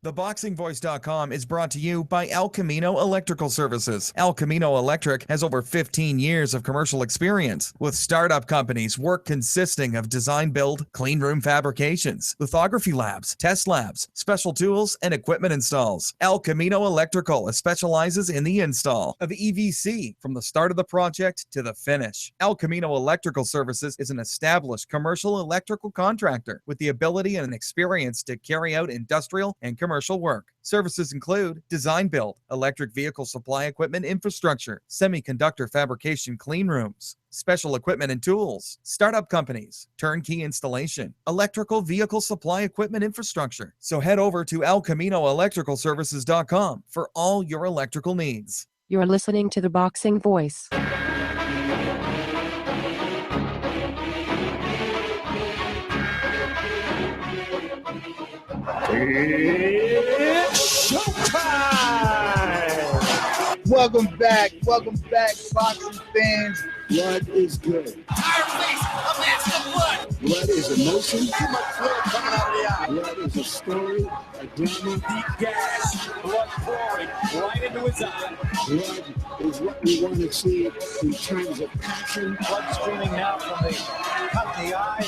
ThaBoxingVoice.com is brought to you by El Camino Electrical Services. El Camino Electric has over 15 years of commercial experience with startup companies, work consisting of design build, clean room fabrications, lithography labs, test labs, special tools, and equipment installs. El Camino Electrical specializes in the install of EVC from the start of the project to the finish. El Camino Electrical Services is an established commercial electrical contractor with the ability and experience to carry out industrial and commercial work. Services include design build, electric vehicle supply equipment infrastructure, semiconductor fabrication clean rooms, special equipment and tools, startup companies, turnkey installation, electrical vehicle supply equipment infrastructure. So head over to elcaminoelectricalservices.com for all your electrical needs. You're listening to The Boxing Voice. It's showtime! Welcome back, boxing fans. Blood is good. Our face, a mask of blood. Blood is emotion. Too much blood coming out of the eye. Blood is a story, a drama. Deep gas, blood pouring right into his eye. Blood is what we want to see in terms of passion. Blood streaming now from the cut in the eye,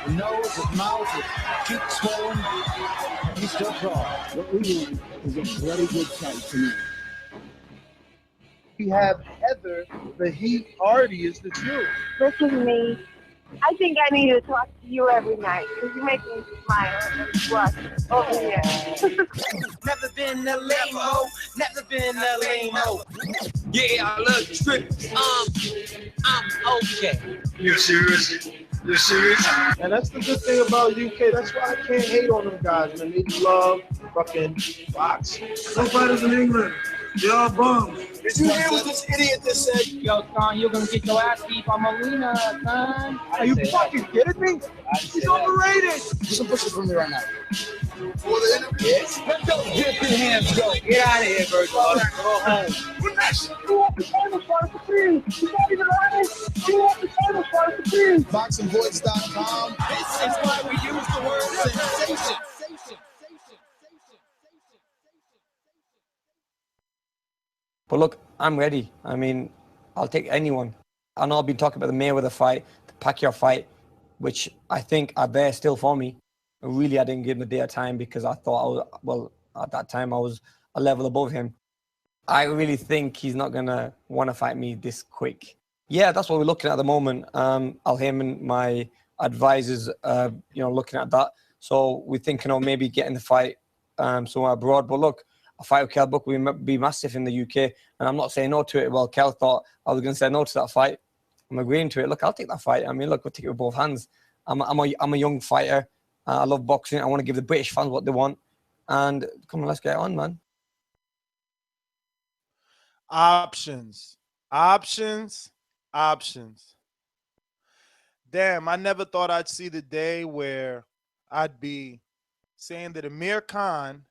the nose, his mouth, his cheeks swollen. He's still crawling. What we want is a bloody good fight tonight. We have Heather, the Heat Hardy is the truth. Listen, me. I think I need to talk to you every night because you make me smile and blush over here. Never been a lame-o, never been a lame-o. Yeah, I love the strip. I'm okay. You're serious? You're serious? And that's the good thing about UK. That's why I can't hate on them guys, man. They love fucking boxing. No fighters in England. They're all bums. Did you hear what this idiot just said? Yo, Khan, you're gonna get your ass beat by Molina, Khan. Are you fucking kidding me? He's overrated. Do some pushes for me right now. For the interview? Yes. Let those gifted hands go. Get out of here, Virgil. Go home. You want the title for the Supreme. You not even honest. You want the title for the Supreme. BoxingVoice.com. This is why we use the word sensation. But look, I'm ready. I mean, I'll take anyone. I know I've been talking about the Mayweather fight, the Pacquiao fight, which I think are there still for me. Really, I didn't give him a day of time because I thought, at that time, I was a level above him. I really think he's not going to want to fight me this quick. Yeah, that's what we're looking at the moment. Al Heyman, my advisors, looking at that. So we're thinking of maybe getting the fight somewhere abroad. But look, a fight with Kell Brook would be massive in the UK, and I'm not saying no to it. Well, Kell thought I was going to say no to that fight. I'm agreeing to it. Look, I'll take that fight. I mean, look, we'll take it with both hands. I'm a young fighter. I love boxing. I want to give the British fans what they want. And come on, let's get on, man. Options. Damn, I never thought I'd see the day where I'd be saying that Amir Khan,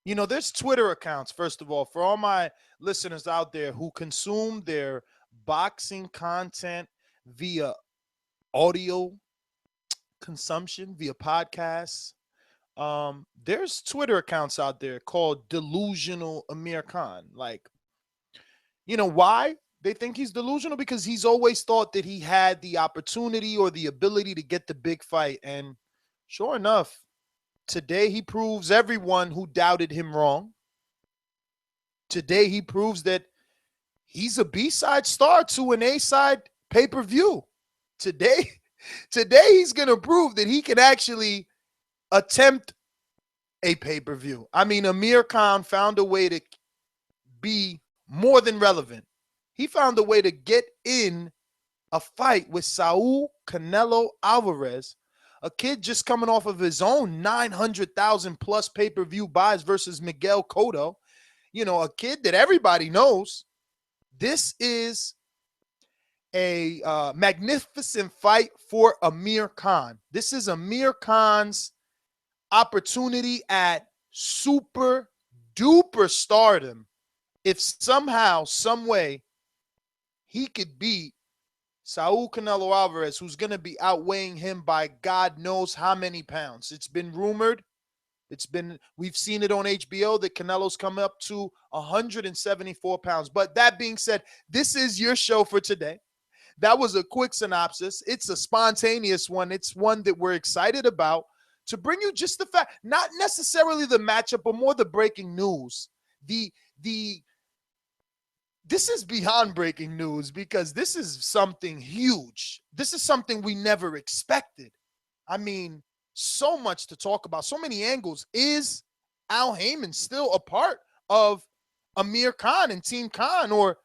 there's Twitter accounts, first of all, for all my listeners out there who consume their boxing content via audio consumption, via podcasts. There's Twitter accounts out there called Delusional Amir Khan. Like, why they think he's delusional? Because he's always thought that he had the opportunity or the ability to get the big fight. And sure enough, today he proves everyone who doubted him wrong. Today he proves that he's a B-side star to an A-side pay-per-view. Today he's going to prove that he can actually attempt a pay-per-view. I mean, Amir Khan found a way to be more than relevant. He found a way to get in a fight with Saul Canelo Alvarez, a kid just coming off of his own 900,000 plus pay-per-view buys versus Miguel Cotto. A kid that everybody knows. This is a magnificent fight for Amir Khan. This is Amir Khan's opportunity at super duper stardom. If somehow, some way, he could beat Saul Canelo Alvarez, who's going to be outweighing him by God knows how many pounds. It's been rumored We've seen it on HBO that Canelo's come up to 174 pounds. But that being said, this is your show for today. That was a quick synopsis. It's a spontaneous one. It's one that we're excited about to bring you just the fact, not necessarily the matchup, but more the breaking news. This is beyond breaking news because this is something huge. This is something we never expected. I mean, so much to talk about, so many angles. Is Al Heyman still a part of Amir Khan and Team Khan, or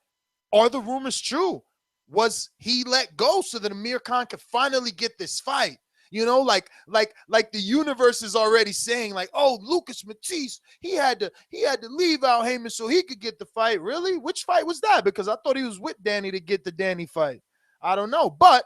are the rumors true? Was he let go so that Amir Khan could finally get this fight? You know, like the universe is already saying, like, oh, Lucas Matisse, he had to leave Al Heyman so he could get the fight. Really? Which fight was that? Because I thought he was with Danny to get the Danny fight. I don't know. But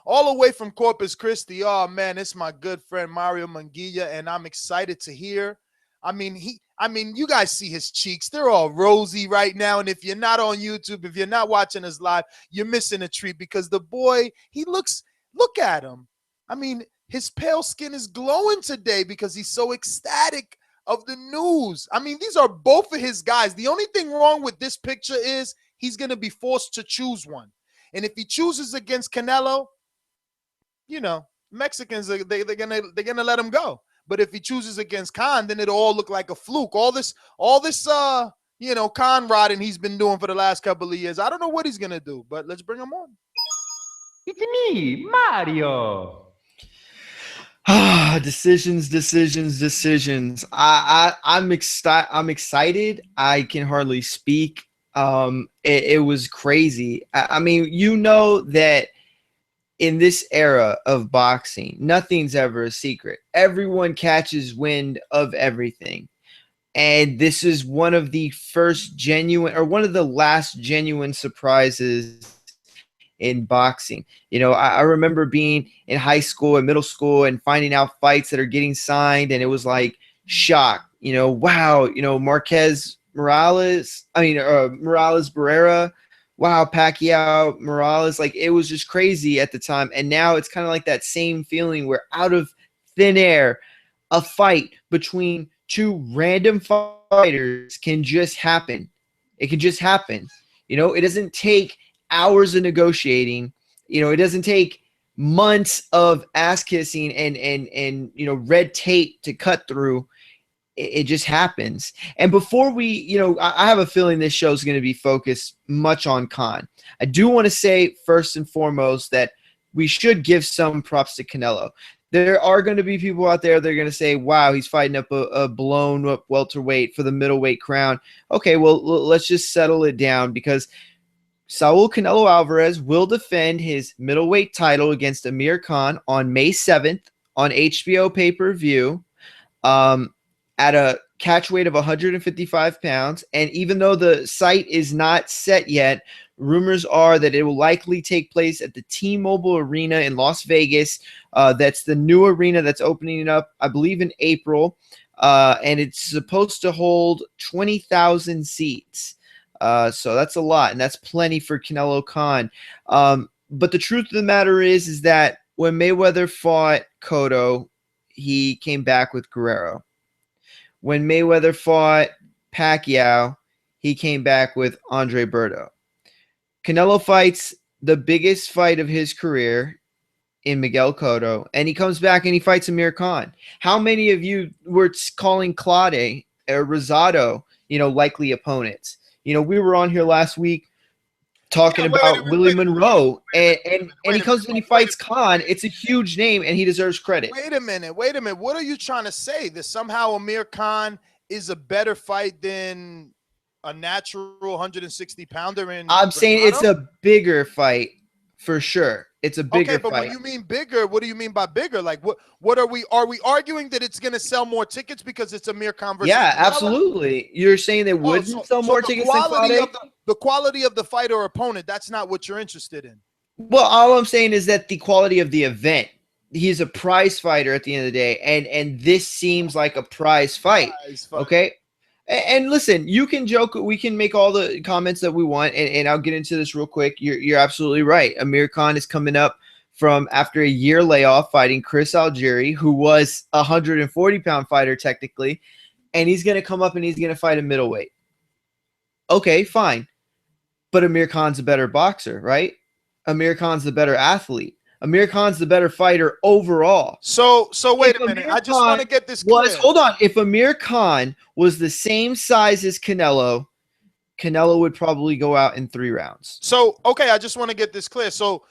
all the way from Corpus Christi, oh man, it's my good friend Mario Manguilla, and I'm excited to hear. I mean, you guys see his cheeks. They're all rosy right now. And if you're not on YouTube, if you're not watching us live, you're missing a treat because the boy, look at him. I mean, his pale skin is glowing today because he's so ecstatic of the news. I mean, these are both of his guys. The only thing wrong with this picture is he's going to be forced to choose one. And if he chooses against Canelo, you know, Mexicans, they're gonna let him go. But if he chooses against Khan, then it'll all look like a fluke. All this, you know, Khan rodding he's been doing for the last couple of years. I don't know what he's gonna do, but let's bring him on. It's me, Mario. Decisions. I'm excited. I can hardly speak. It was crazy. I mean, you know that in this era of boxing, nothing's ever a secret. Everyone catches wind of everything. And this is one of the first genuine, or one of the last genuine surprises in boxing. You know, I remember being in high school and middle school and finding out fights that are getting signed, and it was like shock. You know, wow, you know, Morales Barrera, wow, Pacquiao, Morales, like it was just crazy at the time. And now it's kind of like that same feeling where out of thin air, a fight between two random fighters can just happen. It can just happen. You know, it doesn't take hours of negotiating. You know, it doesn't take months of ass kissing and you know, red tape to cut through. It just happens. And before we, you know, I have a feeling this show is going to be focused much on Khan. I do want to say first and foremost that we should give some props to Canelo. There are going to be people out there that are going to say, wow, he's fighting up a blown up welterweight for the middleweight crown. Okay, well, let's just settle it down, because Saul Canelo Alvarez will defend his middleweight title against Amir Khan on May 7th on HBO pay-per-view at a catch weight of 155 pounds. And even though the site is not set yet, rumors are that it will likely take place at the T-Mobile Arena in Las Vegas. That's the new arena that's opening up, I believe, in April. And it's supposed to hold 20,000 seats. So that's a lot, and that's plenty for Canelo Khan. But the truth of the matter is that when Mayweather fought Cotto, he came back with Guerrero. When Mayweather fought Pacquiao, he came back with Andre Berto. Canelo fights the biggest fight of his career in Miguel Cotto, and he comes back and he fights Amir Khan. How many of you were calling Claude or Rosado, you know, likely opponents? You know, we were on here last week talking about Willie Monroe, and he comes and he fights Khan. It's a huge name, and he deserves credit. Wait a minute. What are you trying to say? That somehow Amir Khan is a better fight than a natural 160-pounder? I'm saying it's a bigger fight for sure. It's a bigger fight. Okay, but when you mean bigger, what do you mean by bigger? Like, what are we arguing that it's going to sell more tickets because it's Amir Khan versus Yeah, absolutely. You're saying they wouldn't sell more tickets than Claude? The quality of the fight or opponent, that's not what you're interested in. Well, all I'm saying is that the quality of the event. He's a prize fighter at the end of the day, and this seems like a prize fight. Okay? And listen, you can joke. We can make all the comments that we want, and I'll get into this real quick. You're absolutely right. Amir Khan is coming up from after a year layoff fighting Chris Algieri, who was a 140-pound fighter technically, and he's going to come up and he's going to fight a middleweight. Okay, fine. But Amir Khan's a better boxer, right? Amir Khan's the better athlete. Amir Khan's the better fighter overall. So wait a minute. I just want to get this clear. Hold on. If Amir Khan was the same size as Canelo, Canelo would probably go out in 3 rounds. So, okay, I just want to get this clear. So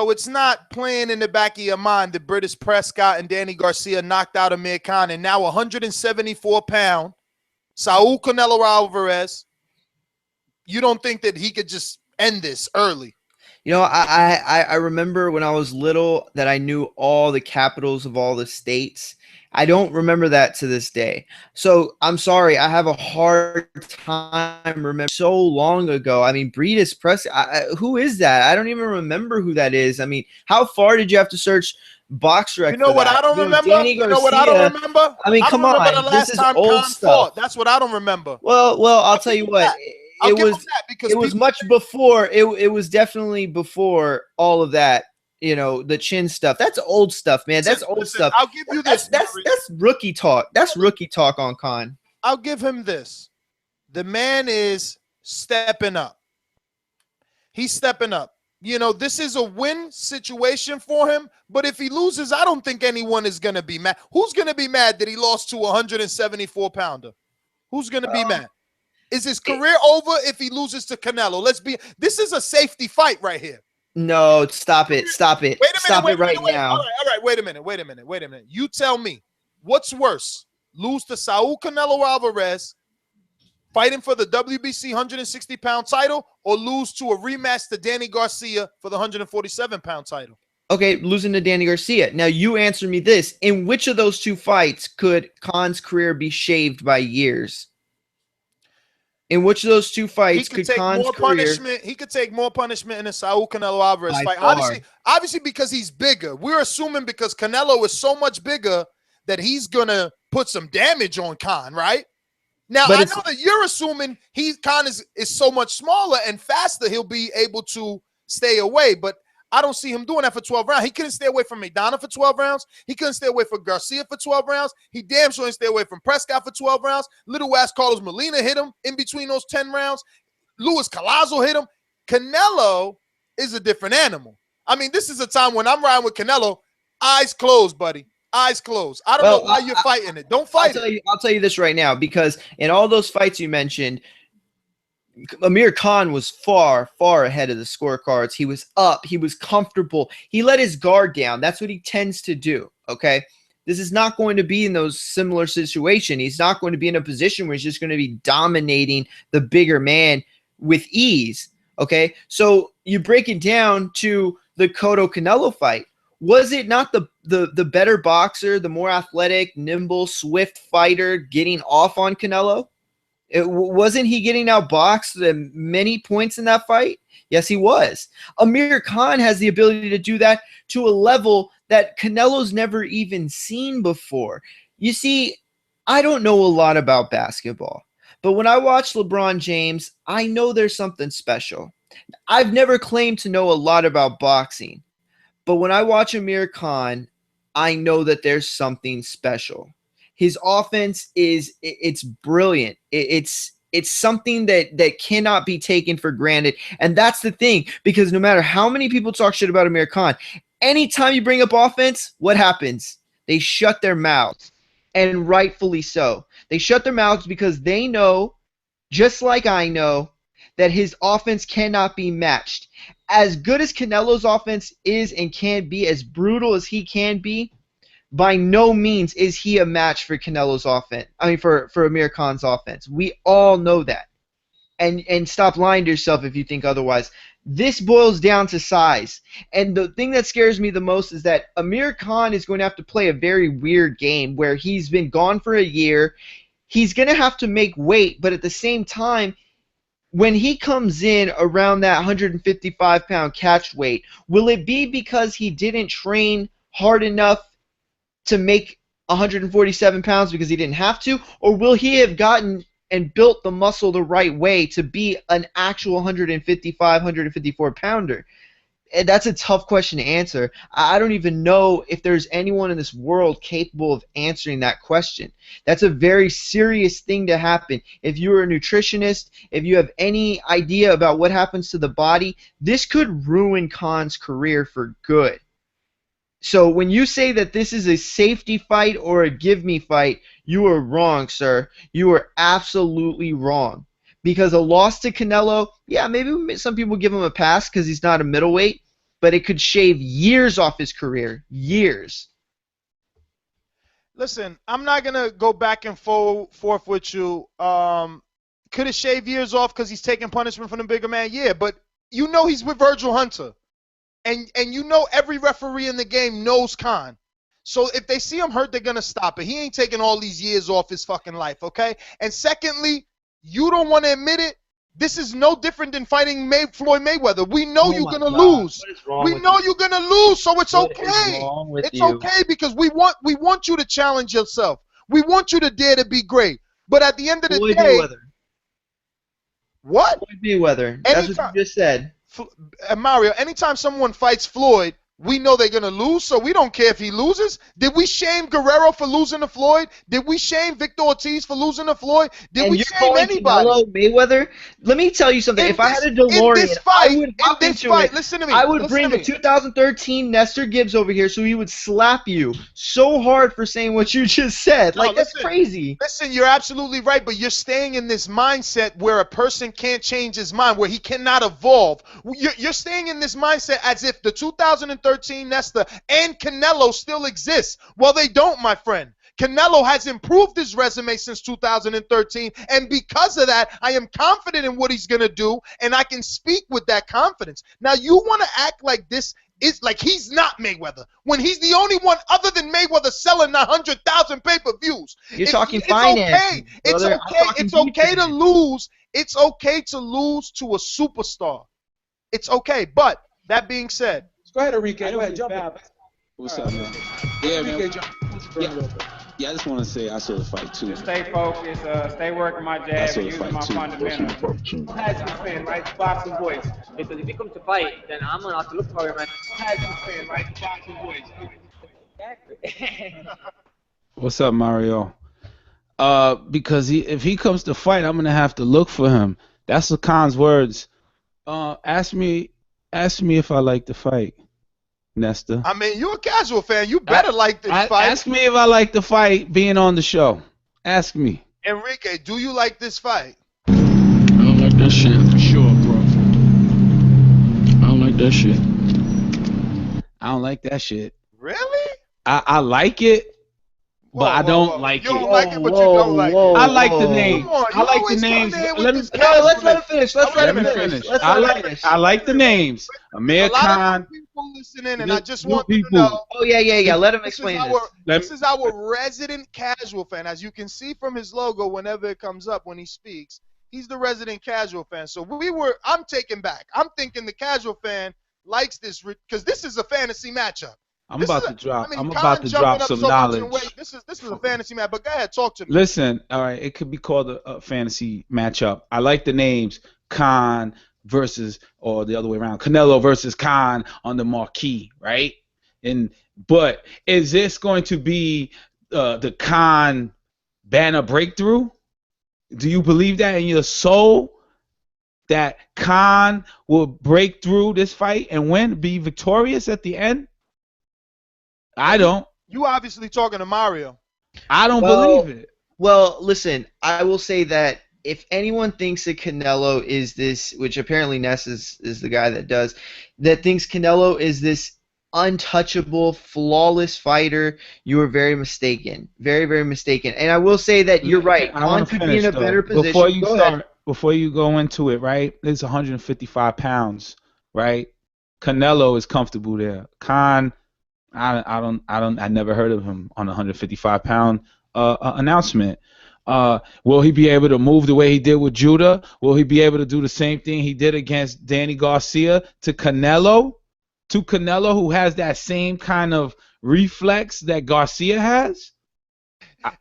it's not playing in the back of your mind that British Prescott and Danny Garcia knocked out Amir Khan, and now 174-pound Saul Canelo Alvarez, you don't think that he could just end this early? You know, I remember when I was little that I knew all the capitals of all the states. I don't remember that to this day. So I'm sorry. I have a hard time remembering so long ago. I mean, Breedis Press, who is that? I don't even remember who that is. I mean, how far did you have to search BoxRec? You know what I don't remember? You know what I don't remember? I mean, come on. This is old stuff. That's what I don't remember. Well, I'll tell you what. It was much before. It was definitely before all of that. You know, the chin stuff. That's old stuff, man. That's old stuff. I'll give you this. That's rookie talk. That's rookie talk on Khan. I'll give him this. The man is stepping up. He's stepping up. You know, this is a win situation for him. But if he loses, I don't think anyone is going to be mad. Who's going to be mad that he lost to a 174-pounder? Who's going to be mad? Is his career over if he loses to Canelo? This is a safety fight right here. No, stop it. Stop it. Stop it right now. All right. Wait a minute. You tell me, what's worse? Lose to Saul Canelo Alvarez, fighting for the WBC 160-pound title, or lose to a rematch to Danny Garcia for the 147-pound title? Okay, losing to Danny Garcia. Now, you answer me this. In which of those 2 fights could Khan's career be shaved by years? In which of those 2 fights could Khan's career? He could take more punishment in a Saul Canelo Alvarez fight. Obviously, because he's bigger. We're assuming because Canelo is so much bigger that he's gonna put some damage on Khan, right? Now, I know that you're assuming Khan is so much smaller and faster, he'll be able to stay away. But I don't see him doing that for 12 rounds. He couldn't stay away from McDonough for 12 rounds. He couldn't stay away from Garcia for 12 rounds. He damn sure didn't stay away from Prescott for 12 rounds. Little ass Carlos Molina hit him in between those 10 rounds. Luis Collazo hit him. Canelo is a different animal. I mean, this is a time when I'm riding with Canelo, eyes closed, buddy. Eyes closed. I don't know why you're fighting it. Don't fight it. I'll tell you this right now, because in all those fights you mentioned, Amir Khan was far, far ahead of the scorecards. He was up. He was comfortable. He let his guard down. That's what he tends to do, okay? This is not going to be in those similar situations. He's not going to be in a position where he's just going to be dominating the bigger man with ease, okay? So you break it down to the Cotto-Canelo fight. Was it not the better boxer, the more athletic, nimble, swift fighter getting off on Canelo? Wasn't he getting outboxed at many points in that fight? Yes, he was. Amir Khan has the ability to do that to a level that Canelo's never even seen before. You see, I don't know a lot about basketball, but when I watch LeBron James, I know there's something special. I've never claimed to know a lot about boxing, but when I watch Amir Khan, I know that there's something special. His offense it's brilliant. It's something that cannot be taken for granted. And that's the thing, because no matter how many people talk shit about Amir Khan, anytime you bring up offense, what happens? They shut their mouths, and rightfully so. They shut their mouths because they know, just like I know, that his offense cannot be matched. As good as Canelo's offense is and can be, as brutal as he can be, by no means is he a match for Canelo's offense. I mean, for Amir Khan's offense. We all know that. And stop lying to yourself if you think otherwise. This boils down to size. And the thing that scares me the most is that Amir Khan is going to have to play a very weird game where he's been gone for a year. He's going to have to make weight, but at the same time, when he comes in around that 155-pound catch weight, will it be because he didn't train hard enough to make 147 pounds because he didn't have to, or will he have gotten and built the muscle the right way to be an actual 155, 154 pounder? That's a tough question to answer. I don't even know if there's anyone in this world capable of answering that question. That's a very serious thing to happen. If you're a nutritionist, if you have any idea about what happens to the body, this could ruin Khan's career for good. So when you say that this is a safety fight or a give me fight, you are wrong, sir. You are absolutely wrong. Because a loss to Canelo, yeah, maybe some people give him a pass because he's not a middleweight, but it could shave years off his career. Years. Listen, I'm not going to go back and forth with you. Could it shave years off because he's taking punishment from the bigger man? Yeah, but you know he's with Virgil Hunter. And you know every referee in the game knows Khan. So if they see him hurt, they're going to stop it. He ain't taking all these years off his fucking life, okay? And secondly, you don't want to admit it. This is no different than fighting Floyd Mayweather. We know you're going to lose. We know you're going to lose, so it's okay. It's okay because we want you to challenge yourself. We want you to dare to be great. But at the end of the Floyd day, Mayweather. What? Floyd Mayweather. That's what you just said. Mario, anytime someone fights Floyd, we know they're going to lose, so we don't care if he loses. Did we shame Guerrero for losing to Floyd? Did we shame Victor Ortiz for losing to Floyd? Did we shame anybody? Canelo, Mayweather? Let me tell you something. If I had a DeLorean, I would hop into it. Listen to me. I would bring the 2013 Nestor Gibbs over here so he would slap you so hard for saying what you just said. Like, that's crazy. Listen, you're absolutely right, but you're staying in this mindset where a person can't change his mind, where he cannot evolve. You're staying in this mindset as if the 2013 Nestor and Canelo still exists. Well, they don't, my friend. Canelo has improved his resume since 2013, and because of that, I am confident in what he's going to do, and I can speak with that confidence. Now, you want to act like this is like he's not Mayweather, when he's the only one other than Mayweather selling 100,000 pay-per-views. You're talking finance. It's okay. It's okay to lose. It's okay to lose to a superstar. It's okay. But that being said, go ahead, Enrique. Go ahead, jump in. What's up, man? Yeah, man. Yeah, I just want to say I saw the fight too. Just stay focused, stay working my jab, and using my fundamentals. Has you saying, right? Boxing voice. Because if he comes to fight, then I'm gonna have to look for him. Has you saying, right? Boxing voice. What's up, Mario? Because if he comes to fight, I'm gonna have to look for him. That's the Khan's words. Ask me if I like the fight, Nestor. I mean, you're a casual fan. You better like this fight. Ask me if I like the fight being on the show. Ask me. Enrique, do you like this fight? I don't like that shit for sure, bro. I don't like that shit. I don't like that shit. Really? I like it. But I don't like it. You don't like it, but you don't like it. I like the names. I like the names. Let's let him finish. Let him finish. I like the names. Amir Khan. People listening, and I just want you to know. Oh yeah. Let him explain this. This is our resident casual fan. As you can see from his logo, whenever it comes up when he speaks, he's the resident casual fan. So I'm taken back. I'm thinking the casual fan likes this because this is a fantasy matchup. I'm about to drop some knowledge. This is a fantasy match, but go ahead, talk to me. Listen, all right, it could be called a fantasy matchup. I like the names Khan versus, or the other way around, Canelo versus Khan on the marquee, right? But is this going to be the Khan banner breakthrough? Do you believe that in your soul? That Khan will break through this fight and win, be victorious at the end? I don't. You obviously talking to Mario. I don't believe it. Well, listen, I will say that if anyone thinks that Canelo is this, which apparently Ness is the guy that thinks Canelo is this untouchable, flawless fighter, you are very mistaken. Very, very mistaken. And I will say that you're right. Khan could be in a better position. Before you go into it, right? It's 155 pounds, right? Canelo is comfortable there. Khan, I never heard of him on a 155-pound announcement. Will he be able to move the way he did with Judah? Will he be able to do the same thing he did against Danny Garcia to Canelo? To Canelo, who has that same kind of reflex that Garcia has?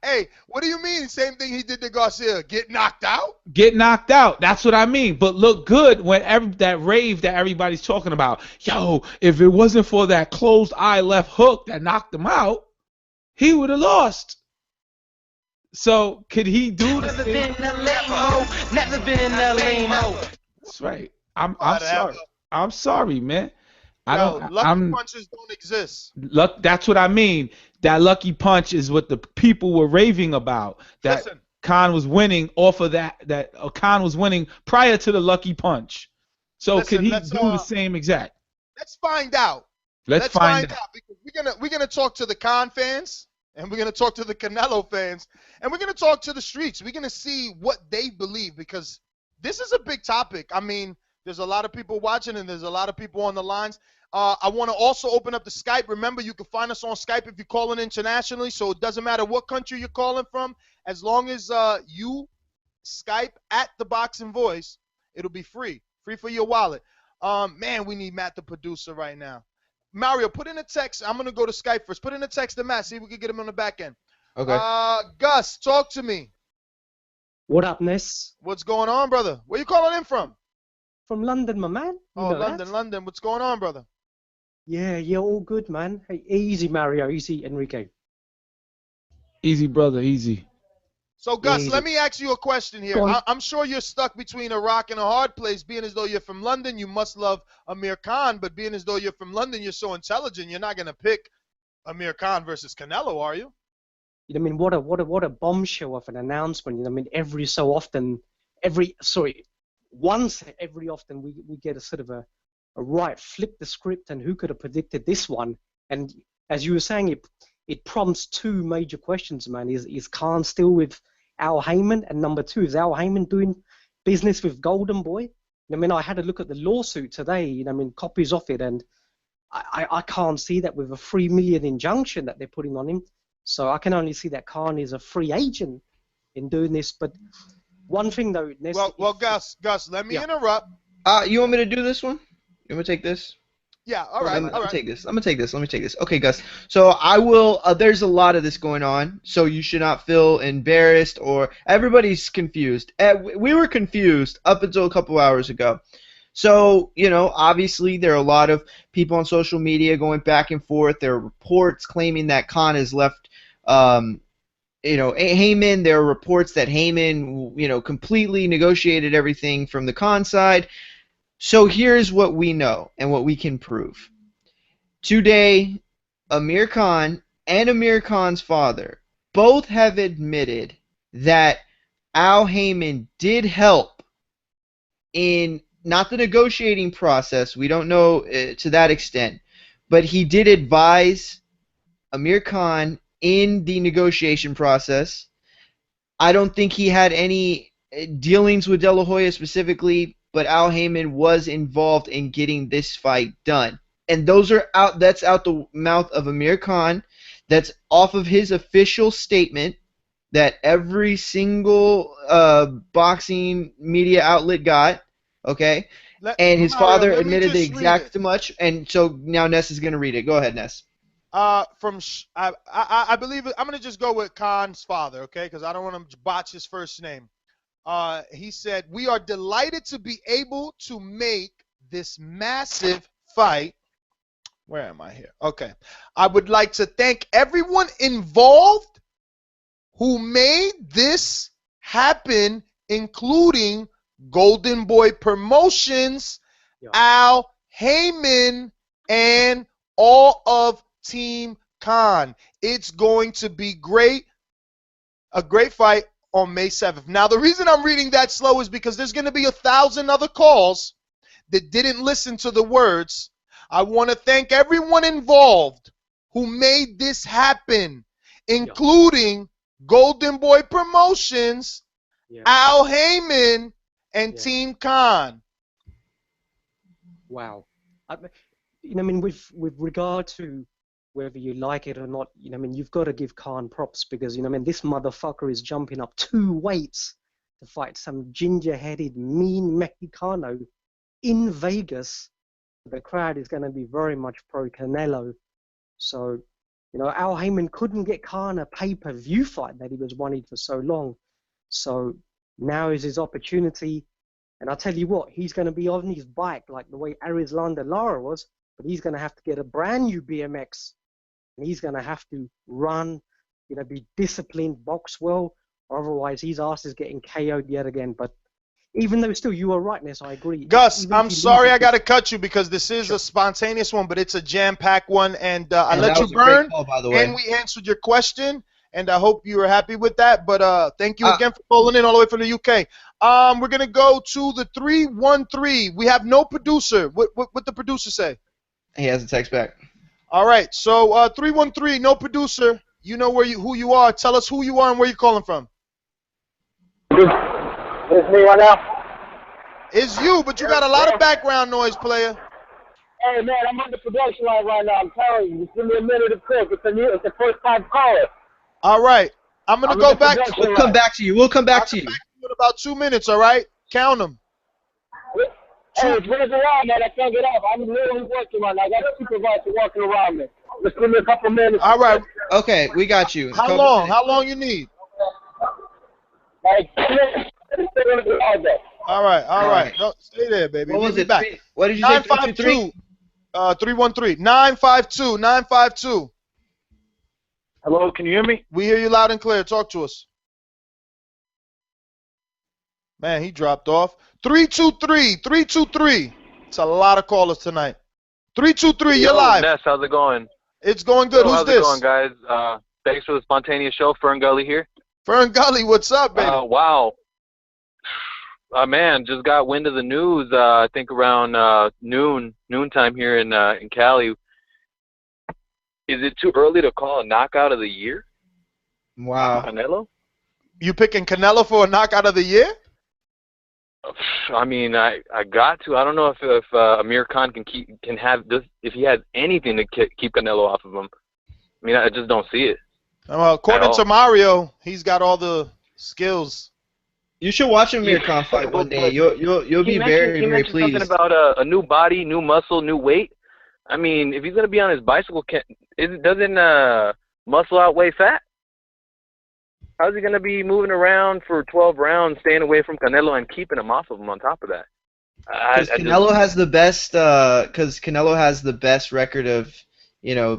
Hey, what do you mean? Same thing he did to Garcia. Get knocked out? Get knocked out. That's what I mean. But look good when that rave that everybody's talking about. Yo, if it wasn't for that closed eye left hook that knocked him out, he would have lost. So could he do the Never thing? been a lame-o. Never been a lame-o. That's right. I'm sorry. I'm sorry, man. Lucky punches don't exist. That's what I mean. That lucky punch is what the people were raving about. That Listen. Khan was winning off of that. Khan was winning prior to the lucky punch. So Listen, could he do the same exact? Let's find out. Let's find out. Because we're gonna talk to the Khan fans, and we're gonna talk to the Canelo fans, and we're gonna talk to the streets. We're gonna see what they believe, because this is a big topic. I mean, there's a lot of people watching, and there's a lot of people on the lines. I want to also open up the Skype. Remember, you can find us on Skype if you're calling internationally, so it doesn't matter what country you're calling from. As long as you Skype at The Boxing Voice, it'll be free for your wallet. Man, we need Matt, the producer, right now. Mario, put in a text. I'm going to go to Skype first. Put in a text to Matt, see if we can get him on the back end. Okay. Gus, talk to me. What up, Ness? What's going on, brother? Where you calling in from? From London, my man. You know London, that? London. What's going on, brother? Yeah, all good, man. Hey, easy, Mario. Easy, Enrique. Easy, brother, easy. So, Gus, Easy. let me ask you a question here. I'm sure you're stuck between a rock and a hard place. Being as though you're from London, you must love Amir Khan. But being as though you're from London, you're so intelligent, you're not going to pick Amir Khan versus Canelo, are you? You know, I mean, what a bombshell of an announcement. You know, I mean, once every often we get a sort of a right, flip the script, and who could have predicted this one? And as you were saying, it prompts two major questions, man. Is Khan still with Al Heyman? And number two, is Al Heyman doing business with Golden Boy? I mean, I had a look at the lawsuit today, you know, I mean, copies of it, and I can't see that with a $3 million injunction that they're putting on him. So I can only see that Khan is a free agent in doing this. But one thing, though, Ness, well, Gus, let me interrupt. You want me to do this one? You want me to take this? Yeah, all right. I'm gonna take this. Let me take this. Okay, Gus. So I will. There's a lot of this going on, so you should not feel embarrassed or everybody's confused. We were confused up until a couple hours ago. So, you know, obviously there are a lot of people on social media going back and forth. There are reports claiming that Khan has left. Heyman. There are reports that Heyman, you know, completely negotiated everything from the Khan side. So here's what we know and what we can prove. Today, Amir Khan and Amir Khan's father both have admitted that Al Heyman did help in not the negotiating process. We don't know to that extent. But he did advise Amir Khan in the negotiation process. I don't think he had any dealings with De La Hoya specifically, but Al Heyman was involved in getting this fight done. And those are out. That's out the mouth of Amir Khan. That's off of his official statement that every single boxing media outlet got. Okay, and his father admitted the exact much. And so now Ness is going to read it. Go ahead, Ness. I believe I'm going to just go with Khan's father, okay, because I don't want to botch his first name. He said, "We are delighted to be able to make this massive fight." Where am I here? Okay. "I would like to thank everyone involved who made this happen, including Golden Boy Promotions, Al Heyman, and all of Team Khan. It's going to be great. A great fight on May 7th. Now, the reason I'm reading that slow is because there's going to be 1,000 other calls that didn't listen to the words. I want to thank everyone involved who made this happen, including Golden Boy Promotions, Al Heyman, and Team Khan." Wow. I mean, with regard to whether you like it or not, I mean, you've got to give Khan props because, I mean, this motherfucker is jumping up 2 weights to fight some ginger-headed, mean Mexicano in Vegas. The crowd is going to be very much pro Canelo. So, You know, Al Heyman couldn't get Khan a pay-per-view fight that he was wanting for so long. So now is his opportunity. And I'll tell you what, he's going to be on his bike like the way Arislanda Lara was, but he's going to have to get a brand new BMX. And he's going to have to run, you know, be disciplined, box well, or otherwise his ass is getting KO'd yet again. But even though still you are right, Ness, I agree. Gus, I'm sorry I got to cut you because this is a spontaneous one, but it's a jam-packed one, and I let you burn, call, by the way. And we answered your question, and I hope you were happy with that. But thank you again for calling in all the way from the UK. We're going to go to the 313. We have no producer. What the producer say? He has a text back. All right, so 313, no producer. You know who you are. Tell us who you are and where you're calling from. It's me right now. It's you, but you got a lot of background noise, player. Hey, man, I'm on the production line right now. I'm telling you. Just give me a minute to cook. It's the first time caller. All right. I'm going to go back. We'll come back to you. We'll come back to you. In about 2 minutes, all right? Count them. Hey, it's running around, man. I can't get off. I'm literally working right now. I got a supervisor walking around me. Just give me a couple minutes. All right. Okay, we got you. How long? How long you need? Like 10 minutes. All right. No, stay there, baby. What was it? Back. What did you say? 952. 313. 952. Hello, can you hear me? We hear you loud and clear. Talk to us. Man, he dropped off. 323. It's a lot of callers tonight. 323, you're live. Ness, how's it going? It's going good. Who's how's this? How's it going, guys? Thanks for the spontaneous show. Fern Gully here. Fern Gully, what's up, baby? Wow. Man, just got wind of the news. I think around noontime here in Cali. Is it too early to call a knockout of the year? Wow. Canelo? You picking Canelo for a knockout of the year? I mean, I got to. I don't know if Amir Khan can have this, if he has anything to keep Canelo off of him. I mean, I just don't see it. According to Mario, he's got all the skills. You should watch Amir Khan fight one day. You'll be very pleased. Something about a new body, new muscle, new weight. I mean, if he's gonna be on his bicycle, doesn't muscle outweigh fat? How's he gonna be moving around for 12 rounds, staying away from Canelo and keeping him off of him on top of that? Because Canelo has the best. Because Canelo has the best record of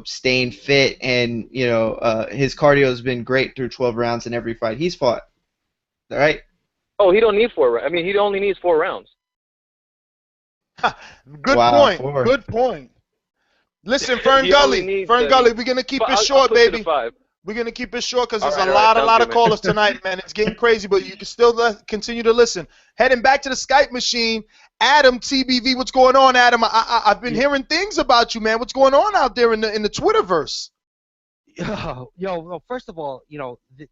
staying fit, and his cardio has been great through 12 rounds in every fight he's fought. All right. Oh, he don't need 4 rounds. I mean, he only needs 4 rounds. Good point. 4. Good point. Listen, Fern Gully, we're gonna keep it short, baby. We're gonna keep it short because there's a lot of callers tonight, man. It's getting crazy, but you can still continue to listen. Heading back to the Skype machine, Adam TBV. What's going on, Adam? I've been hearing things about you, man. What's going on out there in the Twitterverse? Well, first of all,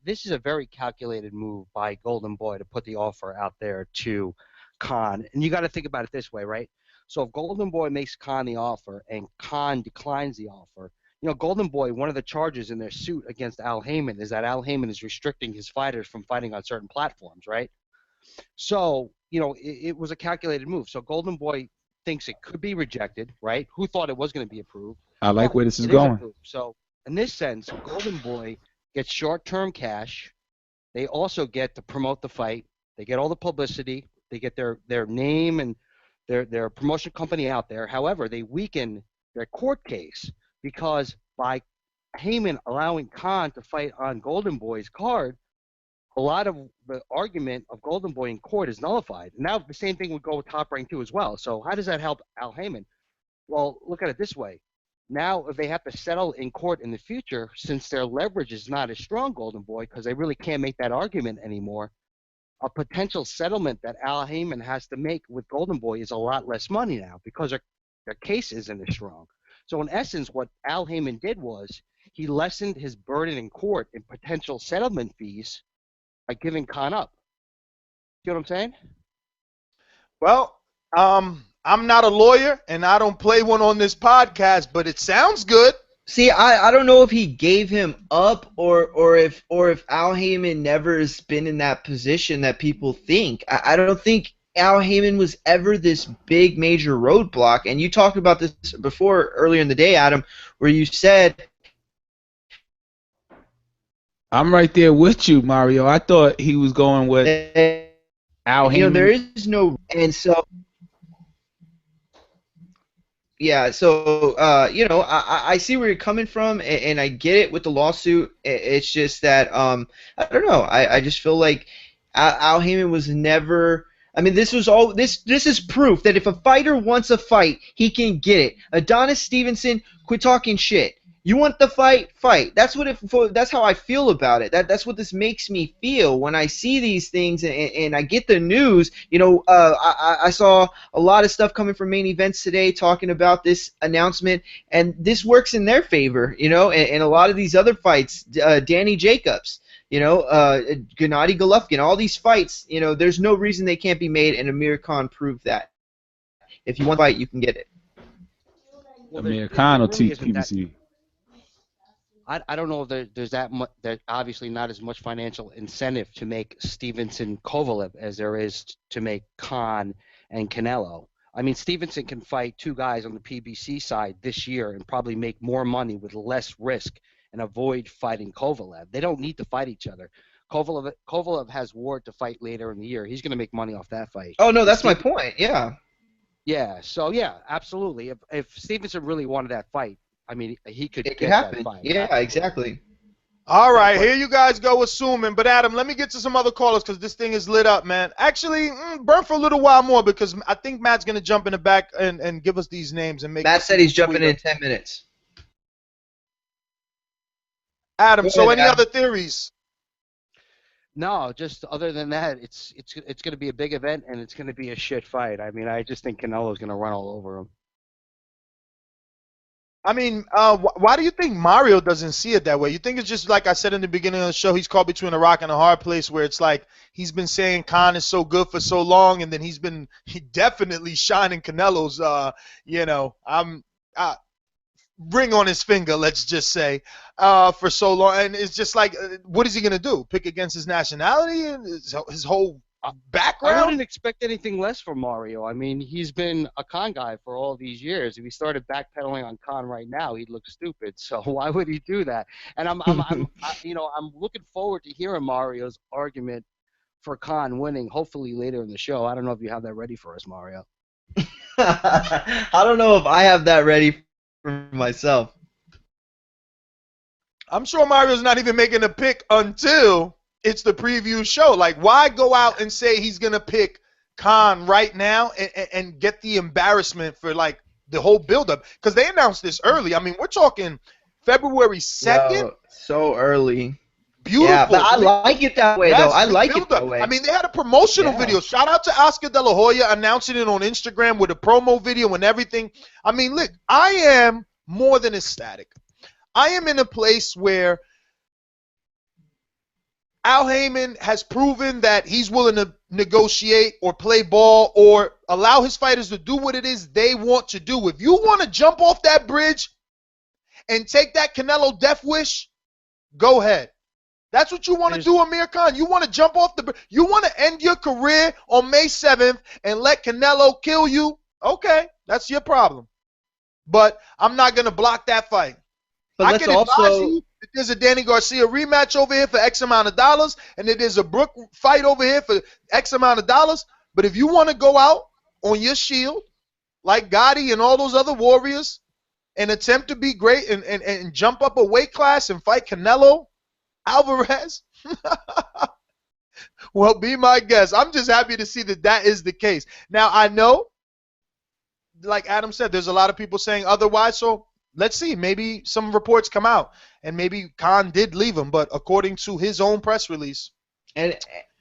this is a very calculated move by Golden Boy to put the offer out there to Khan. And you got to think about it this way, right? So if Golden Boy makes Khan the offer and Khan declines the offer, Golden Boy, one of the charges in their suit against Al Heyman is that Al Heyman is restricting his fighters from fighting on certain platforms, right? So, it was a calculated move. So Golden Boy thinks it could be rejected, right? Who thought it was going to be approved? I like where this is going. So in this sense, Golden Boy gets short-term cash. They also get to promote the fight. They get all the publicity. They get their name and their promotion company out there. However, they weaken their court case because by Heyman allowing Khan to fight on Golden Boy's card, a lot of the argument of Golden Boy in court is nullified. Now the same thing would go with Top Rank 2 as well. So how does that help Al Heyman? Well, look at it this way. Now, if they have to settle in court in the future, since their leverage is not as strong, Golden Boy, because they really can't make that argument anymore, a potential settlement that Al Heyman has to make with Golden Boy is a lot less money now because their case isn't as strong. So in essence, what Al Heyman did was he lessened his burden in court in potential settlement fees by giving Khan up. You know what I'm saying? Well, I'm not a lawyer, and I don't play one on this podcast, but it sounds good. See, I don't know if he gave him up or if Al Heyman never has been in that position that people think. I don't think Al Heyman was ever this big major roadblock. And you talked about this before earlier in the day, Adam, where you said I'm right there with you, Mario. I thought he was going with Al Heyman. There is no, and so. Yeah, so I see where you're coming from, and I get it with the lawsuit. It's just that I don't know. I just feel like Al Heyman was never. I mean, this is proof that if a fighter wants a fight, he can get it. Adonis Stevenson, quit talking shit. You want the fight, fight. That's how I feel about it. That's what this makes me feel when I see these things and I get the news. I saw a lot of stuff coming from Main Events today talking about this announcement, and this works in their favor. And a lot of these other fights, Danny Jacobs, Gennady Golovkin, all these fights, there's no reason they can't be made, and Amir Khan proved that. If you want to fight, you can get it. Amir Khan or PBC? I don't know if there's that much. There's obviously not as much financial incentive to make Stevenson Kovalev as there is to make Khan and Canelo. I mean, Stevenson can fight two guys on the PBC side this year and probably make more money with less risk and avoid fighting Kovalev. They don't need to fight each other. Kovalev has Ward to fight later in the year. He's going to make money off that fight. Oh no, that's my point. Yeah. Yeah. So yeah, absolutely. If Stevenson really wanted that fight, I mean, he could It get could happen. that fight. Yeah, Absolutely. exactly. All right, here you guys go assuming. But, Adam, let me get to some other callers because this thing is lit up, man. Actually, burn for a little while more because I think Matt's going to jump in the back and give us these names. And make. Matt said he's jumping in 10 minutes. Adam, so any Adam. other theories? No, just other than that, it's going to be a big event and it's going to be a shit fight. I mean, I just think Canelo's going to run all over him. I mean, why do you think Mario doesn't see it that way? You think it's just like I said in the beginning of the show, he's caught between a rock and a hard place where it's like he's been saying Khan is so good for so long, and then he definitely shining Canelo's, ring on his finger, let's just say, for so long. And it's just like, what is he going to do? Pick against his nationality and his whole background? I wouldn't expect anything less from Mario. I mean, he's been a Khan guy for all these years. If he started backpedaling on Khan right now, he'd look stupid. So why would he do that? And I'm looking forward to hearing Mario's argument for Khan winning, hopefully later in the show. I don't know if you have that ready for us, Mario. I don't know if I have that ready for myself. I'm sure Mario's not even making a pick until it's the preview show. Like, why go out and say he's going to pick Khan right now and get the embarrassment for, like, the whole buildup? Because they announced this early. I mean, we're talking February 2nd. Yo, so early. Beautiful. Yeah, but I like it that way, though. I like it that way. I mean, they had a promotional video. Shout out to Oscar De La Hoya announcing it on Instagram with a promo video and everything. I mean, look, I am more than ecstatic. I am in a place where Al Heyman has proven that he's willing to negotiate or play ball or allow his fighters to do what it is they want to do. If you want to jump off that bridge and take that Canelo death wish, go ahead. That's what you want to do, Amir Khan. You want to jump off the bridge. You want to end your career on May 7th and let Canelo kill you? Okay, that's your problem. But I'm not going to block that fight. But I can advise you that there's a Danny Garcia rematch over here for X amount of dollars, and that there's a Brook fight over here for X amount of dollars. But if you want to go out on your shield, like Gotti and all those other warriors, and attempt to be great and jump up a weight class and fight Canelo Alvarez, well, be my guest. I'm just happy to see that that is the case. Now, I know, like Adam said, there's a lot of people saying otherwise, so let's see. Maybe some reports come out, and maybe Khan did leave him. But according to his own press release, and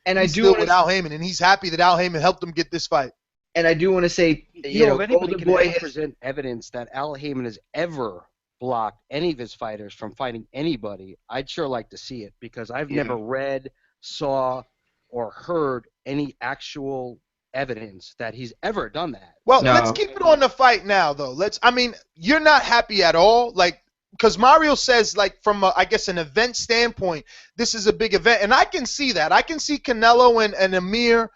I he's do still want with Al Heyman, and he's happy that Al Heyman helped him get this fight. And I do want to say, if anybody can ever present evidence that Al Heyman has ever blocked any of his fighters from fighting anybody, I'd sure like to see it, because I've never read, saw, or heard any actual evidence that he's ever done that. Well, let's keep it on the fight now, though. I mean, you're not happy at all, like, because Mario says, like, from I guess an event standpoint, this is a big event, and I can see that. I can see Canelo and Amir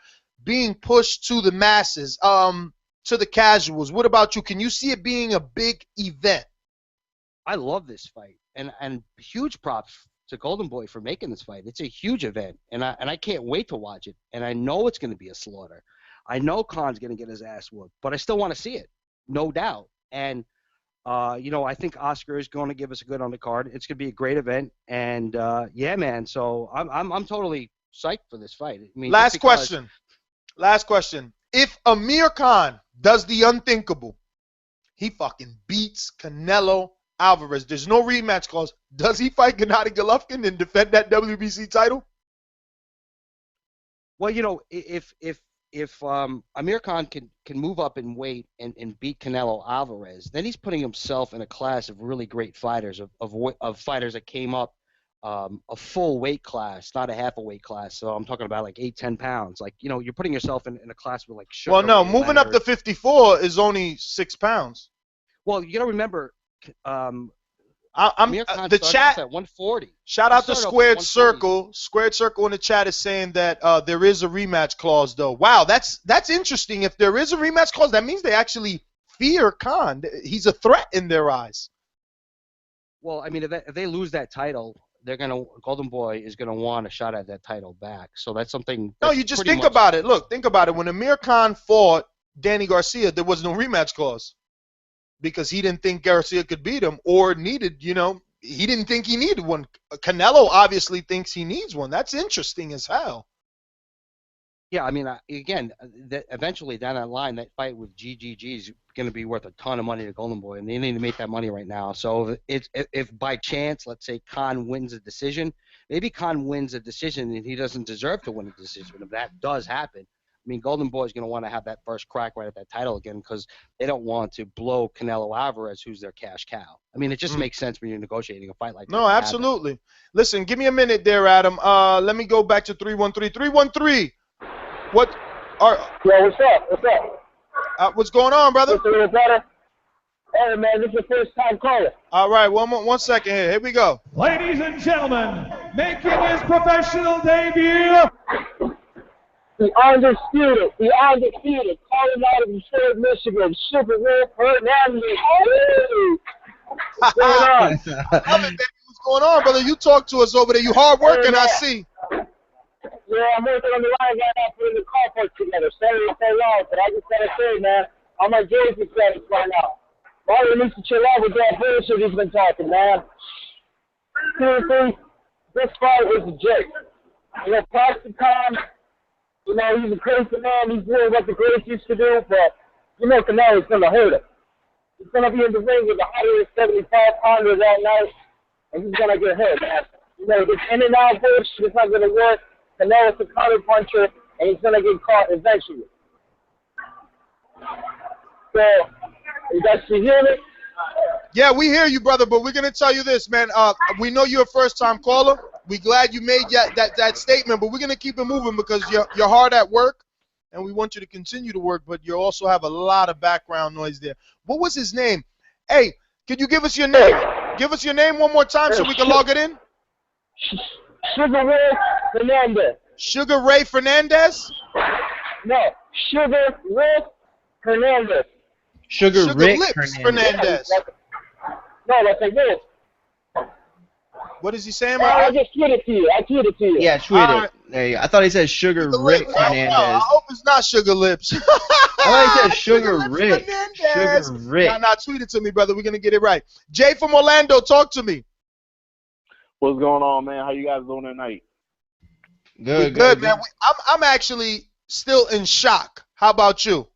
being pushed to the masses, to the casuals. What about you? Can you see it being a big event? I love this fight, and huge props to Golden Boy for making this fight. It's a huge event, and I can't wait to watch it. And I know it's going to be a slaughter. I know Khan's going to get his ass whooped, but I still want to see it, no doubt. And I think Oscar is going to give us a good undercard. It's going to be a great event, and yeah, man. So I'm totally psyched for this fight. I mean, Last question. If Amir Khan does the unthinkable, he fucking beats Canelo Alvarez. There's no rematch clause. Does he fight Gennady Golovkin and defend that WBC title? Well, if Amir Khan can move up in weight and beat Canelo Alvarez, then he's putting himself in a class of really great fighters, of fighters that came up a full weight class, not a half a weight class. So I'm talking about like 8-10 pounds. Like, you're putting yourself in a class with like Sugar Well, no, Ray moving Leonard. up to 54 is only 6 pounds. Well, you got to remember, the started chat off at 140. Shout out to Squared Circle. Squared Circle in the chat is saying that there is a rematch clause, though. Wow, that's interesting. If there is a rematch clause, that means they actually fear Khan. He's a threat in their eyes. Well, I mean, if they lose that title, Golden Boy is gonna want a shot at that title back. So that's something. No, you just think about it. Look, think about it. When Amir Khan fought Danny Garcia, there was no rematch clause because he didn't think Garcia could beat him or needed. He didn't think he needed one. Canelo obviously thinks he needs one. That's interesting as hell. Yeah, I mean, again, eventually down that line, that fight with GGG is going to be worth a ton of money to Golden Boy, and they need to make that money right now. So if by chance, let's say Khan wins a decision, maybe Khan wins a decision and he doesn't deserve to win a decision. If that does happen, I mean, Golden Boy is going to want to have that first crack right at that title again because they don't want to blow Canelo Alvarez, who's their cash cow. I mean, it just makes sense when you're negotiating a fight like that. No, absolutely. Listen, give me a minute there, Adam. Let me go back to 313. 313. What are? Yo, what's up? What's up? What's going on, brother? What's better? Hey, man, this is the first time caller. All right, one second here. Here we go. Ladies and gentlemen, making his professional debut. The undisputed, calling out of Detroit, Michigan, Sugar Ray Fernandez. What's going on? What's going on, brother? You talk to us over there. You hard working, I see. Yeah, I'm working on the line right now, putting the car parts together. Sorry to say long, but I just gotta say, man, all my Jersey fans right now. Mario needs to chill out with that bullshit he's been talking, man. Seriously, this fight is a joke. Past the time, he's a crazy man. He's doing what the greats used to do, but Canelo's gonna hurt him. He's gonna be in the ring with 175 pounders that night, and he's gonna get hurt, man. This in and out bullshit is not gonna work. Canelo's a counter puncher, and he's gonna get caught eventually. So, you guys can hear me? Yeah, we hear you, brother, but we're gonna tell you this, man. We know you're a first-time caller. We're glad you made that statement, but we're gonna keep it moving because you're hard at work, and we want you to continue to work. But you also have a lot of background noise there. What was his name? Hey, could you give us your name? Give us your name one more time so we can log it in. Sugar Ray Fernandez. Sugar Ray Fernandez? No, Sugar Ray Fernandez. Sugar Rick Fernandez. No, that's like this. What is he saying? I just tweeted to you. Yeah, tweet it. There you go. I thought he said Sugar Rick Fernandez. I hope it's not Sugar Lips. I thought he said Sugar Rick. Sugar Rick. Nah, tweet it to me, brother. We're going to get it right. Jay from Orlando, talk to me. What's going on, man? How you guys doing tonight? Good, man. I'm actually still in shock. How about you?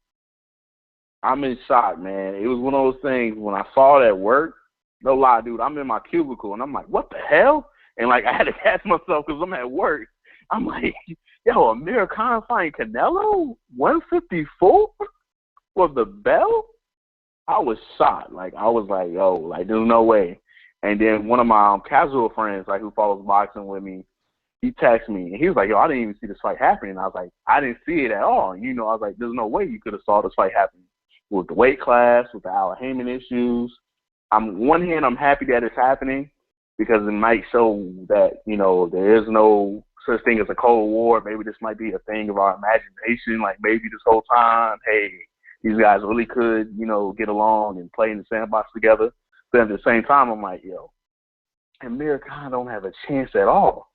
I'm in shock, man. It was one of those things when I saw it at work. No lie, dude. I'm in my cubicle, and I'm like, what the hell? And, I had to catch myself because I'm at work. I'm like, yo, Amir Khan fighting Canelo? 154 for the belt? I was shocked. I was like, yo, there's no way. And then one of my casual friends, who follows boxing with me, he texted me, and he was like, yo, I didn't even see this fight happening. And I was like, I didn't see it at all. I was like, there's no way you could have saw this fight happening with the weight class, with the Al Heyman issues. On one hand, I'm happy that it's happening because it might show that, there is no such thing as a Cold War. Maybe this might be a thing of our imagination. Maybe this whole time, hey, these guys really could, get along and play in the sandbox together. But at the same time, I'm like, yo, Amir Khan don't have a chance at all.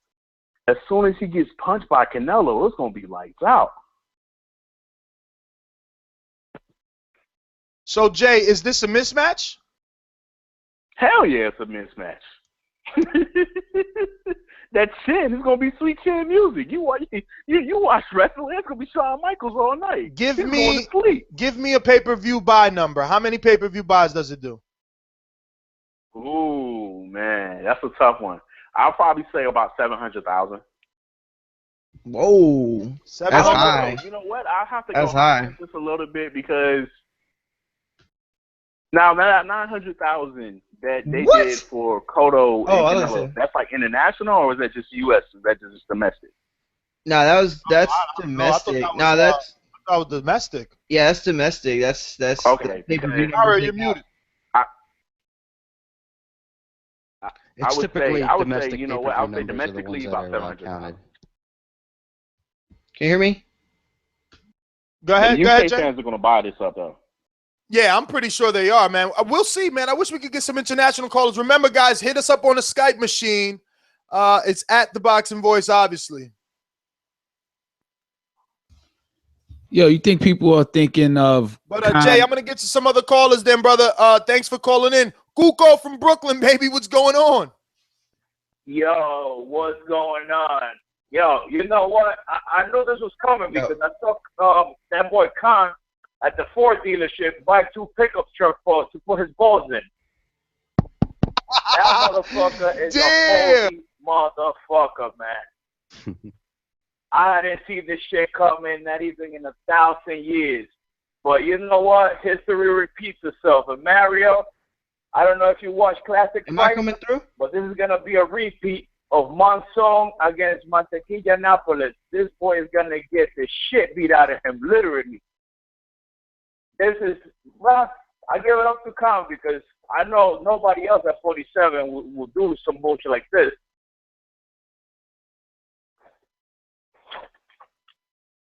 As soon as he gets punched by Canelo, it's gonna be lights out. So Jay, is this a mismatch? Hell yeah, it's a mismatch. That chin is gonna be sweet chin music. You watch wrestling, it's gonna be Shawn Michaels all night. Give He's going to sleep. me a pay-per-view buy number. How many pay-per-view buys does it do? Ooh, man, that's a tough one. I'll probably say about 700,000. Whoa, that's high. You know what? I'll have to That's go high. just a little bit because now that 900,000 that they did for Cotto and Canelo, that's like international, or is that just U.S.? Is that just domestic? No, that's domestic. No, that's that was domestic. Yeah, that's domestic. That's okay. pay-per-view All right, numbers you're they got. muted. I would typically say, domestic you know what? I would say pay-per-view numbers are the domestically ones about that are 700,000. Can you hear me? Go ahead, The go UK ahead, Jay. fans are gonna buy this up though. Yeah, I'm pretty sure they are, man. We'll see, man. I wish we could get some international callers. Remember, guys, hit us up on the Skype machine. It's at the Boxing Voice, obviously. Yo, you think people are thinking of? But Jay, I'm gonna get to some other callers then, brother. Thanks for calling in. Kuko from Brooklyn, baby. What's going on? Yo, what's going on? Yo, you know what? I knew this was coming because I took that boy Khan at the Ford dealership buy 2 pickup truck to put his balls in. That motherfucker is a holy motherfucker, man. I didn't see this shit coming, not even in 1,000 years. But you know what? History repeats itself. And Mario, I don't know if you watch classic Am fights, I coming through? but this is gonna be a repeat of Monson against Mantequilla Nápoles. This boy is gonna get the shit beat out of him, literally. This is rough. I give it up to Khan because I know nobody else at 47 will do some bullshit like this.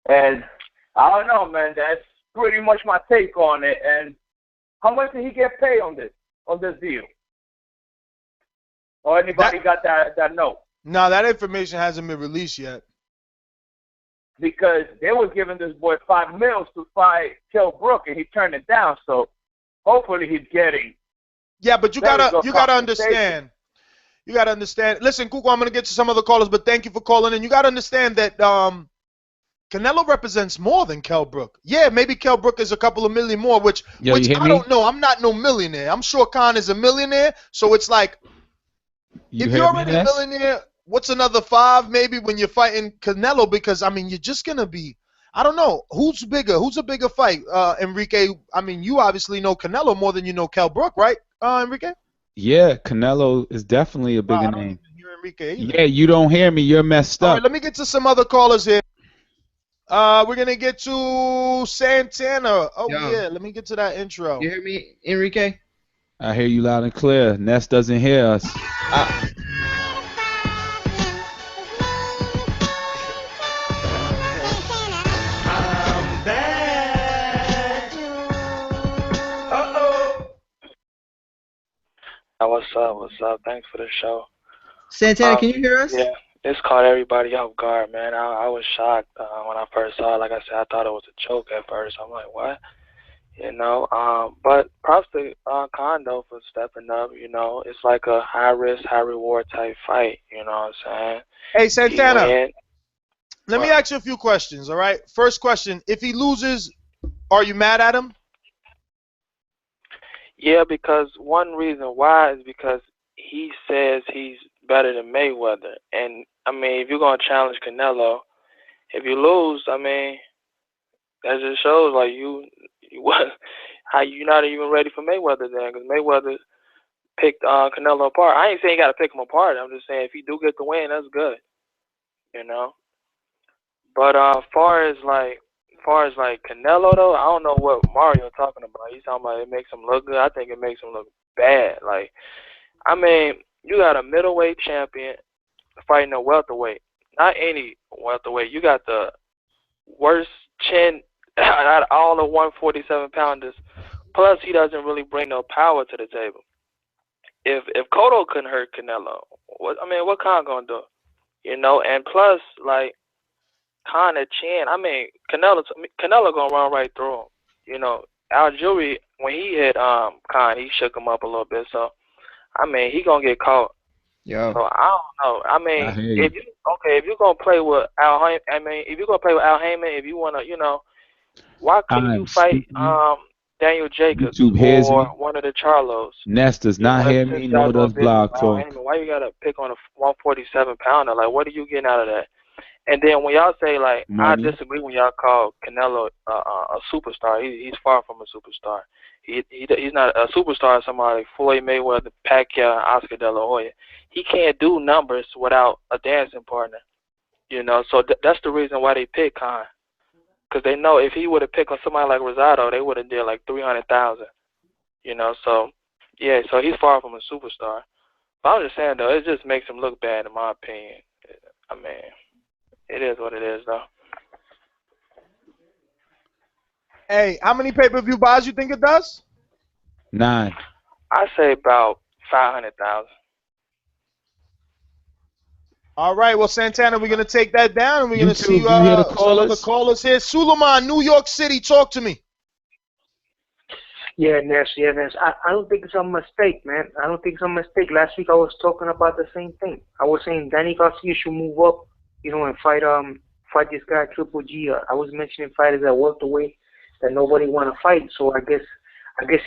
And I don't know, man. That's pretty much my take on it. And how much did he get paid on this deal? Or anybody got that note? No, that information hasn't been released yet. Because they was giving this boy $5 million to fight Kell Brook, and he turned it down. So hopefully he's getting. Yeah, but you gotta understand. You gotta understand. Listen, Kuko, I'm gonna get to some other callers, but thank you for calling in. You gotta understand that Canelo represents more than Kell Brook. Yeah, maybe Kell Brook is a couple of million more, which I don't know. I'm not no millionaire. I'm sure Khan is a millionaire, so it's like if you're already a millionaire, what's another 5 maybe when you're fighting Canelo? Because I mean, you're just gonna be. I don't know who's bigger. Who's a bigger fight, Enrique? I mean, you obviously know Canelo more than you know Kell Brook, right, Enrique? Yeah, Canelo is definitely a bigger name. Enrique either. Yeah, you don't hear me. You're messed All up. right, let me get to some other callers here. We're gonna get to Santana. Oh yeah, let me get to that intro. You hear me, Enrique? I hear you loud and clear. Ness doesn't hear us. What's up? What's up? Thanks for the show. Santana, can you hear us? Yeah, this caught everybody off guard, man. I was shocked when I first saw it. Like I said, I thought it was a joke at first. I'm like, what? You know, but props to Khan, though, for stepping up. You know, it's like a high-risk, high-reward type fight. You know what I'm saying? Hey, Santana, let me ask you a few questions, all right? First question, if he loses, are you mad at him? Yeah, because one reason why is because he says he's better than Mayweather. And, I mean, if you're going to challenge Canelo, if you lose, I mean, that just shows, like, how you're not even ready for Mayweather then, because Mayweather picked Canelo apart. I ain't saying you got to pick him apart. I'm just saying if you do get the win, that's good, you know. But as far as Canelo, though, I don't know what Mario talking about. He's talking about it makes him look good. I think it makes him look bad. Like, I mean, you got a middleweight champion fighting a welterweight. Not any welterweight. You got the worst chin out of all the 147-pounders. Plus, he doesn't really bring no power to the table. if Cotto couldn't hurt Canelo, what Khan gonna do? You know, and plus, like, Khan at chin. I mean, Canelo gonna run right through him. You know, Algieri, when he hit Khan, he shook him up a little bit. So, I mean, he gonna get caught. Yeah. So I don't know. I mean, I hear you. if you're gonna play with Al Heyman, if you wanna, you know, why couldn't you fight Daniel Jacobs YouTube hears or me. one of the Charlos? Ness does not hear me, nor does Blog Al Talk. Heyman, why you gotta pick on a 147 pounder? Like, what are you getting out of that? And then when y'all say, like, Money. I disagree when y'all call Canelo a superstar. He's far from a superstar. He's not a superstar. Somebody like Floyd Mayweather, Pacquiao, Oscar De La Hoya. He can't do numbers without a dancing partner. You know, so that's the reason why they pick Khan. Because they know if he would have picked on somebody like Rosado, they would have did like 300,000. You know, so yeah, so he's far from a superstar. But I'm just saying though, it just makes him look bad in my opinion. I mean, it is what it is though. Hey, how many pay-per-view buys you think it does? 9. I say about 500,000. All right, well, Santana, we're going to take that down, and we're going to see you hear the some of the callers here. Suleiman, New York City, talk to me. Yeah, Ness. I don't think it's a mistake, man. I don't think it's a mistake. Last week I was talking about the same thing. I was saying Danny Garcia should move up, you know, and fight this guy Triple G. I was mentioning fighters that welterweight that nobody want to fight. So I guess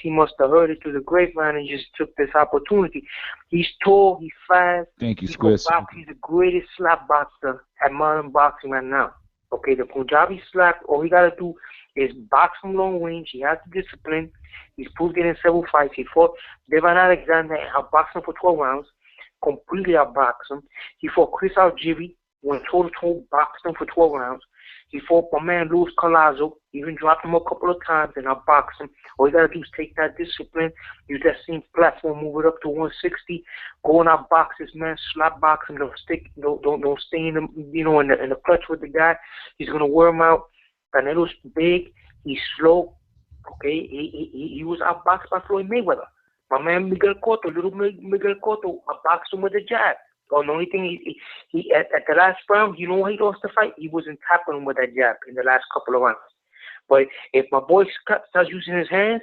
he must have heard it through the grapevine and just took this opportunity. He's tall, he's fast. Thank you, He Square. can box. He's the greatest slap boxer at modern boxing right now. Okay, the Punjabi slap, all he got to do is box from long range. He has the discipline. He's proved it in several fights. He fought Devon Alexander and outboxed him for 12 rounds, completely outboxed him. He fought Chris Algieri, went toe-to-toe, boxed him for 12 rounds. He fought my man Luis Collazo, even dropped him a couple of times and outboxed him. All you got to do is take that discipline, use that same platform, move it up to 160, go and outbox this man, slap box him, don't stay in the, you know, in the clutch with the guy. He's going to wear him out. Canelo's big, he's slow. Okay, he was outboxed by Floyd Mayweather. My man Miguel Cotto, little Miguel Cotto, outboxed him with a jab. Oh, the only thing he at the last round, you know why he lost the fight? He wasn't tapping him with that jab in the last couple of rounds. But if my boy starts using his hands,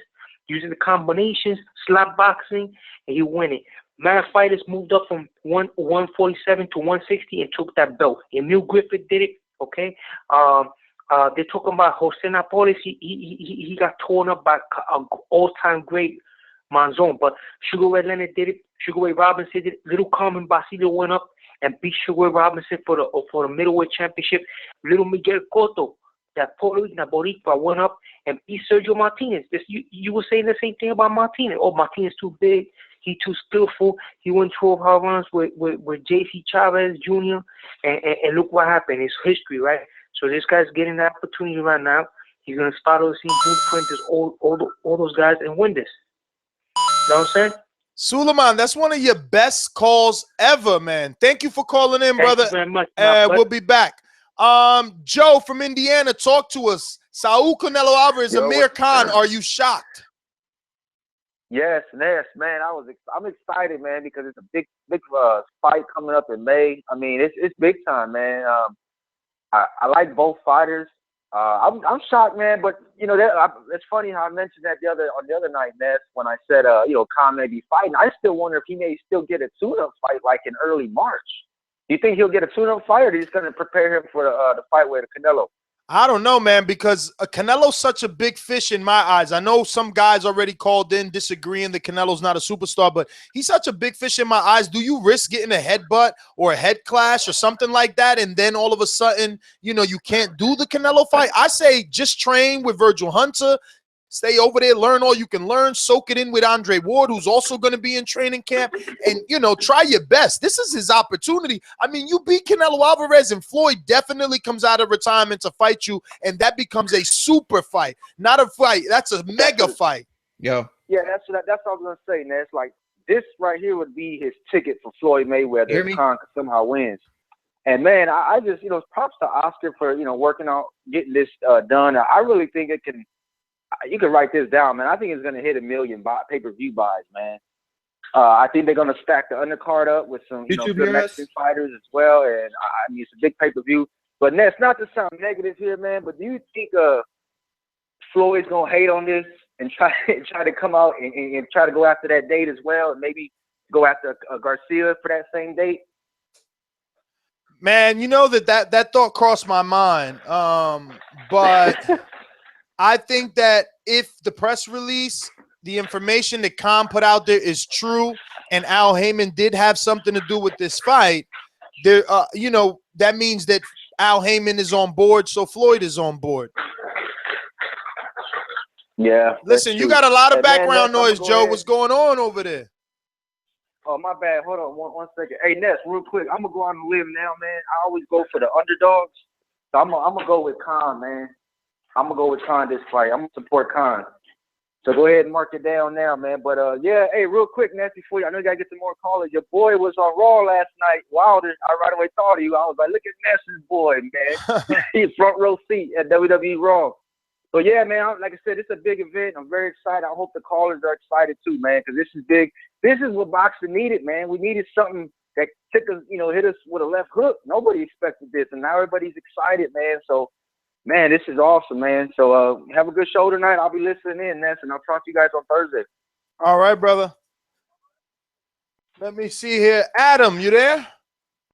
using the combinations, slap boxing, and he win it. Mad Fighters moved up from 147 to 160 and took that belt. Emil Griffith did it. Okay. They're talking about Jose Napoles. He got torn up by an all-time great Monzon, but Sugar Ray Leonard did it. Sugar Ray Robinson did it. Little Carmen Basilio went up and beat Sugar Ray Robinson for the middleweight championship. Little Miguel Cotto, that Puerto Rican Boricua, went up and beat Sergio Martinez. You were saying the same thing about Martinez. Oh, Martinez too big. He too skillful. He went 12 hard rounds with J.C. Chavez Jr. And look what happened. It's history, right? So this guy's getting that opportunity right now. He's gonna follow the same blueprint as all those guys and win this. You know what I'm saying? Suleiman, that's one of your best calls ever, man. Thank you for calling in, brother. Thank you very much. We'll be back. Joe from Indiana, talk to us. Saul Canelo Alvarez, Amir Khan, are you shocked? Yes, man. I'm excited, man, because it's a big fight coming up in May. I mean, it's big time, man. I like both fighters. I'm shocked, man, but you know it's funny how I mentioned that on the other night, Ness, when I said Khan may be fighting. I still wonder if he may still get a tune-up fight like in early March. Do you think he'll get a tune-up fight, or are you just going to prepare him for the fight with Canelo? I don't know, man, because Canelo's such a big fish in my eyes. I know some guys already called in disagreeing that Canelo's not a superstar, but he's such a big fish in my eyes. Do you risk getting a headbutt or a head clash or something like that, and then all of a sudden, you can't do the Canelo fight? I say just train with Virgil Hunter. Stay over there, learn all you can learn, soak it in with Andre Ward, who's also going to be in training camp, and, try your best. This is his opportunity. I mean, you beat Canelo Alvarez, and Floyd definitely comes out of retirement to fight you, and that becomes a super fight, not a fight. That's a mega fight. Yeah, that's what I was going to say, man. It's like this right here would be his ticket for Floyd Mayweather if Khan somehow wins. And, man, I just, props to Oscar for, working out, getting this done. I really think it can – you can write this down, man. I think it's going to hit 1 million pay-per-view buys, man. I think they're gonna stack the undercard up with some YouTube good heroes? Mexican fighters as well, and I mean it's a big pay-per-view. But Ness, not to sound negative here, man, but do you think Floyd's gonna hate on this and try to come out and try to go after that date as well, and maybe go after Garcia for that same date? Man, you know that thought crossed my mind. But I think that if the press release, the information that Khan put out there is true, and Al Heyman did have something to do with this fight, there, that means that Al Heyman is on board, so Floyd is on board. Yeah. Listen, you got a lot of background noise, Joe. Ahead. What's going on over there? Oh, my bad. Hold on one second. Hey, Ness, real quick. I'm going to go on a limb now, man. I always go for the underdogs. So I'm going to go with Khan, man. I'm going to go with Khan this fight. I'm going to support Khan. So go ahead and mark it down now, man. But, yeah, hey, real quick, Ness, before you, I know you got to get some more callers. Your boy was on Raw last night. Wilder, I right away thought of you. I was like, look at Ness's boy, man. He's front row seat at WWE Raw. So, yeah, man, like I said, it's a big event. I'm very excited. I hope the callers are excited too, man, because this is big. This is what boxing needed, man. We needed something that took us, hit us with a left hook. Nobody expected this, and now everybody's excited, man. So, man, this is awesome, man. So, have a good show tonight. I'll be listening in, Ness, and I'll talk to you guys on Thursday. All right, brother. Let me see here. Adam, you there?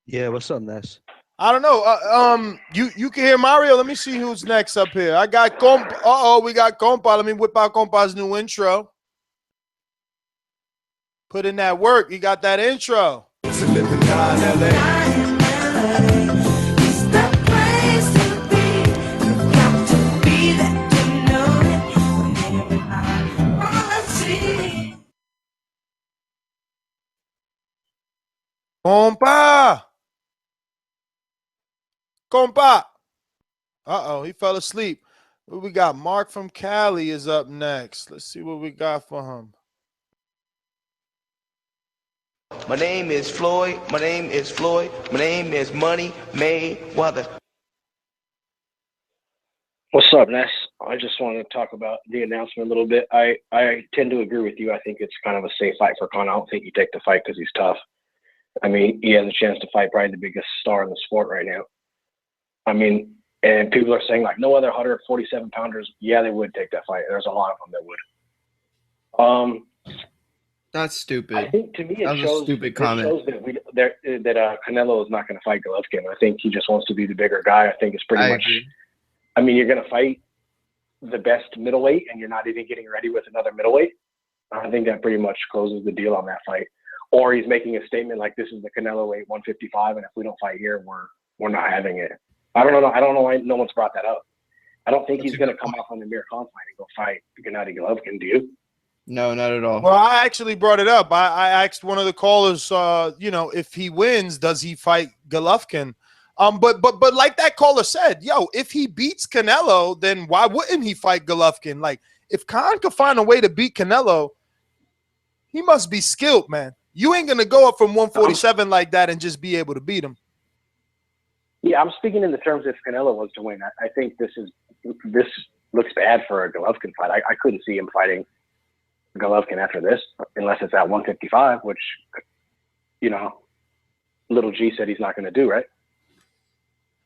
Yeah, what's up, Ness? I don't know. You can hear Mario. Let me see who's next up here. I got Compa. We got Compa. Let me whip out Compa's new intro. Put in that work. You got that intro. Compa. Compa. He fell asleep. What we got? Mark from Cali is up next. Let's see what we got for him. My name is Floyd. My name is Floyd. My name is Money Mayweather. What's up, Ness? I just want to talk about the announcement a little bit. I tend to agree with you. I think it's kind of a safe fight for Khan. I don't think you take the fight because he's tough. I mean, he has a chance to fight probably the biggest star in the sport right now. I mean, and people are saying like no other 147 pounders. Yeah, they would take that fight. There's a lot of them that would. That's stupid. I think to me that was shows, a stupid comment. It shows that Canelo is not going to fight Golovkin. I think he just wants to be the bigger guy. I think it's pretty much. Agree. I mean, you're going to fight the best middleweight, and you're not even getting ready with another middleweight. I think that pretty much closes the deal on that fight. Or he's making a statement like this is the Canelo weight 155, and if we don't fight here, we're not having it. I don't know. I don't know why no one's brought that up. I don't think he's going to come off on the Amir Khan fight and go fight Gennady Golovkin. Do you? No, not at all. Well, I actually brought it up. I asked one of the callers, if he wins, does he fight Golovkin? But like that caller said, if he beats Canelo, then why wouldn't he fight Golovkin? Like, if Khan could find a way to beat Canelo, he must be skilled, man. You ain't gonna go up from 147 like that and just be able to beat him. Yeah, I'm speaking in the terms if Canelo was to win. I think this looks bad for a Golovkin fight. I couldn't see him fighting Golovkin after this, unless it's at 155, which, Little G said he's not going to do, right?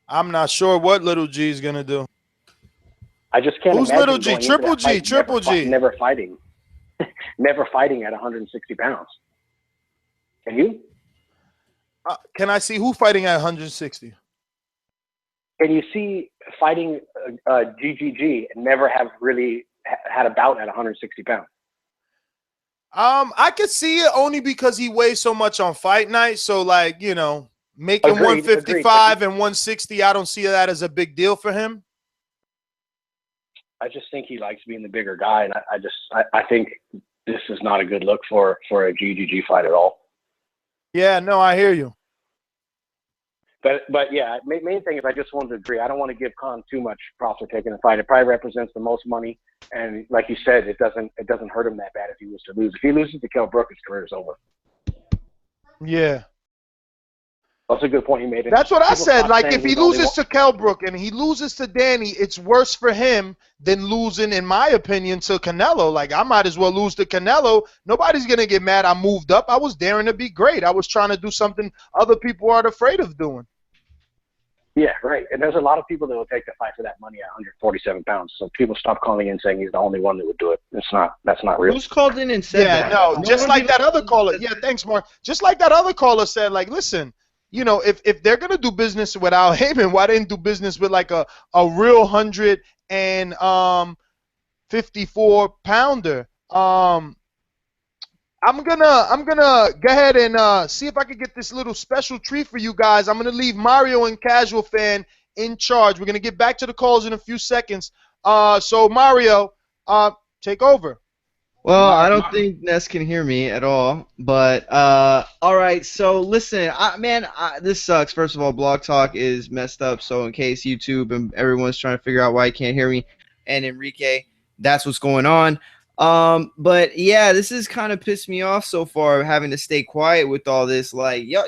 I'm not sure what Little G is going to do. I just can't. Who's Little G? Triple G. Triple G. Never fighting. Never fighting at 160 pounds. Can you? Can I see who fighting at 160? Can you see fighting GGG and never have really had a bout at 160 pounds? I could see it only because he weighs so much on fight night. So, making Agreed, 155 and 160, I don't see that as a big deal for him. I just think he likes being the bigger guy, and I think this is not a good look for a GGG fight at all. Yeah, no, I hear you. But yeah, main thing is I just wanted to agree. I don't want to give Khan too much props for taking the fight. It probably represents the most money, and like you said, it doesn't hurt him that bad if he was to lose. If he loses to Kell Brook, his career is over. Yeah. That's a good point you made. That's what I People said. stop Like, saying if he he's only loses to Kell Brook and he loses to Danny, it's worse for him than losing, in my opinion, to Canelo. Like, I might as well lose to Canelo. Nobody's going to get mad I moved up. I was daring to be great. I was trying to do something other people aren't afraid of doing. Yeah, right. And there's a lot of people that will take the fight for that money at 147 pounds. So people stop calling in saying he's the only one that would do it. That's not real. Who's called in and said that? No, just like that other caller. Yeah, thanks, Mark. Just like that other caller said, like, listen, you know, if they're gonna do business with Al Heyman, why didn't do business with like a real 154 pounder? I'm gonna go ahead and see if I can get this little special treat for you guys. I'm gonna leave Mario and Casual Fan in charge. We're gonna get back to the calls in a few seconds. So Mario, take over. Well, I don't think Ness can hear me at all, but all right. So listen, this sucks. First of all, Blog Talk is messed up. So in case YouTube and everyone's trying to figure out why you can't hear me, and Enrique, that's what's going on. But yeah, this has kind of pissed me off so far, having to stay quiet with all this. Like, y'all,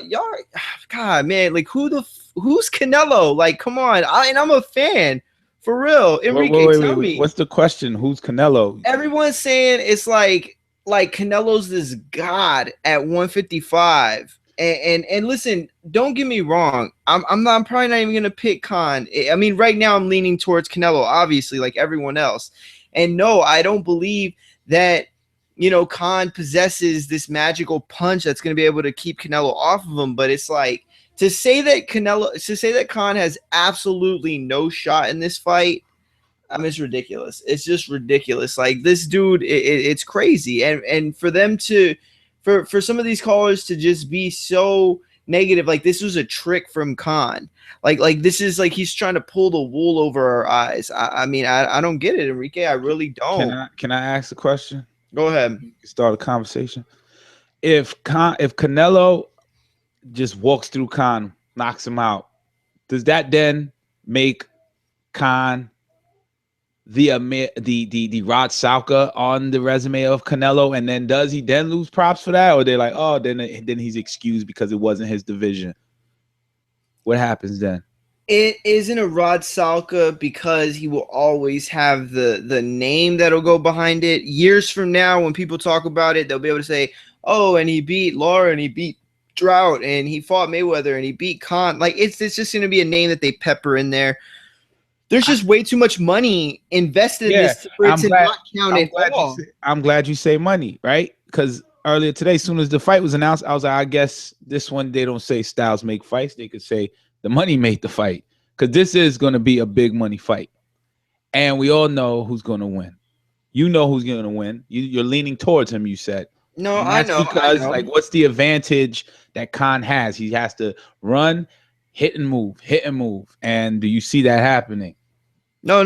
God, man, like who's Canelo? Like, come on, and I'm a fan. For real, Enrique, tell me. What's the question? Who's Canelo? Everyone's saying it's like Canelo's this god at 155. And listen, don't get me wrong. I'm probably not even gonna pick Khan. I mean, right now I'm leaning towards Canelo, obviously, like everyone else. And no, I don't believe that, you know, Khan possesses this magical punch that's gonna be able to keep Canelo off of him. But it's like, to say that Khan has absolutely no shot in this fight, I mean, it's ridiculous. It's just ridiculous. Like, this dude, it's crazy. And for them to, for some of these callers to just be so negative, like this was a trick from Khan. Like this is like he's trying to pull the wool over our eyes. I mean, I don't get it, Enrique. I really don't. Can I ask a question? Go ahead. Start a conversation. If Canelo just walks through Khan, knocks him out, does that then make Khan the Rod Salka on the resume of Canelo? And then does he then lose props for that, or they're like, oh, then he's excused because it wasn't his division? What happens then? It isn't a Rod Salka because he will always have the name that'll go behind it. Years from now, when people talk about it, they'll be able to say, oh, and he beat Lara and he beat Drought and he fought Mayweather and he beat Khan. Like, it's just going to be a name that they pepper in there. There's just way too much money invested in this for it to not count at all. I'm glad you say money, right? Because earlier today, as soon as the fight was announced, I was like, I guess this one, they don't say styles make fights. They could say the money made the fight, because this is going to be a big money fight. And we all know who's going to win. You know who's going to win. You're leaning towards him, you said. No, I know. Because, like, what's the advantage that Khan has? He has to run, hit and move. And do you see that happening? No,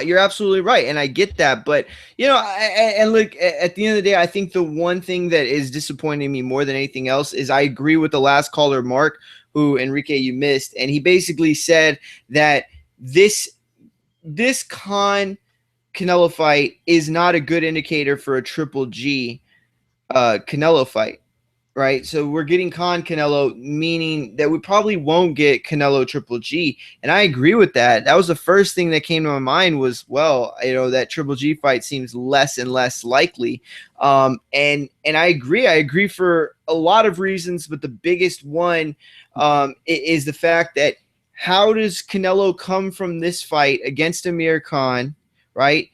you're absolutely right, and I get that. But, you know, and look, at the end of the day, I think the one thing that is disappointing me more than anything else is I agree with the last caller, Mark, who, Enrique, you missed, and he basically said that this Khan Canelo fight is not a good indicator for a Triple G Canelo fight, right? So we're getting Khan Canelo, meaning that we probably won't get Canelo Triple G. And I agree with that. That was the first thing that came to my mind was, well, you know, that Triple G fight seems less and less likely. And I agree for a lot of reasons, but the biggest one is the fact that how does Canelo come from this fight against Amir Khan, right,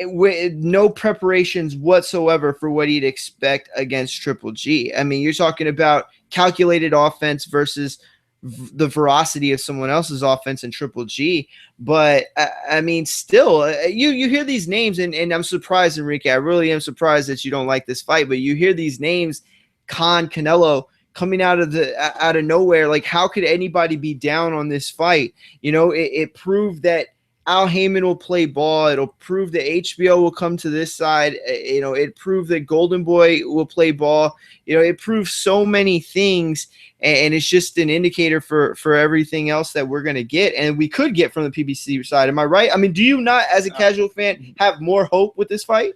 with no preparations whatsoever for what he'd expect against Triple G? I mean, you're talking about calculated offense versus the veracity of someone else's offense in Triple G. But I mean, still, you hear these names, and I'm surprised, Enrique. I really am surprised that you don't like this fight. But you hear these names, Khan, Canelo, coming out of nowhere. Like, how could anybody be down on this fight? You know, it proved that Al Heyman will play ball. It'll prove that HBO will come to this side. You know, it proved that Golden Boy will play ball. You know, it proves so many things, and it's just an indicator for everything else that we're going to get and we could get from the PBC side. Am I right? I mean, do you not, as a casual fan, have more hope with this fight?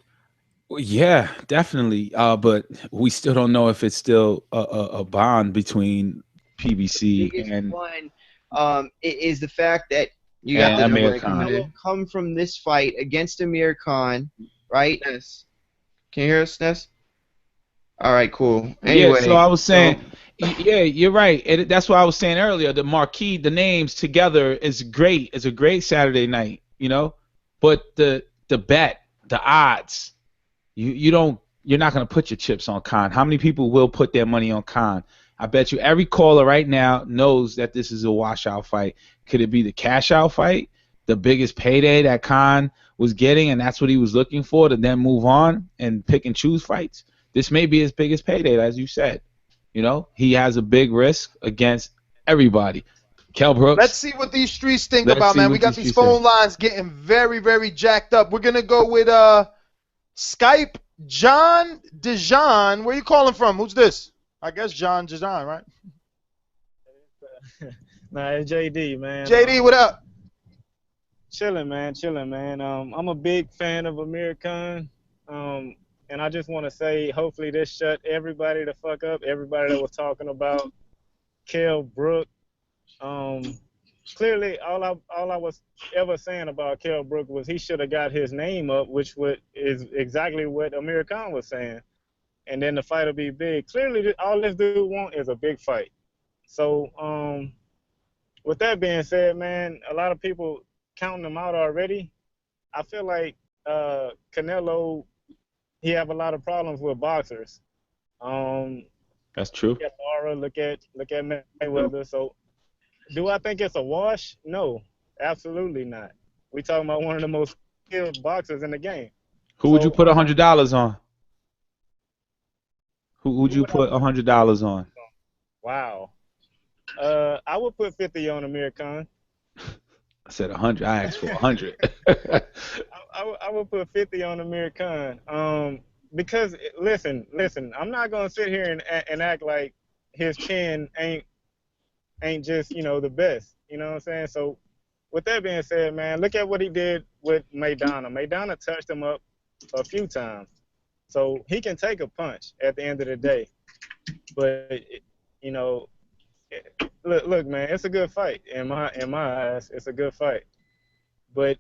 Well, yeah, definitely. But we still don't know if it's still a bond between PBC biggest and one is the fact that you got the Amir Canelo Khan. come from this fight against Amir Khan, right? Yes. Can you hear us, Ness? All right, cool. Anyway, yeah, so I was saying, yeah, you're right. That's what I was saying earlier. The marquee, the names together is great. It's a great Saturday night, you know. But the bet, the odds, you're not gonna put your chips on Khan. How many people will put their money on Khan? I bet you every caller right now knows that this is a washout fight. Could it be the cash out fight, the biggest payday that Khan was getting, and that's what he was looking for to then move on and pick and choose fights? This may be his biggest payday, as you said. You know, he has a big risk against everybody. Kell Brooks. Let's see what these streets think about, man. We got these phone lines getting very, very jacked up. We're going to go with Skype John Dejan. Where you calling from? Who's this? I guess John Dejan, right? Nah, it's JD, man. JD, what up? Chilling, man. I'm a big fan of Amir Khan. And I just want to say, hopefully this shut everybody the fuck up. Everybody that was talking about Kell Brook. Clearly, all I was ever saying about Kell Brook was he should have got his name up, which is exactly what Amir Khan was saying. And then the fight will be big. Clearly, all this dude want is a big fight. So, with that being said, man, a lot of people counting him out already. I feel like Canelo, he have a lot of problems with boxers. That's true. Look at Lara, look at Mayweather. So, do I think it's a wash? No, absolutely not. We talking about one of the most skilled boxers in the game. Who would you put $100 on? Who would you put $100 on? Wow. I would put 50 on Amir Khan. I said 100. I asked for 100. I would put 50 on Amir Khan. Because listen, I'm not gonna sit here and act like his chin ain't just, the best. You know what I'm saying? So with that being said, man, look at what he did with Maidana. Maidana touched him up a few times. So he can take a punch at the end of the day. But look, man, it's a good fight. In my eyes, it's a good fight. But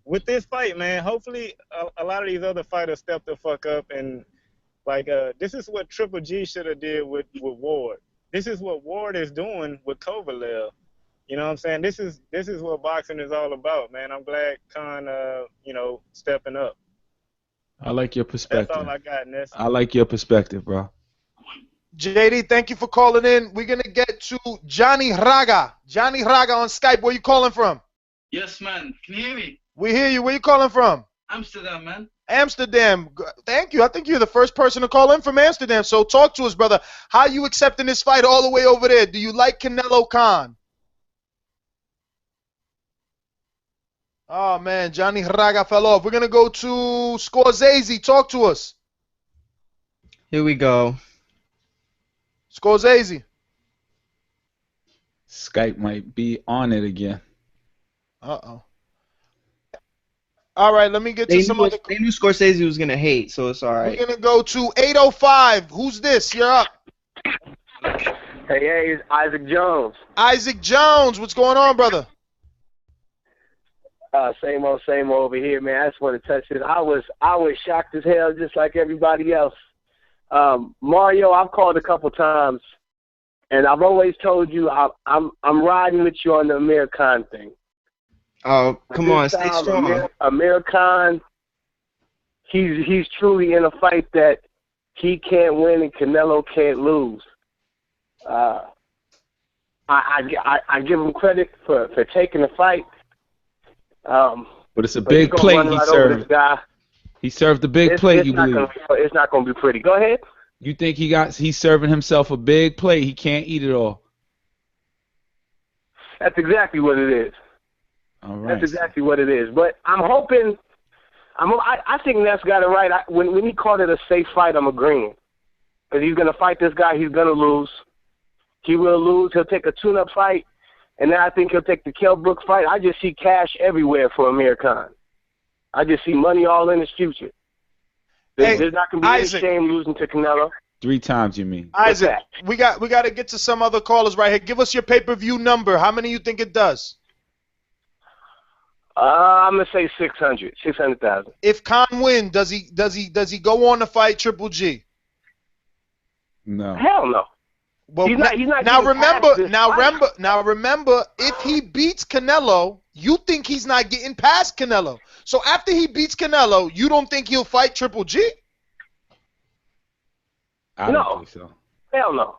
with this fight, man, hopefully a lot of these other fighters step the fuck up and this is what Triple G should have did with Ward. This is what Ward is doing with Kovalev. You know what I'm saying? This is what boxing is all about, man. I'm glad Khan stepping up. I like your perspective. That's all I got, Ness. I like your perspective, bro. JD, thank you for calling in. We're going to get to Johnny Raga. Johnny Raga on Skype. Where you calling from? Yes, man. Can you hear me? We hear you. Where you calling from? Amsterdam, man. Amsterdam. Thank you. I think you're the first person to call in from Amsterdam. So talk to us, brother. How are you accepting this fight all the way over there? Do you like Canelo Khan? Oh, man. Johnny Raga fell off. We're going to go to Scorsese. Talk to us. Here we go. Scorsese. Skype might be on it again. Uh-oh. All right, let me get to some other... They knew Scorsese was going to hate, so it's all right. We're going to go to 805. Who's this? You're up. Hey, it's Isaac Jones. Isaac Jones. What's going on, brother? Same old over here, man. I just want to touch it. I was shocked as hell, just like everybody else. Mario, I've called a couple times, and I've always told you I'm riding with you on the Amir Khan thing. Oh, come on, stay strong. Amir Khan, he's truly in a fight that he can't win and Canelo can't lose. I give him credit for taking the fight. But it's a big plate he served. He served a big plate, you believe? It's not going to be pretty. Go ahead. You think he's serving himself a big plate? He can't eat it all. That's exactly what it is. All right. That's exactly what it is. But I'm hoping. I think Ness got it right. When he called it a safe fight, I'm agreeing. Because he's going to fight this guy. He's going to lose. He will lose. He'll take a tune-up fight. And then I think he'll take the Kell Brook fight. I just see cash everywhere for Amir Khan. I just see money all in his future. There's not going to be any shame losing to Canelo. 3 times, you mean? Isaac, we got to get to some other callers right here. Give us your pay-per-view number. How many you think it does? I'm gonna say 600,000. If Khan wins, does he go on to fight Triple G? No. Hell no. Well, he's not now getting remember, if he beats Canelo, you think he's not getting past Canelo. So after he beats Canelo, you don't think he'll fight Triple G? I don't think so. Hell no.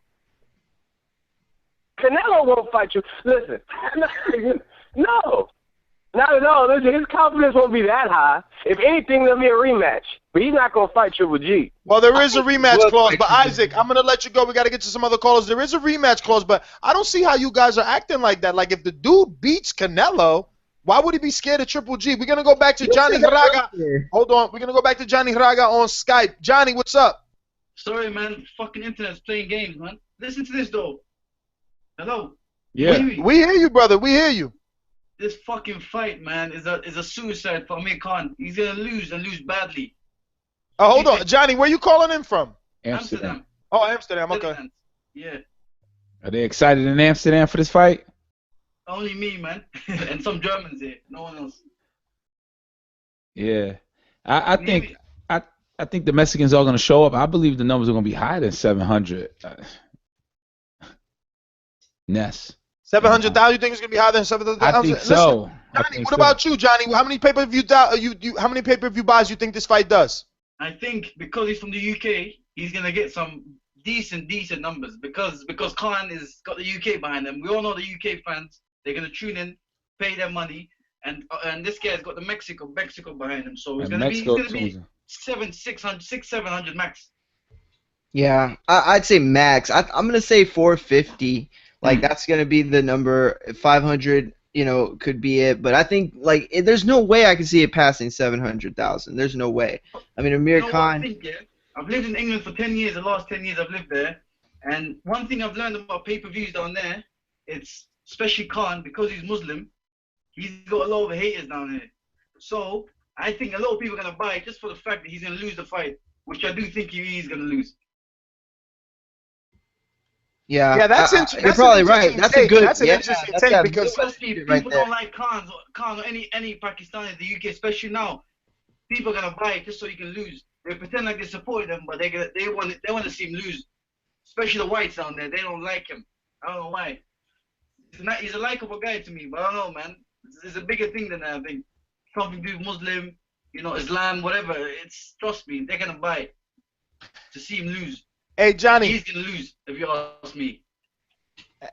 Canelo won't fight you. Listen, no. Not at all. Listen, his confidence won't be that high. If anything, there'll be a rematch. But he's not going to fight Triple G. Well, there is a rematch clause, but Isaac, I'm going to let you go. We got to get to some other callers. There is a rematch clause, but I don't see how you guys are acting like that. Like, if the dude beats Canelo, why would he be scared of Triple G? We're going to go back to Johnny Raga. Hold on. We're going to go back to Johnny Raga on Skype. Johnny, what's up? Sorry, man. Fucking internet's playing games, man. Listen to this, though. Hello? Yeah. We hear you, brother. We hear you. This fucking fight, man, is a suicide for Amir Khan. He's going to lose and lose badly. Oh, hold on. Johnny, where you calling in from? Amsterdam. Oh, Amsterdam. Okay. Yeah. Are they excited in Amsterdam for this fight? Only me, man. And some Germans here. No one else. Yeah. I think the Mexicans are going to show up. I believe the numbers are going to be higher than 700. Ness. 700,000. You think it's gonna be higher than 700,000? I think so. Johnny, what about you, Johnny? How many pay-per-view how many pay-per-view buys you think this fight does? I think because he's from the UK, he's gonna get some decent numbers because Khan is got the UK behind him. We all know the UK fans. They're gonna tune in, pay their money, and this guy's got the Mexico behind him. So it's gonna be 700 max. Yeah, I'd say max. I'm gonna say 450. Like that's gonna be the number. 500, could be it. But I think there's no way I can see it passing 700,000. There's no way. I mean, Amir Khan. I've lived in England for 10 years. The last 10 years I've lived there, and one thing I've learned about pay-per-views down there, it's especially Khan because he's Muslim. He's got a lot of haters down there. So I think a lot of people are gonna buy it just for the fact that he's gonna lose the fight, which I do think he is gonna lose. Yeah, that's interesting. You're probably right. That's a good. That's an interesting take because people don't like Khan or any Pakistani in the UK, especially now. People are gonna buy it just so you can lose. They pretend like they support him, but they want to see him lose. Especially the whites down there, they don't like him. I don't know why. He's a likable guy to me, but I don't know, man. It's a bigger thing than that. I think something to do with Muslim, Islam, whatever. Trust me, they're gonna buy it to see him lose. Hey, Johnny. He's going to lose, if you ask me.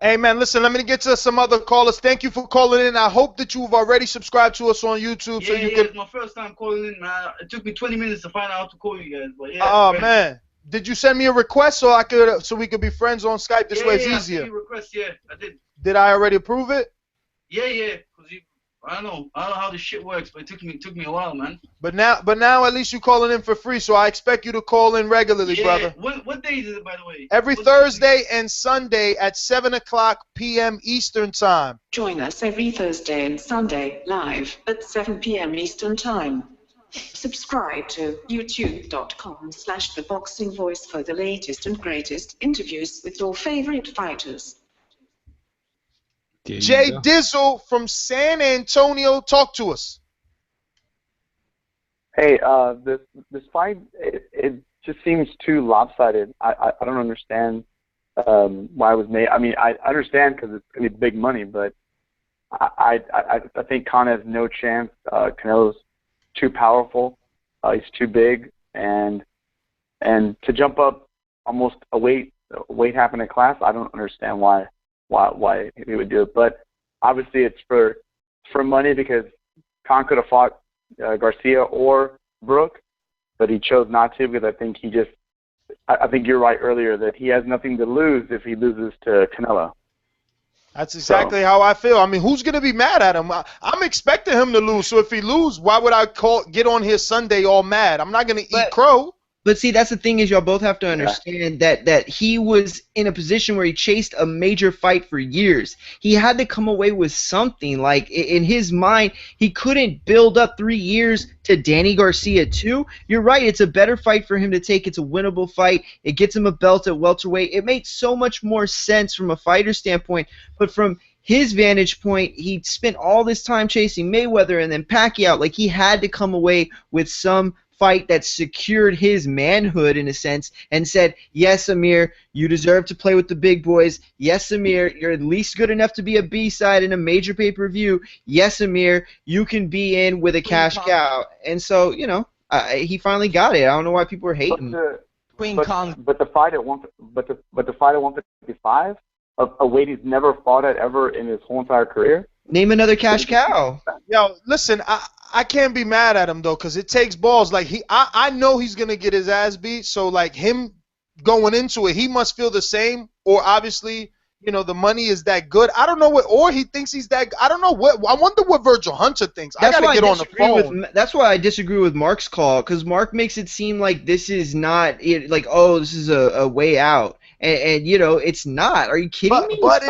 Hey, man, listen, let me get to some other callers. Thank you for calling in. I hope that you've already subscribed to us on YouTube. Yeah, so you can... it's my first time calling in, man. It took me 20 minutes to find out how to call you guys. But yeah, oh, man. Did you send me a request so we could be friends on Skype? This way it's easier. I sent you a request, yeah, I did. Did I already approve it? Yeah. I don't know how this shit works, but it took me a while, man. But now at least you're calling in for free, so I expect you to call in regularly, brother. What days is it, by the way? Every Thursday and Sunday at 7 o'clock p.m. Eastern Time. Join us every Thursday and Sunday live at 7 p.m. Eastern Time. Subscribe to youtube.com/ThaBoxingVoice for the latest and greatest interviews with your favorite fighters. Jay Dizzle from San Antonio, talk to us. Hey, this fight, it just seems too lopsided. I don't understand why it was made. I mean, I understand because it's going to be big money, but I think Khan has no chance. Canelo's too powerful. He's too big, and to jump up almost a weight half in a class, I don't understand why he would do it. But obviously it's for money because Khan could have fought Garcia or Brook, but he chose not to because I think I think you're right earlier that he has nothing to lose if he loses to Canelo. That's exactly how I feel. I mean, who's going to be mad at him? I'm expecting him to lose. So if he loses, why would I get on here Sunday all mad? I'm not going to eat crow. But see, that's the thing is y'all both have to understand that he was in a position where he chased a major fight for years. He had to come away with something. Like, in his mind, he couldn't build up 3 years to Danny Garcia too. You're right, it's a better fight for him to take. It's a winnable fight. It gets him a belt at welterweight. It makes so much more sense from a fighter standpoint. But from his vantage point, he spent all this time chasing Mayweather and then Pacquiao. Like, he had to come away with some fight that secured his manhood in a sense and said, yes, Amir, you deserve to play with the big boys. Yes, Amir, you're at least good enough to be a B-side in a major pay-per-view. Yes, Amir, you can be in with a cash cow. And so, you know, he finally got it. I don't know why people are hating. But the fight at 155, a weight he's never fought at ever in his whole entire career. Name another cash cow. Yo, listen, I can't be mad at him though, because it takes balls. Like I know he's gonna get his ass beat. So like him going into it, he must feel the same. Or obviously, you know, the money is that good. I don't know what, or he thinks he's that. I don't know what. I wonder what Virgil Hunter thinks. I gotta get on the phone. That's why I disagree with Mark's call, because Mark makes it seem like this is not like, oh, this is a way out. And you know, it's not. Are you kidding me? But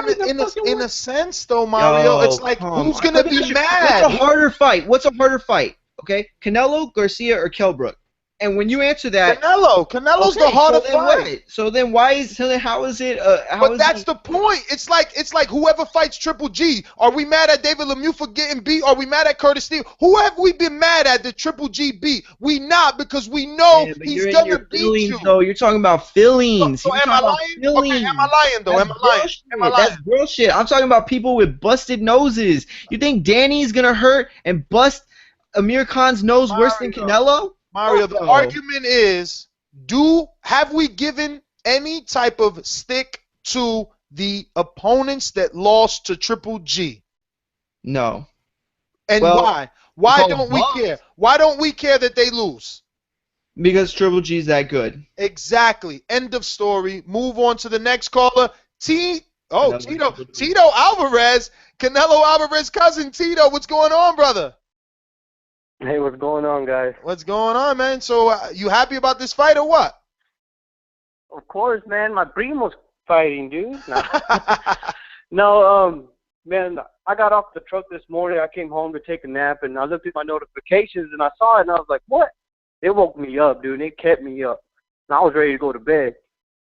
in a sense, though, Mario, it's like, who's going to be mad? What's a harder fight? What's a harder fight? Okay, Canelo, Garcia, or Kell Brook? And when you answer that, Canelo's the harder fight. So then how is it? But that's the point. It's like whoever fights Triple G. Are we mad at David Lemieux for getting beat? Are we mad at Curtis Steele? Who have we been mad at that Triple G beat? We not, because we know he's gonna beat you. Though you're talking about feelings. So am I lying? Okay, am I lying though? Am I lying? Am I lying? That's bullshit. I'm talking about people with busted noses. You think Danny's gonna hurt and bust Amir Khan's nose worse than Canelo? Mario, the argument is, have we given any type of stick to the opponents that lost to Triple G? No. And why? Why don't we care? Why don't we care that they lose? Because Triple G's that good. Exactly. End of story. Move on to the next caller. Tito Alvarez, Canelo Alvarez cousin. Tito, what's going on, brother? Hey, what's going on, guys? What's going on, man? So, you happy about this fight or what? Of course, man. My primo's fighting, dude. No, man, I got off the truck this morning. I came home to take a nap, and I looked at my notifications, and I saw it, and I was like, what? It woke me up, dude, and it kept me up. And I was ready to go to bed.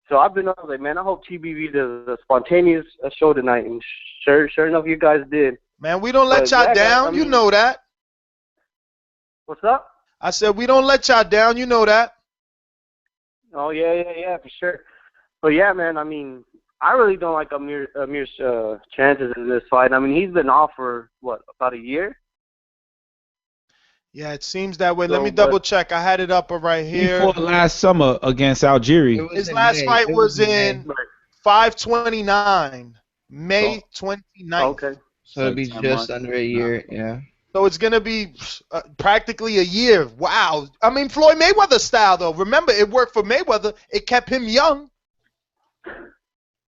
So I was like, man, I hope TBV does a spontaneous show tonight. And sure enough, you guys did. Man, we don't let y'all down. You know that. What's up? I said we don't let y'all down. You know that. Oh, yeah, for sure. But, yeah, man, I mean, I really don't like Amir's chances in this fight. I mean, he's been off for, what, about a year? Yeah, it seems that way. Let me double check. I had it up right here. He fought last summer against Algeria. His last fight was in 5/29, May 29th. Okay. So it'd be just under a year, yeah. So it's going to be practically a year. Wow. I mean, Floyd Mayweather style, though. Remember, it worked for Mayweather. It kept him young.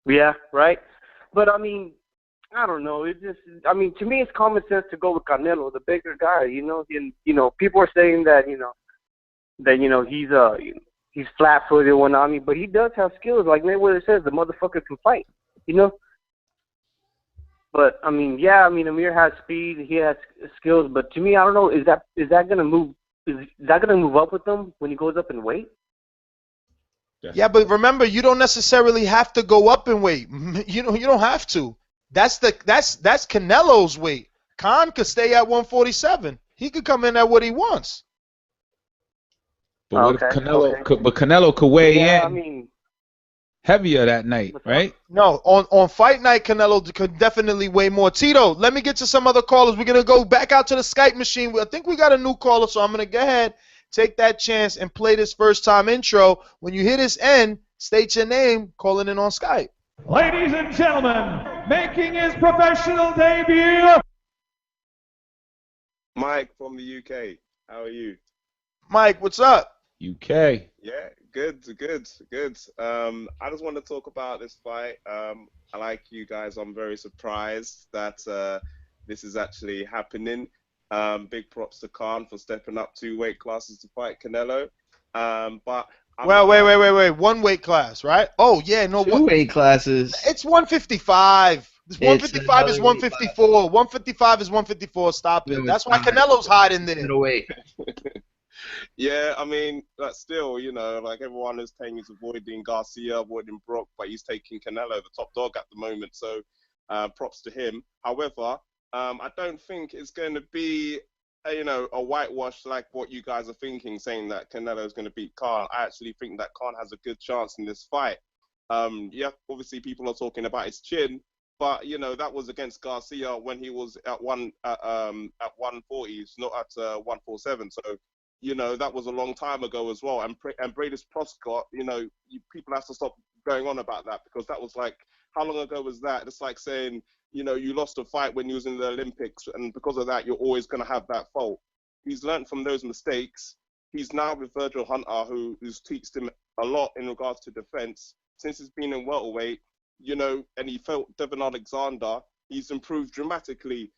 Yeah, right. But, I mean, I don't know. It just, I mean, to me, it's common sense to go with Canelo, the bigger guy, you know. And, you know, people are saying that, he's flat-footed and whatnot. I mean, but he does have skills. Like Mayweather says, the motherfucker can fight, you know. But I mean, yeah, I mean, Amir has speed, he has skills, but to me, I don't know, is that gonna move up with him when he goes up in weight? Yeah, but remember, you don't necessarily have to go up in weight. You don't have to. That's Canelo's weight. Khan could stay at 147. He could come in at what he wants. But what if Canelo could weigh in? I mean, heavier that night, right? No, on fight night, Canelo could definitely weigh more. Tito, let me get to some other callers. We're going to go back out to the Skype machine. I think we got a new caller, so I'm going to go ahead, take that chance, and play this first-time intro. When you hear this end, state your name, calling in on Skype. Ladies and gentlemen, making his professional debut. Mike from the UK. How are you? Mike, what's up? UK. Yeah, good. I just want to talk about this fight. I like you guys. I'm very surprised that this is actually happening. Big props to Khan for stepping up 2 weight classes to fight Canelo. But Well, wait. One weight class, right? Oh yeah, no. Two weight classes. It's 155. It's 155 is another weight 154. 155 is 154. Stop it. No, That's it's why not. Canelo's hiding there. Middleweight. Yeah, I mean, but still, you know, like everyone is saying he's avoiding Garcia, avoiding Brock, but he's taking Canelo, the top dog at the moment. So props to him. However, I don't think it's going to be, a whitewash like what you guys are thinking, saying that Canelo is going to beat Khan. I actually think that Khan has a good chance in this fight. Yeah, obviously people are talking about his chin, but that was against Garcia when he was at 140, it's not at 147. So that was a long time ago as well. And Bradis Proscott, people have to stop going on about that, because that was like, how long ago was that? It's like saying, you lost a fight when you was in the Olympics, and because of that, you're always going to have that fault. He's learned from those mistakes. He's now with Virgil Hunter, who's teached him a lot in regards to defense. Since he's been in welterweight, and he felt Devin Alexander, he's improved dramatically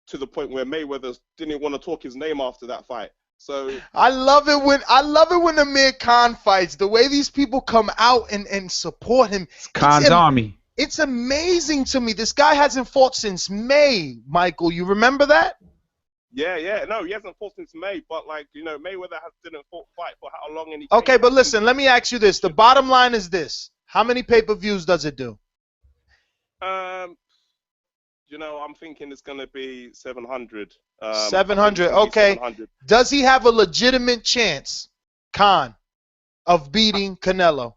to the point where Mayweather didn't want to talk his name after that fight. So I love it when Amir Khan fights. The way these people come out and support him. Khan's army. It's amazing to me. This guy hasn't fought since May, Michael. You remember that? Yeah. No, he hasn't fought since May, but Mayweather didn't fight for how long? And Okay, but listen, let me ask you this. The bottom line is this. How many pay-per-views does it do? I'm thinking it's going to be 700. 700. Okay. 700. Does he have a legitimate chance, Khan, of beating Canelo?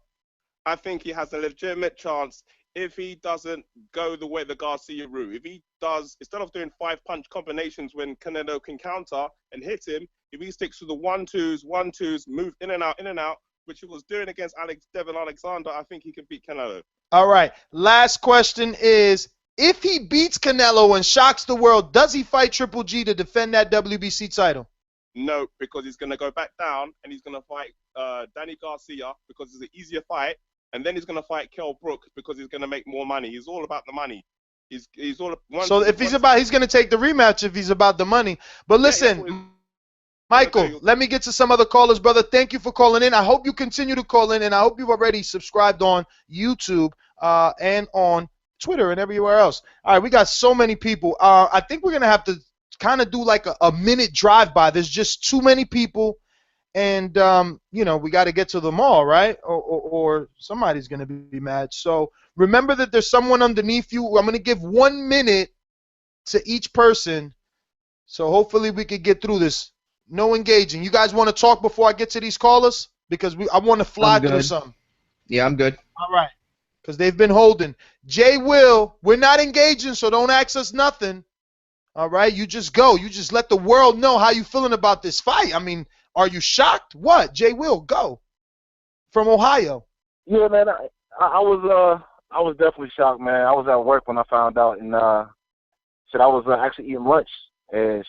I think he has a legitimate chance if he doesn't go the way the Garcia route. If he does, instead of doing 5-punch combinations when Canelo can counter and hit him, if he sticks to the 1-2s, move in and out, which he was doing against Devin Alexander, I think he can beat Canelo. All right. Last question is, if he beats Canelo and shocks the world, does he fight Triple G to defend that WBC title? No, because he's going to go back down and he's going to fight Danny Garcia because it's an easier fight, and then he's going to fight Kell Brook because he's going to make more money. He's all about the money. He's all. So if he's going to take the rematch if he's about the money. But listen, Michael, let me get to some other callers, brother. Thank you for calling in. I hope you continue to call in, and I hope you've already subscribed on YouTube and on Twitter and everywhere else. All right, we got so many people. I think we're going to have to kind of do like a minute drive-by. There's just too many people, and, we got to get to them all, right? Or somebody's going to be mad. So remember that there's someone underneath you. I'm going to give 1 minute to each person, so hopefully we could get through this. No engaging. You guys want to talk before I get to these callers? Because I want to fly through something. Yeah, I'm good. All right. Because they've been holding. Jay Will, we're not engaging, so don't ask us nothing. All right? You just go. You just let the world know how you feeling about this fight. I mean, are you shocked? What? Jay Will, go. From Ohio. Yeah, man, I was definitely shocked, man. I was at work when I found out, and said I was actually eating lunch, and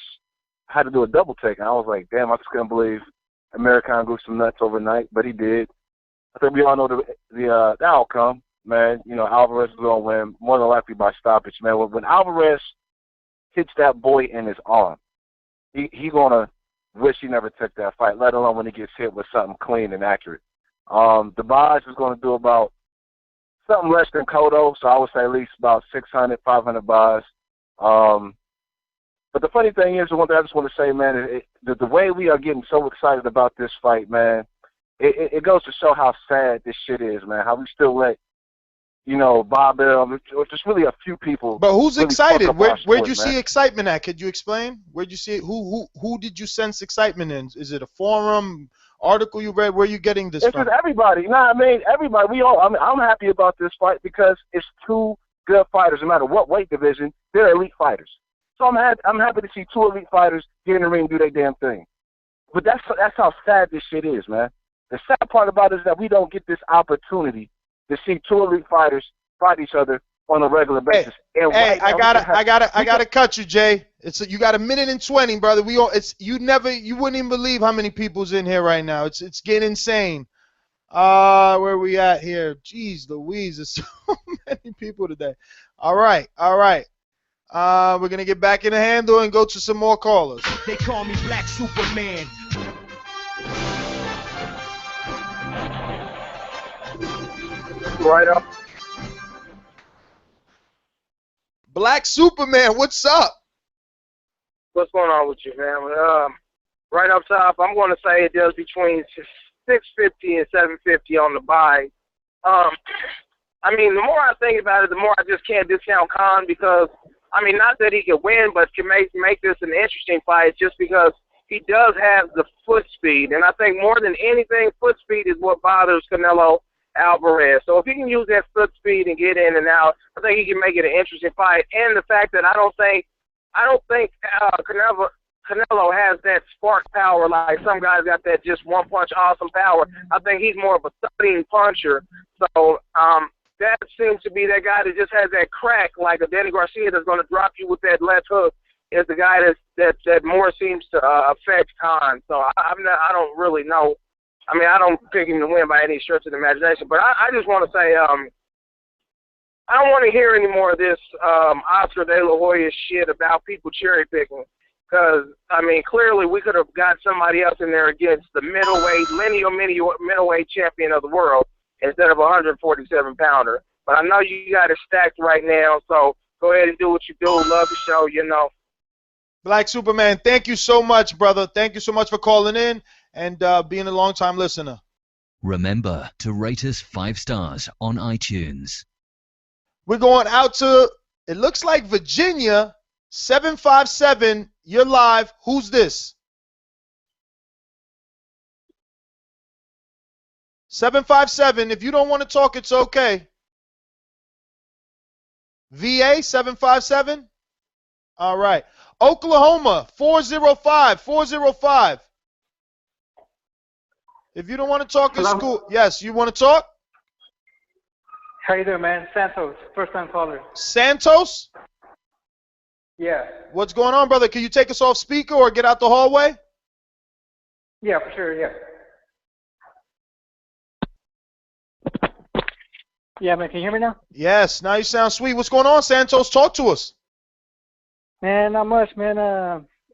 I had to do a double take, and I was like, damn, I just couldn't believe Amir Khan grew some nuts overnight, but he did. I think we all know the outcome, man. Alvarez is going to win, more than likely by stoppage, man. When Alvarez hits that boy in his arm, he going to wish he never took that fight, let alone when he gets hit with something clean and accurate. The Baj is going to do about something less than Cotto, so I would say at least about 600, 500 Baj. But the funny thing is, the one thing I just want to say, man, the way we are getting so excited about this fight, man, it goes to show how sad this shit is, man. How we still let, Bob Bell, or just really a few people. But who's really excited? fuck up our Where'd sport, you see man. excitement at? Could you explain? Where'd you see it? Who did you sense excitement in? Is it a forum, article you read? Where are you getting this It's from? just everybody. Everybody. I'm happy about this fight because it's two good fighters. No matter what weight division, they're elite fighters. So I'm happy to see two elite fighters get in the ring and do their damn thing. But that's how sad this shit is, man. The sad part about it is that we don't get this opportunity to see two elite fighters fight each other on a regular basis. And Hey, right I now, gotta cut you, Jay. You got 1 minute and 20, brother. You wouldn't even believe how many people's in here right now. It's getting insane. Where we at here? Jeez Louise, there's so many people today. All right. We're gonna get back in the handle and go to some more callers. They call me Black Superman. Right up. Black Superman, what's up? What's going on with you, man? Right up top, I'm going to say it does between 650 and 750 on the buy. I mean, the more I think about it, the more I just can't discount Khan because, I mean, not that he can win, but can make this an interesting fight just because he does have the foot speed. And I think more than anything, foot speed is what bothers Canelo Alvarez. So if he can use that foot speed and get in and out, I think he can make it an interesting fight. And the fact that I don't think Canelo has that spark power like some guys got that just one punch awesome power. I think he's more of a thudding puncher. So that seems to be that guy that just has that crack like a Danny Garcia that's going to drop you with that left hook. Is the guy that more seems to affect Khan. So I don't really know. I mean, I don't pick him to win by any stretch of the imagination. But I just want to say I don't want to hear any more of this Oscar De La Hoya shit about people cherry picking. Because, I mean, clearly we could have got somebody else in there against the lineal middleweight champion of the world instead of a 147-pounder. But I know you got it stacked right now, so go ahead and do what you do. Love the show, you know. Black Superman, thank you so much, brother. Thank you so much for calling in and being a long-time listener. Remember to rate us 5 stars on iTunes. We're going out to, it looks like Virginia, 757. You're live. Who's this? 757. If you don't want to talk, it's okay. VA 757. All right. Oklahoma 405. 405. If you don't want to talk, it's cool. Yes, you want to talk? How you doing, man? Santos, first-time caller. Santos? Yeah. What's going on, brother? Can you take us off speaker or get out the hallway? Yeah, for sure, yeah. Yeah, man, can you hear me now? Yes, now you sound sweet. What's going on, Santos? Talk to us. Man, not much, man.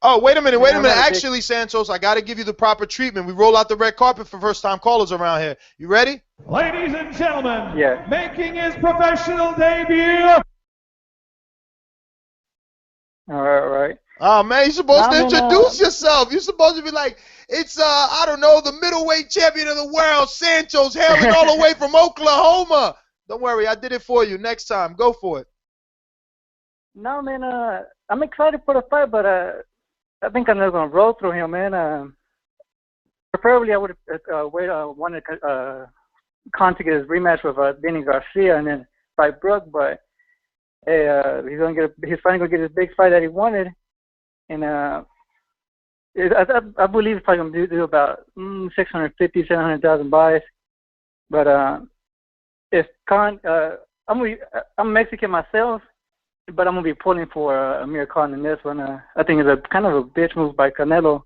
Oh, wait a minute. Actually, Santos, I got to give you the proper treatment. We roll out the red carpet for first-time callers around here. You ready? Ladies and gentlemen, yeah, making his professional debut. All right. Oh, man, you're supposed to introduce yourself. You're supposed to be like, it's, I don't know, the middleweight champion of the world, Santos, hailing all the way from Oklahoma. Don't worry, I did it for you. Next time, go for it. No, man, I'm excited for the fight, but I think I'm going to roll through him, man. Preferably, I would have wanted Khan to get his rematch with Danny Garcia and then fight Brook, but hey, he's finally going to get his big fight that he wanted. And I believe he's probably going to do about 650, 700,000 buys. But if Khan, I'm Mexican myself, but I'm going to be pulling for Amir Khan in this one. I think it's a kind of a bitch move by Canelo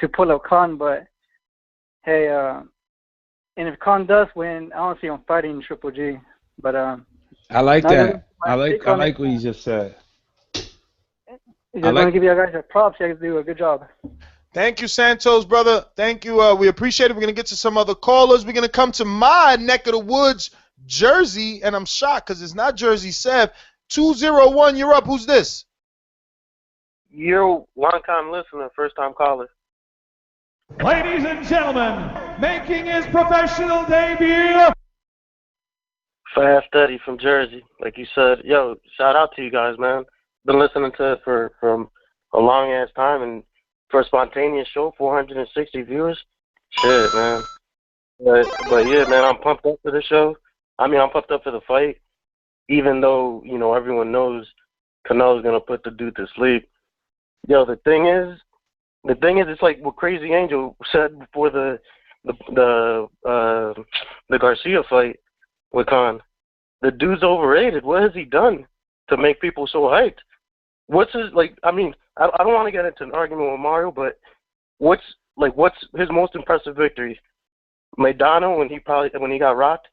to pull up Khan, but hey, and if Khan does win, I don't see him fighting Triple G. But I like that. I like what you just said. Just want to give you guys your props. You guys do a good job. Thank you, Santos, brother. Thank you. We appreciate it. We're going to get to some other callers. We're going to come to my neck of the woods, Jersey, and I'm shocked because it's not Jersey Sev. 201, you're up. Who's this? You're long-time listener, first-time caller. Ladies and gentlemen, making his professional debut. Fast Study from Jersey, like you said. Yo, shout out to you guys, man. Been listening to it from a long-ass time, and for a spontaneous show, 460 viewers. Shit, man. But yeah, man, I'm pumped up for the show. I mean, I'm pumped up for the fight, even though, you know, everyone knows Canelo's going to put the dude to sleep. Yo, the thing is, it's like what Crazy Angel said before the Garcia fight with Khan. The dude's overrated. What has he done to make people so hyped? What's his, like, I mean, I don't want to get into an argument with Mario, but what's his most impressive victory? Maidana when he got rocked?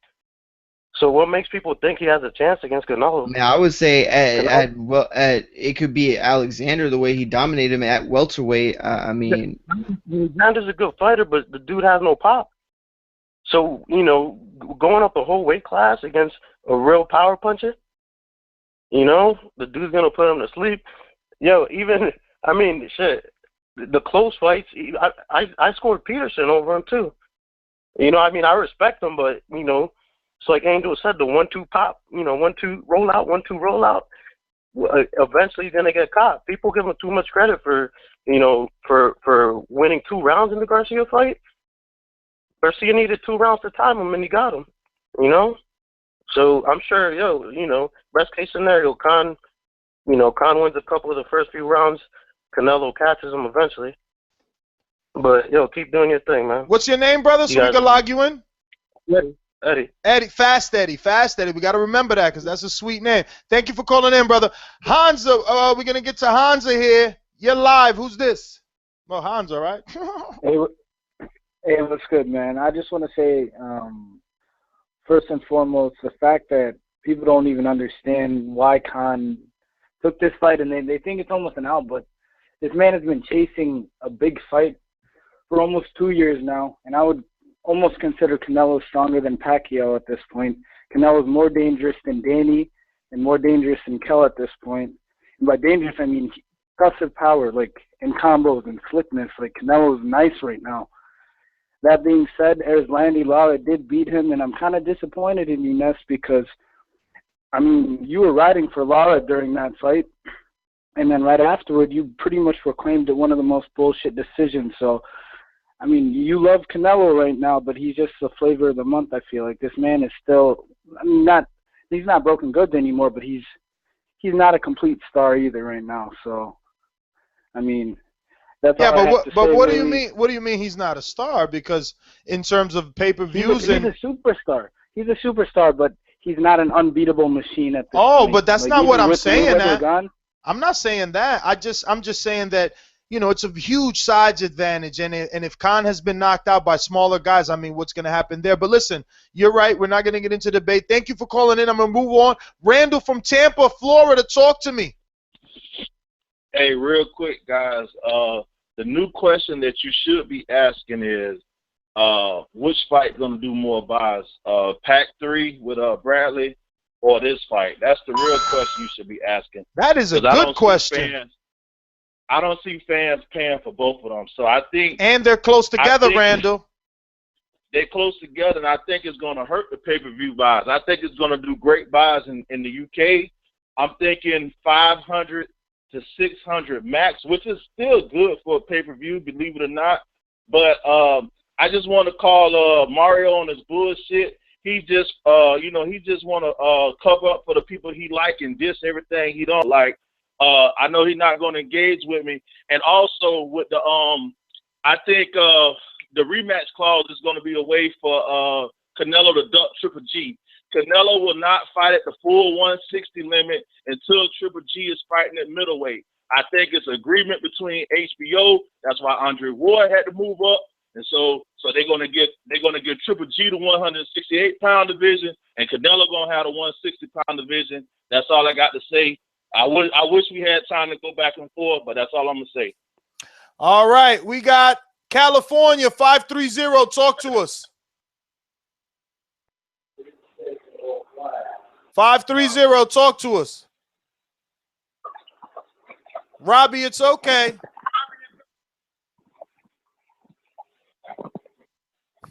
So what makes people think he has a chance against Canelo? Now, I would say it could be Alexander, the way he dominated him at welterweight. I mean, Alexander's a good fighter, but the dude has no pop. So, you know, going up a whole weight class against a real power puncher. You know, the dude's gonna put him to sleep. Yo, even I mean, shit, the close fights. I scored Peterson over him too. You know, I mean, I respect him, but you know, it's like Angel said, the 1-2 pop. You know, 1-2 roll out, 1-2 roll out. Eventually, he's gonna get caught. People give him too much credit for, you know, for winning 2 rounds in the Garcia fight. Garcia needed 2 rounds to time him, and he got him. You know. So I'm sure, you know, best case scenario, Khan wins a couple of the first few rounds. Canelo catches him eventually. But, keep doing your thing, man. What's your name, brother, so we can log you in? Eddie. Fast Eddie. We got to remember that because that's a sweet name. Thank you for calling in, brother. Hansa, we're going to get to Hansa here. You're live. Who's this? Well, Hansa, right? Hey, what's good, man? I just want to say, first and foremost, the fact that people don't even understand why Khan took this fight, and they think it's almost an out, but this man has been chasing a big fight for almost 2 years now, and I would almost consider Canelo stronger than Pacquiao at this point. Canelo's more dangerous than Danny and more dangerous than Kell at this point. And by dangerous, I mean impressive power, like in combos and slickness. Like Canelo's nice right now. That being said, Erislandy Lara did beat him, and I'm kind of disappointed in you, Ness, because, I mean, you were riding for Lara during that fight, and then right afterward, you pretty much proclaimed it one of the most bullshit decisions. So, I mean, you love Canelo right now, but he's just the flavor of the month, I feel like. This man is still, I mean, he's not broken goods anymore, but he's not a complete star either right now. So, I mean, that's all I have to say, what do really. you mean? What do you mean he's not a star? Because in terms of pay-per-views, he's a superstar. He's a superstar, but he's not an unbeatable machine at this point. But that's like, not what even I'm with saying. Mayweather gone, I'm not saying that. I'm just saying that, you know, it's a huge size advantage, and if Khan has been knocked out by smaller guys, I mean, what's going to happen there? But listen, you're right. We're not going to get into debate. Thank you for calling in. I'm going to move on. Randall from Tampa, Florida, talk to me. Hey, real quick, guys. The new question that you should be asking is, which fight going to do more buys? Pac 3 with Bradley or this fight? That's the real question you should be asking. That is a good question. I don't see fans paying for both of them. So I think... And they're close together, Randall. They're close together, and I think it's going to hurt the pay-per-view buys. I think it's going to do great buys in the UK. I'm thinking 500 to 600 max, which is still good for a pay-per-view, believe it or not. But I just want to call Mario on his bullshit. He just, he just want to cover up for the people he like and diss everything he don't like. I know he's not going to engage with me. And also with the, I think the rematch clause is going to be a way for Canelo to duck Triple G. Canelo will not fight at the full 160 limit until Triple G is fighting at middleweight. I think it's agreement between HBO. That's why Andre Ward had to move up, and so they're gonna give Triple G the 168-pound division, and Canelo gonna have the 160-pound division. That's all I got to say. I wish we had time to go back and forth, but that's all I'm gonna say. All right, we got California 530. Talk to us. 530. Talk to us. Robbie, it's okay.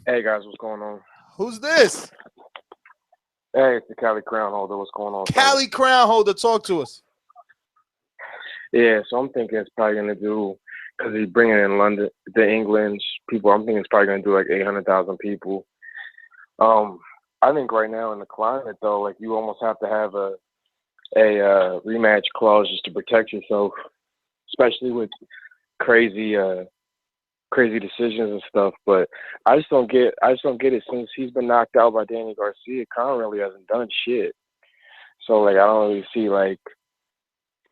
Hey guys, what's going on? Who's this? Hey, it's the Cali Crown Holder. What's going on? Cali Crown Holder, talk to us. Yeah, so I'm thinking it's probably gonna do, because he's bringing in London, the England people. I'm thinking it's probably gonna do like 800,000 people. I think right now in the climate though, like you almost have to have a rematch clause just to protect yourself, especially with crazy decisions and stuff. But I just don't get it. Since he's been knocked out by Danny Garcia, Khan really hasn't done shit. So like I don't really see like.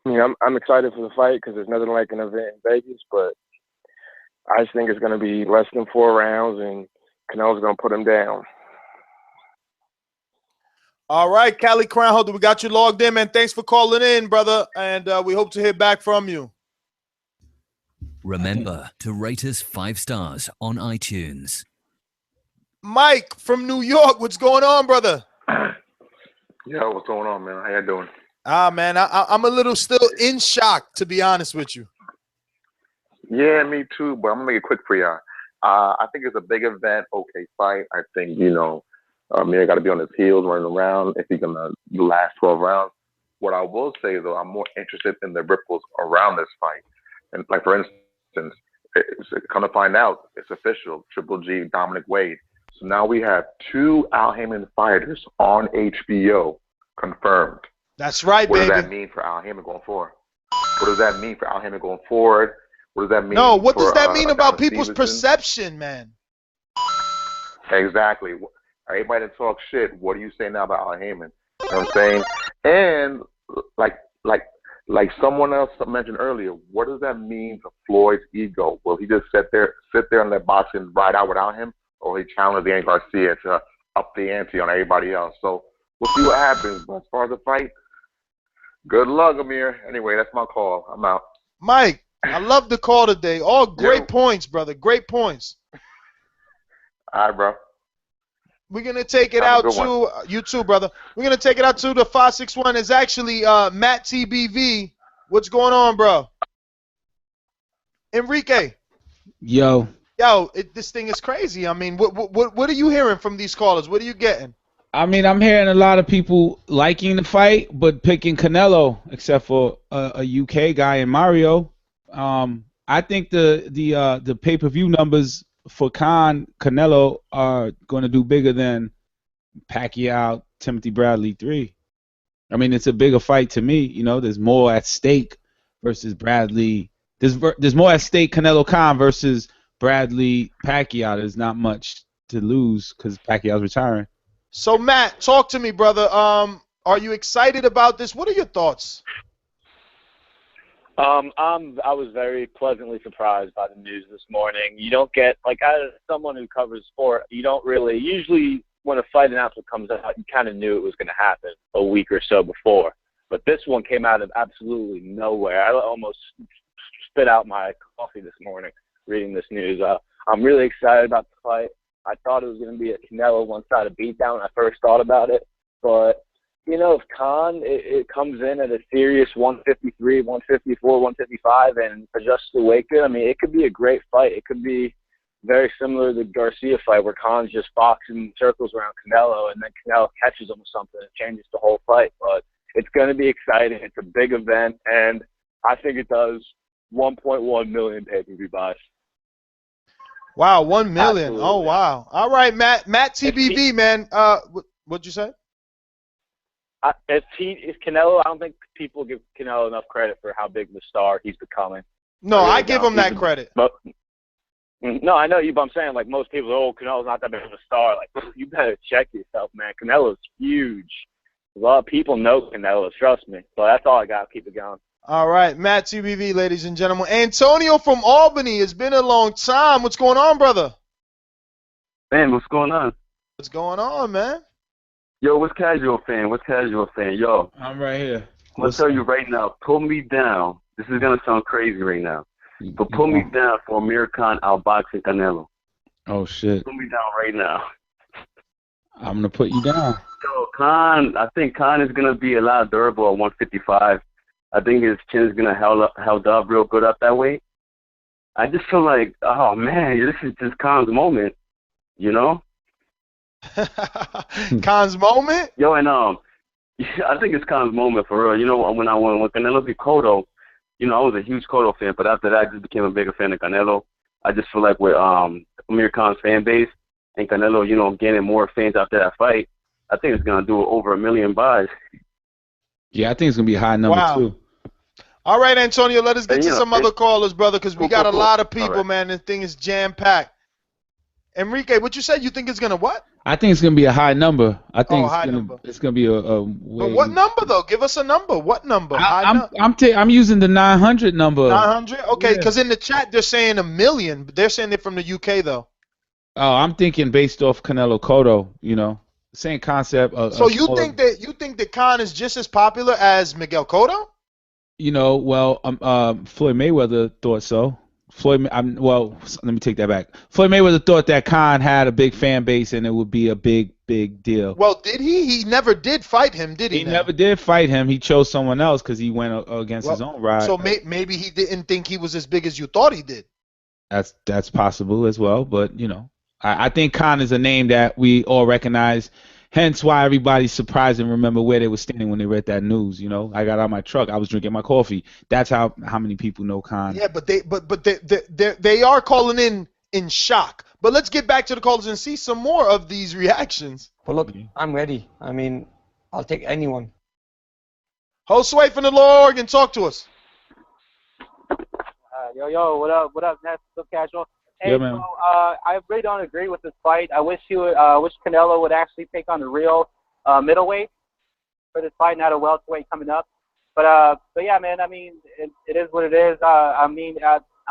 I mean, I'm excited for the fight because there's nothing like an event in Vegas, but I just think it's going to be less than 4 rounds, and Canelo's going to put him down. All right, Cali Crown Holder, we got you logged in, man. Thanks for calling in, brother, and we hope to hear back from you. Remember to rate us 5 stars on iTunes. Mike from New York, what's going on, brother? Yo, what's going on, man? How you doing? Man, I'm a little still in shock, to be honest with you. Yeah, me too, but I'm gonna make it quick for y'all. I think it's a big event, okay fight. I think, Amir got to be on his heels running around if he's gonna last 12 rounds. What I will say though, I'm more interested in the ripples around this fight. And like for instance, come to find out, it's official, Triple G, Dominic Wade. So now we have 2 Al Haymon fighters on HBO confirmed. That's right, What baby. does that mean for Al Haymon going forward? What does that mean for Al Haymon going forward? What does that mean? No, what does for, that mean about Adonis people's Stevenson? perception, man? Exactly. Everybody that talks shit, what do you say now about Al Haymon? You know what I'm saying? And like someone else mentioned earlier, what does that mean for Floyd's ego? Will he just sit there and let boxing ride out without him, or will he challenge Andy Garcia to up the ante on everybody else? So we'll see what happens. But as far as the fight, good luck, Amir. Anyway, that's my call. I'm out. Mike, I love the call today. All great points, brother. Great points. All right, bro. We're going to take it Have out a good to, you too, brother. We're going to take it out to the 561. It's actually Matt TBV. What's going on, bro? Enrique. Yo, this thing is crazy. I mean, what are you hearing from these callers? What are you getting? I mean, I'm hearing a lot of people liking the fight, but picking Canelo, except for a UK guy in Mario. I think the pay-per-view numbers for Canelo are going to do bigger than Pacquiao, Timothy Bradley 3. I mean, it's a bigger fight to me. There's more at stake versus Bradley. There's more at stake Canelo Khan versus Bradley Pacquiao. There's not much to lose because Pacquiao's retiring. So, Matt, talk to me, brother. Are you excited about this? What are your thoughts? I was very pleasantly surprised by the news this morning. You don't get, as someone who covers sport, you don't really, usually when a fight announcement comes out, you kind of knew it was going to happen a week or so before. But this one came out of absolutely nowhere. I almost spit out my coffee this morning reading this news. I'm really excited about the fight. I thought it was going to be a Canelo one-sided beatdown when I first thought about it. But, if Khan, it comes in at a serious 153, 154, 155 and adjusts the weight good, I mean, it could be a great fight. It could be very similar to the Garcia fight where Khan's just boxing circles around Canelo and then Canelo catches him with something and changes the whole fight. But it's going to be exciting. It's a big event, and I think it does 1.1 million pay-per-view buys. Wow, 1 million. Absolutely. Oh, wow. All right, Matt TBV, man. What'd you say? If Canelo, I don't think people give Canelo enough credit for how big of a star he's becoming. No, I give him that credit. No, I know you, but I'm saying, most people, Canelo's not that big of a star. You better check yourself, man. Canelo's huge. A lot of people know Canelo, trust me. So that's all I got. Keep it going. All right, Matt TBV, ladies and gentlemen. Antonio from Albany. It's been a long time. What's going on, brother? Man, what's going on? What's going on, man? Yo, what's casual fan? Yo, I'm right here. I'm going to tell you right now, pull me down. This is going to sound crazy right now. But pull me down for Amir Khan outboxing Canelo. Oh, shit. Pull me down right now. I'm going to put you down. Yo, I think Khan is going to be a lot durable at 155. I think his chin is going to held up real good up that way. I just feel like, oh, man, this is just Khan's moment, Khan's moment? Yo, and I think it's Khan's moment for real. When Canelo beat Cotto, I was a huge Cotto fan, but after that, I just became a bigger fan of Canelo. I just feel like with Amir Khan's fan base and Canelo, gaining more fans after that fight, I think it's gonna do over 1 million buys. Yeah, I think it's gonna be a high number too. All right, Antonio, let us get to some other callers, brother, because we got a lot of people, right. man. This thing is jam-packed. Enrique, what you said? You think it's gonna what? I think it's gonna be a high number. I think number. It's gonna be a way. But what number though? Give us a number. What number? I'm using the 900 number. 900. Okay, because in the chat they're saying 1 million, but they're saying they're from the UK though. Oh, I'm thinking based off Canelo Cotto. Same concept. So you think that Khan is just as popular as Miguel Cotto? Well, Floyd Mayweather thought so. Well, let me take that back. Floyd Mayweather thought that Khan had a big fan base and it would be a big deal. Well, did he? He never did fight him, did he? He never did fight him. He chose someone else because he went against his own ride. So maybe he didn't think he was as big as you thought he did. That's possible as well, but I think Khan is a name that we all recognize. Hence why everybody's surprised and remember where they were standing when they read that news. I got out of my truck, I was drinking my coffee. That's how many people know Khan. Yeah, but they are calling in shock. But let's get back to the callers and see some more of these reactions. Well, look, I'm ready. I mean, I'll take anyone. Josue from the Lower Oregon, talk to us. Yo, what up, Ness? What's up, Casual? Hey, Yeah, man. so, I really don't agree with this fight. I wish wish Canelo would actually take on the real middleweight for this fight, not a welterweight coming up. But yeah, man. I mean, it is what it is. I'm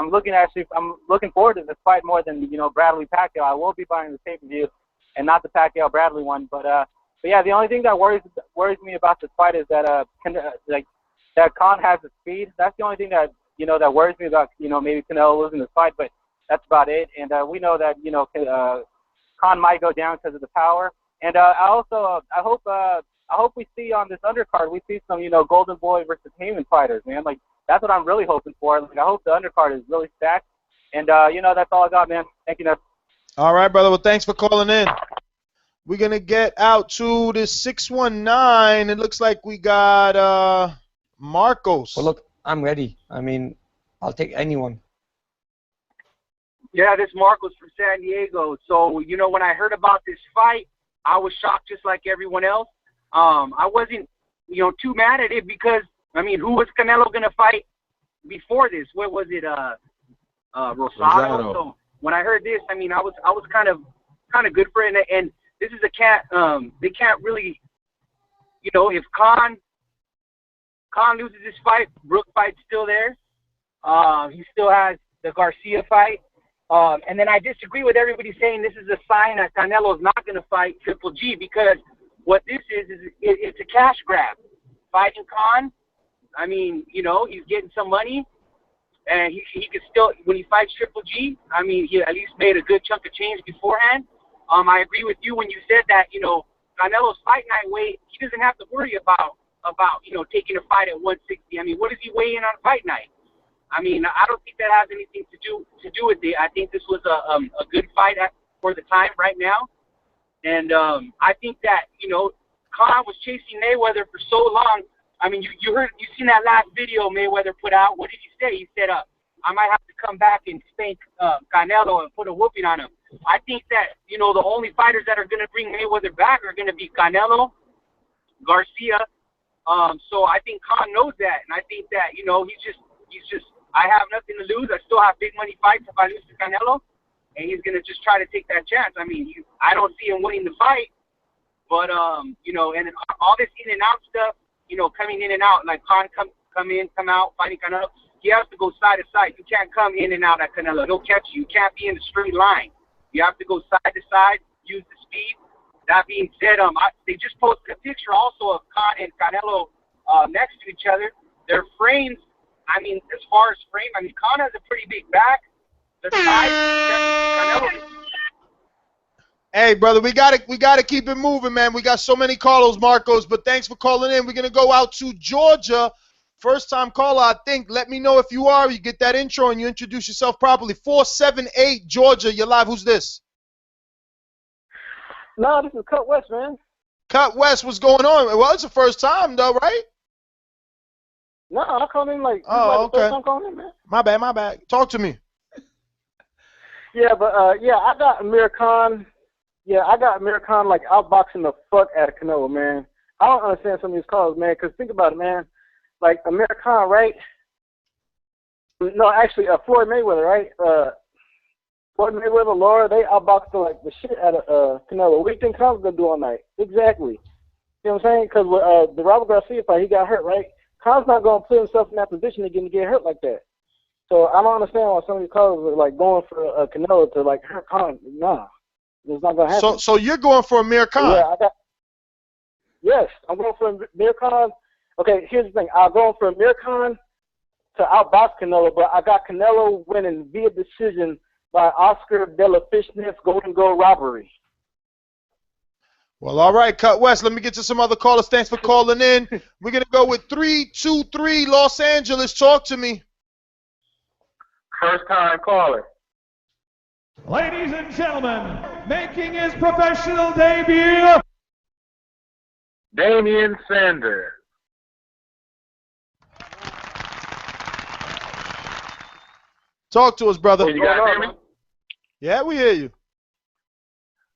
looking forward to this fight more than Bradley Pacquiao. I will be buying the pay-per-view, and not the Pacquiao Bradley one. But yeah, the only thing that worries me about this fight is that that Khan has the speed. That's the only thing that that worries me about maybe Canelo losing this fight. But that's about it. And we know that Khan might go down because of the power. And I hope we see on this undercard we see some Golden Boy versus Heyman fighters, man. Like that's what I'm really hoping for. Like I hope the undercard is really stacked. And that's all I got, man. Thank you, Ness. All right, brother. Well, thanks for calling in. We're gonna get out to the 619. It looks like we got Marcos. Well, look, I'm ready. I mean, I'll take anyone. Yeah, this is Marcos from San Diego. So, when I heard about this fight, I was shocked just like everyone else. I wasn't, too mad at it because, who was Canelo going to fight before this? What was it, Rosado? So, when I heard this, I was kind of good for it. And this is they can't really, if Khan loses this fight, Brook fight's still there. He still has the Garcia fight. And then I disagree with everybody saying this is a sign that Canelo is not going to fight Triple G because what this is it's a cash grab. Fighting Khan, he's getting some money, and he could still, when he fights Triple G, he at least made a good chunk of change beforehand. I agree with you when you said that, Canelo's fight night weight, he doesn't have to worry about taking a fight at 160. What does he weigh in on fight night? I don't think that has anything to do with it. I think this was a good fight for the time right now. And I think that, Khan was chasing Mayweather for so long. You seen that last video Mayweather put out. What did he say? He said, I might have to come back and spank Canelo and put a whooping on him. I think that, the only fighters that are going to bring Mayweather back are going to be Canelo, Garcia. So I think Khan knows that. And I think that, he's just, I have nothing to lose. I still have big money fights if I lose to Canelo. And he's going to just try to take that chance. I don't see him winning the fight. But, and all this in and out stuff, coming in and out, like Khan come in, come out, fighting Canelo, he has to go side to side. You can't come in and out at Canelo. He'll catch you. You can't be in a straight line. You have to go side to side, use the speed. That being said, they just posted a picture also of Khan and Canelo next to each other. Their frames, as far as frame, Khan has a pretty big back. The size, Canelo. Hey, brother, we gotta keep it moving, man. We got so many callers, Marcos, but thanks for calling in. We're gonna go out to Georgia. First time caller, I think. Let me know if you are. You get that intro and you introduce yourself properly. 478 Georgia, you're live. Who's this? No, this is Cut West, man. Cut West, what's going on? Well, it's the first time, though, right? No, I called in like, okay. The first time calling in, man. My bad. Talk to me. Yeah, but I got Amir Khan. Yeah, I got Amir Khan like outboxing the fuck out of Canelo, man. I don't understand some of these calls, man. Cause think about it, man. Like Amir Khan, right? No, actually, Floyd Mayweather, right? Floyd Mayweather, Laura, they outboxed the shit out of Canelo. What do you think Khan's gonna do all night? Exactly. You know what I'm saying? Because with the Robert Garcia fight, he got hurt, right? Khan's not gonna put himself in that position again to get hurt like that. So I don't understand why some of these callers are like going for Canelo to like hurt Khan. Nah, it's not gonna happen. So you're going for Amir Khan? Yeah, yes, I'm going for Amir Khan. Okay, here's the thing. I'm going for Amir Khan to outbox Canelo, but I got Canelo winning via decision by Oscar De La Fishnet's Golden Goal robbery. Well, all right, Cut West. Let me get to some other callers. Thanks for calling in. We're going to go with 323 Los Angeles. Talk to me. First time caller. Ladies and gentlemen, making his professional debut, Damian Sanders. Talk to us, brother. You guys hear me? Yeah, we hear you.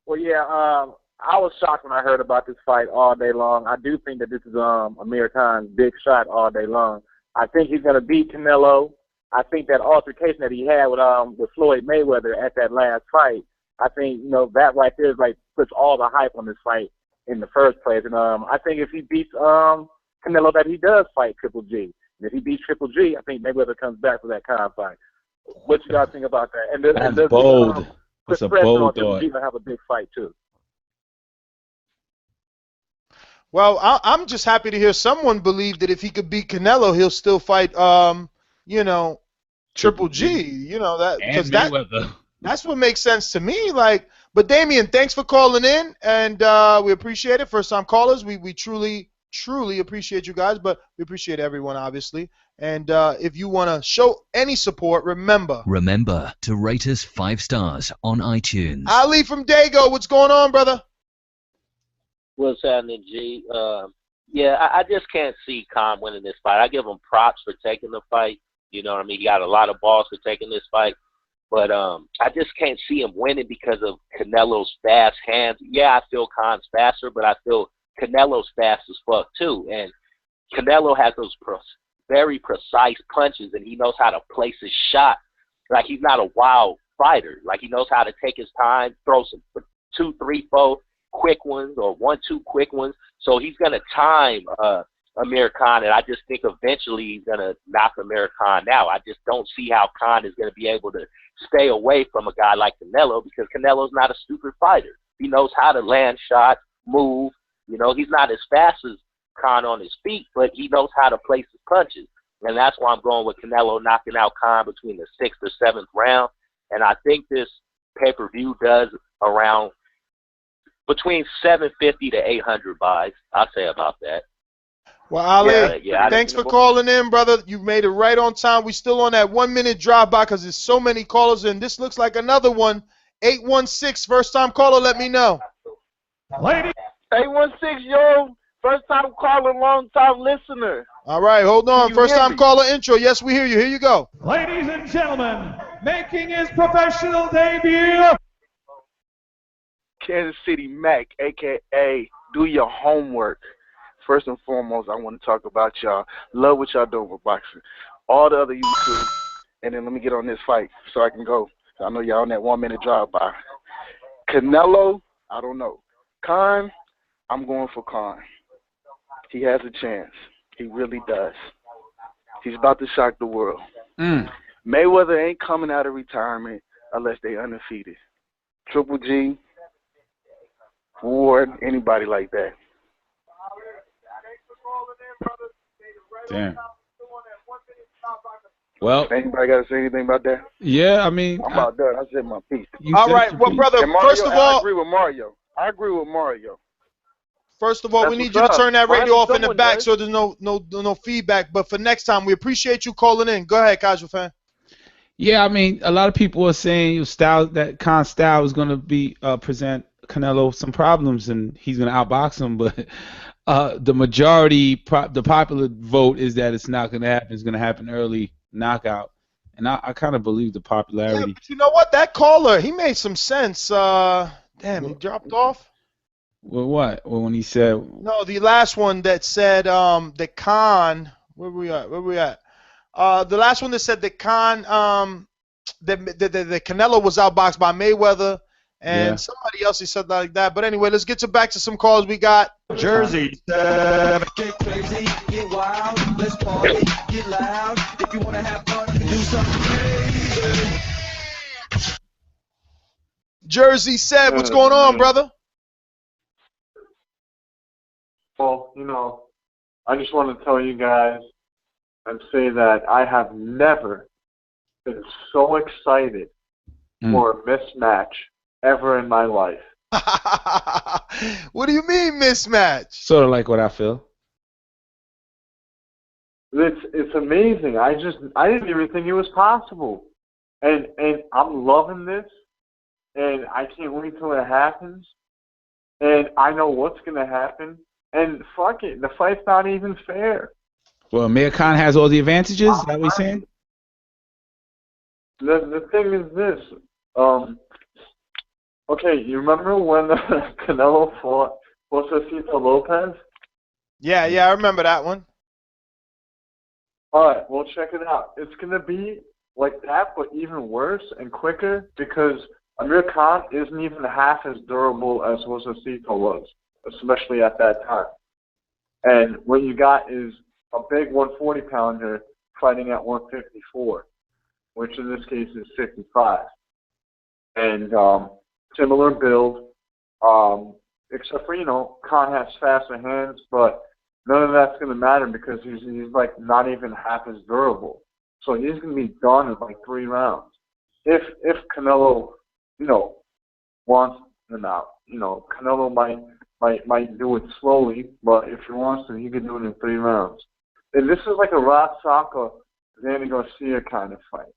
Well, yeah, I was shocked when I heard about this fight all day long. I do think that this is Amir Khan's big shot all day long. I think he's going to beat Canelo. I think that altercation that he had with Floyd Mayweather at that last fight, I think, that right there puts all the hype on this fight in the first place. And I think if he beats Canelo, that he does fight Triple G. And if he beats Triple G, I think Mayweather comes back for that Khan fight. What you guys think about that? And That's bold. That's a bold Triple thought. G to have a big fight too. Well, I'm just happy to hear someone believe that if he could beat Canelo, he'll still fight, Triple G. Because that's what makes sense to me. But Damian, thanks for calling in, and we appreciate it. First time callers, we truly appreciate you guys, but we appreciate everyone, obviously. And if you want to show any support, remember to rate us 5 stars on iTunes. Ali from Dago, what's going on, brother? What's happening, G? I just can't see Khan winning this fight. I give him props for taking the fight. You know what I mean? He got a lot of balls for taking this fight. But I just can't see him winning because of Canelo's fast hands. Yeah, I feel Khan's faster, but I feel Canelo's fast as fuck too. And Canelo has those very precise punches, and he knows how to place his shot. Like, he's not a wild fighter. Like, he knows how to take his time, throw some 2, 3, 4 quick ones or 1, 2 quick ones. So he's going to time Amir Khan, and I just think eventually he's going to knock Amir Khan out. I just don't see how Khan is going to be able to stay away from a guy like Canelo, because Canelo's not a stupid fighter. He knows how to land shots, move. He's not as fast as Khan on his feet, but he knows how to place his punches. And that's why I'm going with Canelo knocking out Khan between the 6th or 7th round. And I think this pay-per-view does around between 750 to 800 buys. I'll say about that. Well, Ali, thanks for calling in, brother. You made it right on time. We still on that 1 minute drive-by because there's so many callers, and this looks like another one. 816, first-time caller, let me know. Lady. 816, yo. First-time caller, long-time listener. All right, hold on. First-time caller intro. Yes, we hear you. Here you go. Ladies and gentlemen, making his professional debut, Kansas City Mac, a.k.a. Do Your Homework. First and foremost, I want to talk about y'all. Love what y'all doing with boxing. All the other YouTube. And then let me get on this fight so I can go. I know y'all on that 1 minute drive-by. Canelo, I don't know. Khan, I'm going for Khan. He has a chance. He really does. He's about to shock the world. Mayweather ain't coming out of retirement unless they undefeated. Triple G, Ward, anybody like that. Damn. Well, anybody got to say anything about that? Yeah, I mean, I'm about done. I said my piece. All right, well, brother, Mario, first of all, I agree with Mario. First of all, we need you to turn that radio off in the back so there's no feedback. But for next time, we appreciate you calling in. Go ahead, casual fan. Yeah, I mean, a lot of people are saying that Khan's style is going to be present Canelo some problems, and he's going to outbox him. But the majority, the popular vote is that it's not going to happen. It's going to happen early knockout, and I kind of believe the popularity. Yeah, but you know what? That caller, he made some sense. Damn, he dropped off. Well, what? Well, when he said no, the last one that said that Khan. Where we at? The last one that said that Khan that Canelo was outboxed by Mayweather. And somebody else he said like that. But anyway, let's get back to some calls we got. Jersey. Get crazy, get wild, let's party, get loud. If you want to have fun, do something crazy. Jersey said, what's going on, brother? Well, I just want to tell you guys, and say that I have never been so excited for a mismatch ever in my life. What do you mean mismatch? Sort of like what I feel. It's amazing. I didn't even think it was possible, and I'm loving this, and I can't wait till it happens, and I know what's gonna happen, and fuck it, the fight's not even fair. Well, Amir Khan has all the advantages. Is that what you're saying? The thing is this. Okay, you remember when Canelo fought Josecito Lopez? Yeah, I remember that one. All right, well, check it out. It's going to be like that, but even worse and quicker because Amir Khan isn't even half as durable as Josecito was, especially at that time. And what you got is a big 140-pounder fighting at 154, which in this case is 55. And similar build, except for, Khan has faster hands, but none of that's going to matter because he's like not even half as durable. So he's going to be done in like 3 rounds. If Canelo, wants him out, Canelo might do it slowly, but if he wants to, he can do it in 3 rounds. And this is like a Rod Saka, Danny Garcia kind of fight.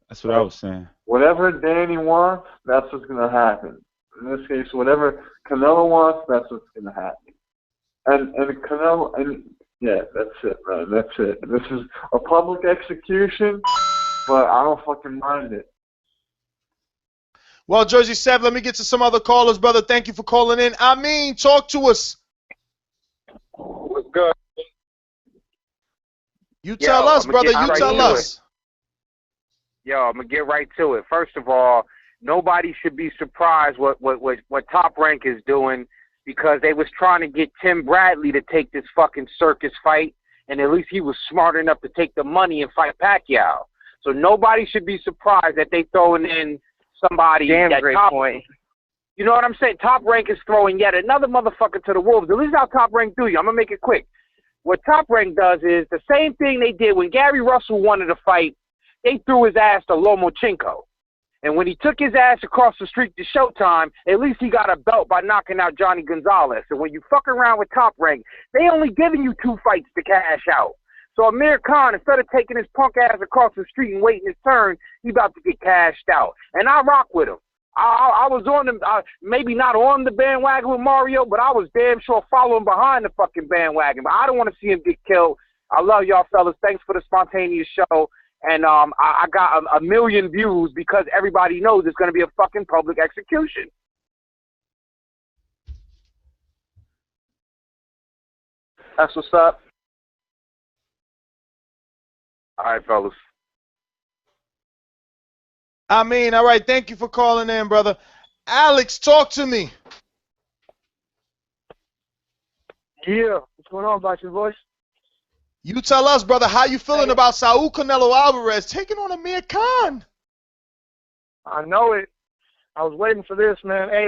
That's what I was saying. Whatever Danny wants, that's what's going to happen. In this case, whatever Canelo wants, that's what's going to happen. And Canelo, yeah, that's it, man. That's it. This is a public execution, but I don't fucking mind it. Well, Jersey Sev, let me get to some other callers, brother. Thank you for calling in. Talk to us. What's good? You tell us, brother. You tell us. Yo, I'm gonna get right to it. First of all, nobody should be surprised what Top Rank is doing because they was trying to get Tim Bradley to take this fucking circus fight, and at least he was smart enough to take the money and fight Pacquiao. So nobody should be surprised that they throwing in somebody. Damn great point. You know what I'm saying? Top Rank is throwing yet another motherfucker to the wolves. At least how Top Rank do you. I'm gonna make it quick. What Top Rank does is the same thing they did when Gary Russell wanted to fight. They threw his ass to Lomachenko. And when he took his ass across the street to Showtime, at least he got a belt by knocking out Johnny Gonzalez. And when you fuck around with Top Rank, they only giving you 2 fights to cash out. So Amir Khan, instead of taking his punk ass across the street and waiting his turn, he about to get cashed out. And I rock with him. I was on them, maybe not on the bandwagon with Mario, but I was damn sure following behind the fucking bandwagon. But I don't want to see him get killed. I love y'all fellas. Thanks for the spontaneous show. And I got a million views because everybody knows it's going to be a fucking public execution. That's what's up. All right, fellas. All right. Thank you for calling in, brother. Alex, talk to me. Yeah. What's going on, Boxing Voice? You tell us, brother, how you feeling about Saul Canelo Alvarez taking on Amir Khan? I know it. I was waiting for this, man. Hey,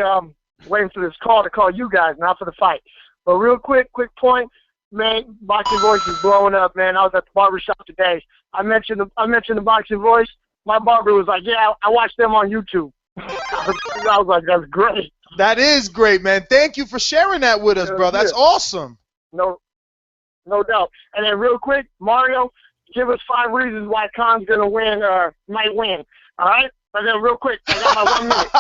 waiting for this call to call you guys, not for the fight. But real quick point, man. Boxing Voice is blowing up, man. I was at the barbershop today. I mentioned the Boxing Voice. My barber was like, "Yeah, I watched them on YouTube." I was like, "That's great." That is great, man. Thank you for sharing that with us, bro. That's awesome. No doubt. And then real quick, Mario, give us 5 reasons why Khan's going to win or might win. All right? And then real quick, I got my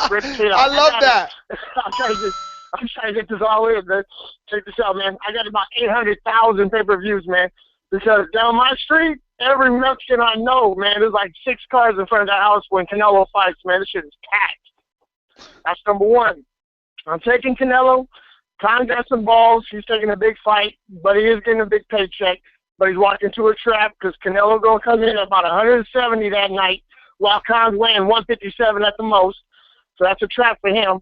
1 minute. I love that. I'm trying to get this all in, man. Check this out, man. I got about 800,000 pay-per-views, man. Because down my street, every Mexican I know, man, there's like 6 cars in front of the house when Canelo fights, man. This shit is packed. That's number 1. I'm taking Canelo. Khan got some balls. He's taking a big fight, but he is getting a big paycheck. But he's walking into a trap because Canelo going to come in at about 170 that night while Khan's weighing 157 at the most. So that's a trap for him.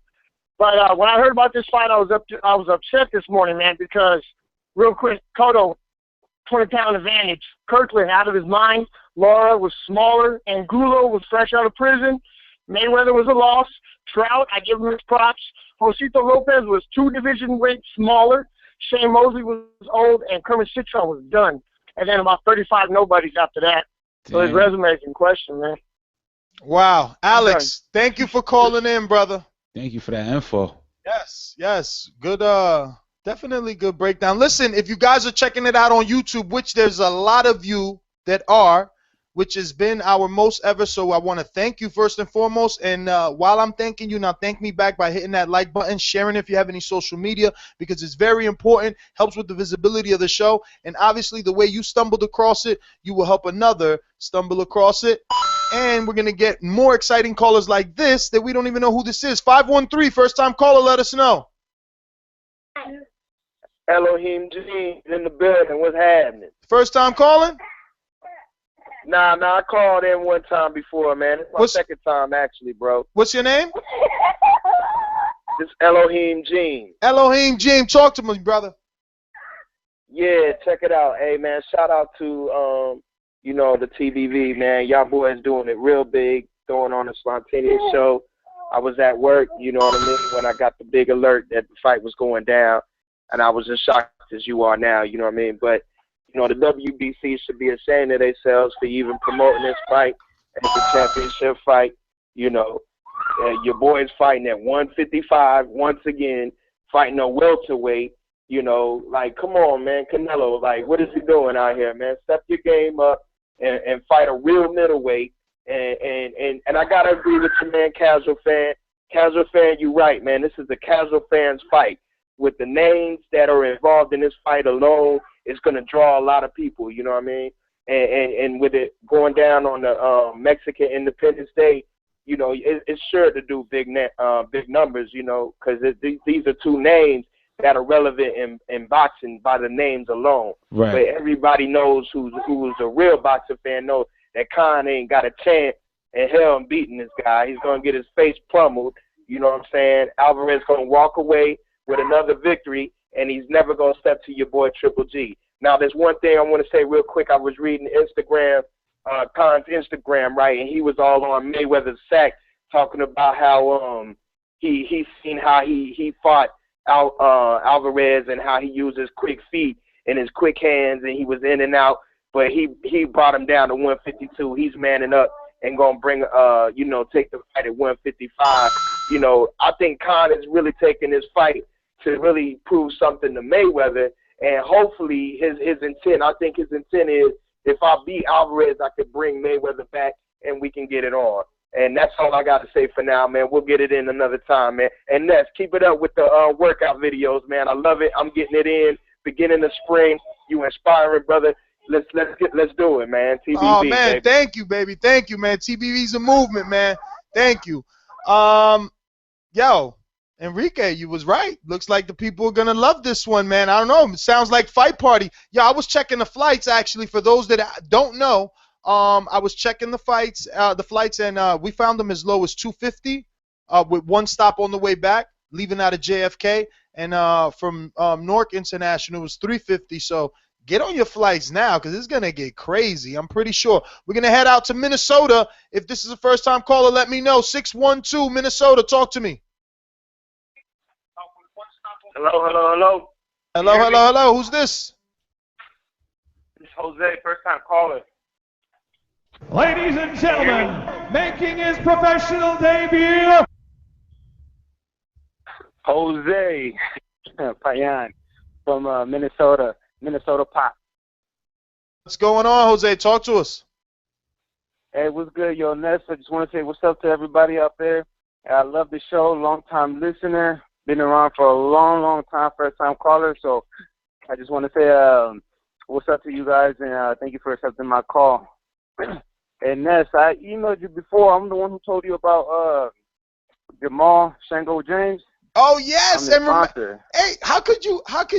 But when I heard about this fight, I was upset this morning, man, because real quick, Cotto, 20-pound advantage. Kirkland out of his mind. Lara was smaller, and Gulo was fresh out of prison. Mayweather was a loss. Trout, I give him his props. Josecito Lopez was 2 division weights smaller. Shane Mosley was old, and Kermit Citron was done. and then about 35 nobodies after that. So his Damn. resume is in question, man. Wow. Alex, thank you for calling in, brother. Thank you for that info. Yes. Good, definitely good breakdown. Listen, if you guys are checking it out on YouTube, which there's a lot of you that are, which has been our most ever, so I want to thank you first and foremost. And while I'm thanking you, now thank me back by hitting that like button, sharing if you have any social media, because it's very important, helps with the visibility of the show. And obviously, the way you stumbled across it, you will help another stumble across it. And we're going to get more exciting callers like this that we don't even know who this is. 513, first-time caller, let us know. Elohim G in the building. What's happening? First-time calling? Nah, I called in one time before, man. It's my second time, actually, bro. What's your name? It's Elohim Gene. Elohim Gene, talk to me, brother. Yeah, check it out. Hey, man, shout out to, the TBV, man. Y'all boys doing it real big, throwing on a spontaneous show. I was at work, you know what I mean, when I got the big alert that the fight was going down, and I was as shocked as you are now, you know what I mean? But the WBC should be ashamed of themselves for even promoting this fight as a championship fight. Your boys fighting at 155 once again, fighting a welterweight. Come on, man, Canelo. What is he doing out here, man? Step your game up and fight a real middleweight. And I gotta agree with you, man, casual fan. Casual fan, you're right, man. This is a casual fan's fight. With the names that are involved in this fight alone, it's going to draw a lot of people, you know what I mean? And with it going down on the Mexican Independence Day, it's sure to do big numbers, because these are two names that are relevant in boxing by the names alone. Right. But everybody knows who's a real boxing fan knows that Khan ain't got a chance in hell in beating this guy. He's going to get his face pummeled, you know what I'm saying? Alvarez going to walk away with another victory, and he's never going to step to your boy Triple G. Now, there's one thing I want to say real quick. I was reading Instagram, Khan's Instagram, right, and he was all on Mayweather's sack talking about how he's seen how he fought Alvarez and how he used his quick feet and his quick hands, and he was in and out, but he brought him down to 152. He's manning up and going to bring, take the fight at 155. I think Khan is really taking this fight to really prove something to Mayweather, and hopefully his intent, I think his intent is, if I beat Alvarez, I could bring Mayweather back and we can get it on. And that's all I got to say for now, man. We'll get it in another time, man. And Ness, keep it up with the workout videos, man. I love it. I'm getting it in. Beginning of spring, you inspiring, brother. Let's do it, man. TBV, oh man, baby. Thank you, baby. Thank you, man. TBV's a movement, man. Thank you. Yo, Enrique, you was right. Looks like the people are gonna love this one, man. I don't know. It sounds like Fight Party. Yeah, I was checking the flights actually. For those that don't know, I was checking the flights, and we found them as low as $250, with one stop on the way back, leaving out of JFK, and from Newark International it was $350. So get on your flights now, because it's gonna get crazy. I'm pretty sure. We're gonna head out to Minnesota. If this is a first-time caller, let me know. 612 Minnesota. Talk to me. Hello. Hello. Who's this? It's Jose, first-time caller. Ladies and gentlemen, making his professional debut, Jose Payan from Minnesota Pop. What's going on, Jose? Talk to us. Hey, what's good, yo, Ness? I just want to say what's up to everybody out there. I love the show, long-time listener, been around for a long time, first-time caller. So I just want to say what's up to you guys, and thank you for accepting my call. And Ness, I emailed you before. I'm the one who told you about Jamal Shango James. Oh yes, I'm the sponsor. Hey, how could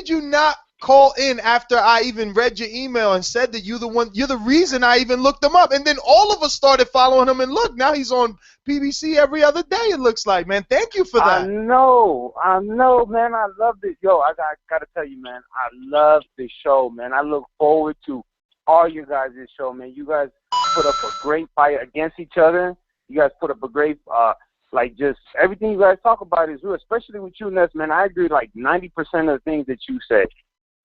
you not call in after I even read your email and said that you're the reason I even looked him up, and then all of us started following him, and look, now he's on PBC every other day, it looks like, man. Thank you for that. I know, man. I love this. Yo, I got to tell you, man, I love the show, man. I look forward to all you guys' show, man. You guys put up a great fight against each other. You guys put up a great, just everything you guys talk about is real, especially with you, Ness, man. I agree 90% of the things that you say.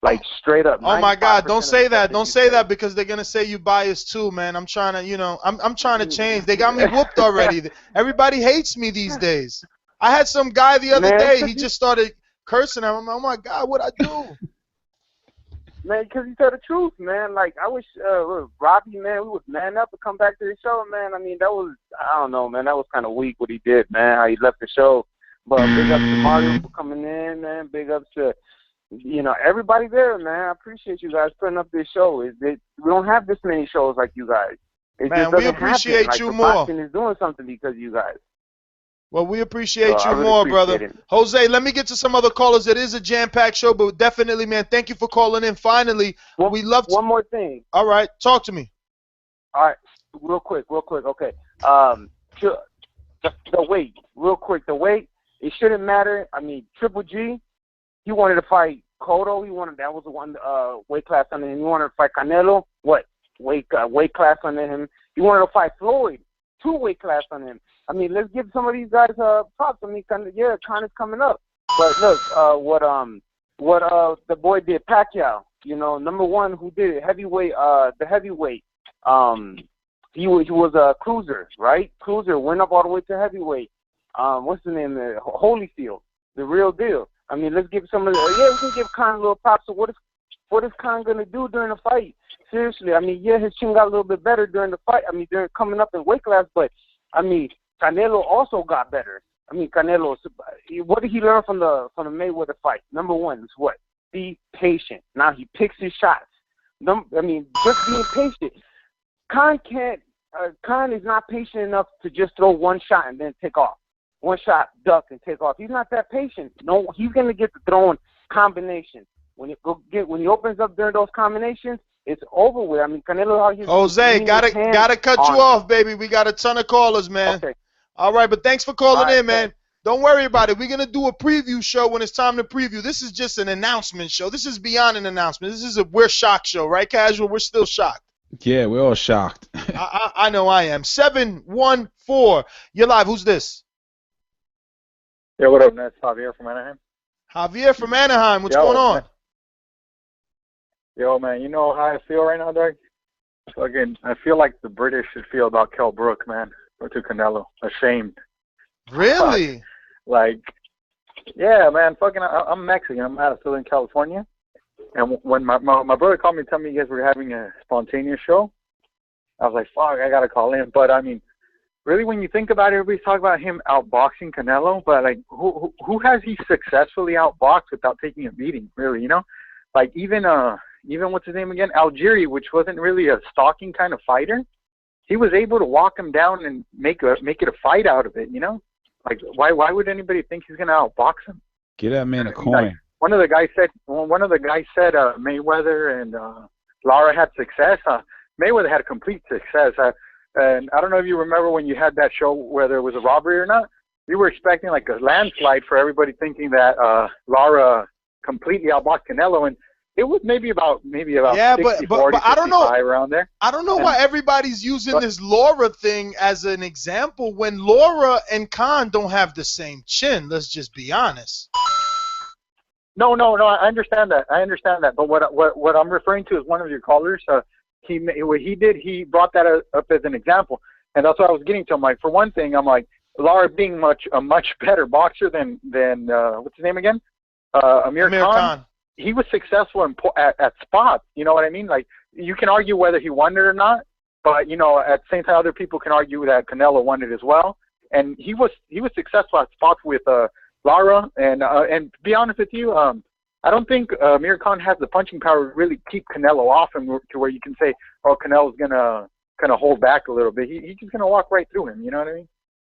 Like straight up. Oh my God! 95% Don't of say the that. stuff Don't you say that because they're gonna say you biased too, man. I'm trying to, I'm trying to change. They got me whooped already. Everybody hates me these days. I had some guy the other day. He just started cursing. I'm like, oh my God, what'd I do? Man, because you tell the truth, man. Like, I wish Robbie, man, we would man up and come back to the show, man. I mean, that was, I don't know, man. That was kind of weak what he did, man, how he left the show. But big ups to Mario for coming in, man. Big ups to, everybody there, man. I appreciate you guys putting up this show. We don't have this many shows like you guys. It Man, just we doesn't appreciate happen. Like, you the more. boxing is doing something because of you guys. Well, we appreciate So, I you really more, appreciate brother. it. Jose, let me get to some other callers. It is a jam-packed show, but definitely, man, thank you for calling in. Finally, we love to... One more thing. All right, talk to me. All right, real quick. Okay. The weight, real quick. The weight, it shouldn't matter. I mean, Triple G, he wanted to fight Cotto. That was the one weight class under him. He wanted to fight Canelo. What? Weight class under him. He wanted to fight Floyd. 2 weight class under him. I mean, let's give some of these guys props. I mean, Khan is coming up. But look, what the boy did, Pacquiao. Number one, who did it? Heavyweight. The heavyweight. He was a cruiser, right? Cruiser went up all the way to heavyweight. What's the name there? Holyfield, the real deal. I mean, let's give some of we can give Khan a little props. So what is Khan gonna do during the fight? Seriously, I mean, his chin got a little bit better during the fight. I mean, during coming up in weight class, but I mean, Canelo also got better. I mean, Canelo. What did he learn from the Mayweather fight? Number one is what? Be patient. Now he picks his shots. I mean, just being patient. Khan is not patient enough to just throw one shot and then take off. One shot, duck, and take off. He's not that patient. No, he's gonna get to throwing combinations. When he opens up during those combinations, it's over with. I mean, Canelo. Jose, gotta cut you off, baby. We got a ton of callers, man. Okay. All right, but thanks for calling in, man. Don't worry about it. We're gonna do a preview show when it's time to preview. This is just an announcement show. This is beyond an announcement. This is a we're shocked show, right, Casual? We're still shocked. Yeah, we're all shocked. I know I am. 714. You're live. Who's this? Yeah, what up, man? It's Javier from Anaheim. Javier from Anaheim. What's going on? Man. Yo, man, you know how I feel right now, Doug? So again, I feel like the British should feel about Kell Brook, man, or to Canelo. Ashamed. Really? Yeah, man. I'm Mexican. I'm out of Southern California. And when my brother called me to tell me you guys were having a spontaneous show, I was like, fuck, I got to call in. But, I mean, really, when you think about it, everybody's talking about him outboxing Canelo. But, like, who has he successfully outboxed without taking a beating, really, Like, even what's his name again? Algieri, which wasn't really a stalking kind of fighter. He was able to walk him down and make it a fight out of it, Like, why would anybody think he's going to outbox him? Give that man a coin. Like, one of the guys said Mayweather and Lara had success. Mayweather had complete success. And I don't know if you remember when you had that show, whether it was a robbery or not. You were expecting like a landslide for everybody thinking that Lara completely outboxed Canelo, and it was maybe about yeah, 60, but 40, I don't know around there. I don't know why everybody's using this Laura thing as an example when Laura and Khan don't have the same chin. Let's just be honest. No, I understand that. But what I'm referring to is one of your callers. He brought that up as an example, and that's what I was getting to. I'm like, for one thing, I'm like, Lara being a much better boxer than what's his name again? Amir Khan. He was successful at spots. You know what I mean? Like, you can argue whether he won it or not, but at the same time, other people can argue that Canelo won it as well. And he was successful at spots with Lara. And to be honest with you, I don't think Amir Khan has the punching power to really keep Canelo off him to where you can say, oh, Canelo's gonna kind of hold back a little bit. He's just gonna walk right through him. You know what I mean?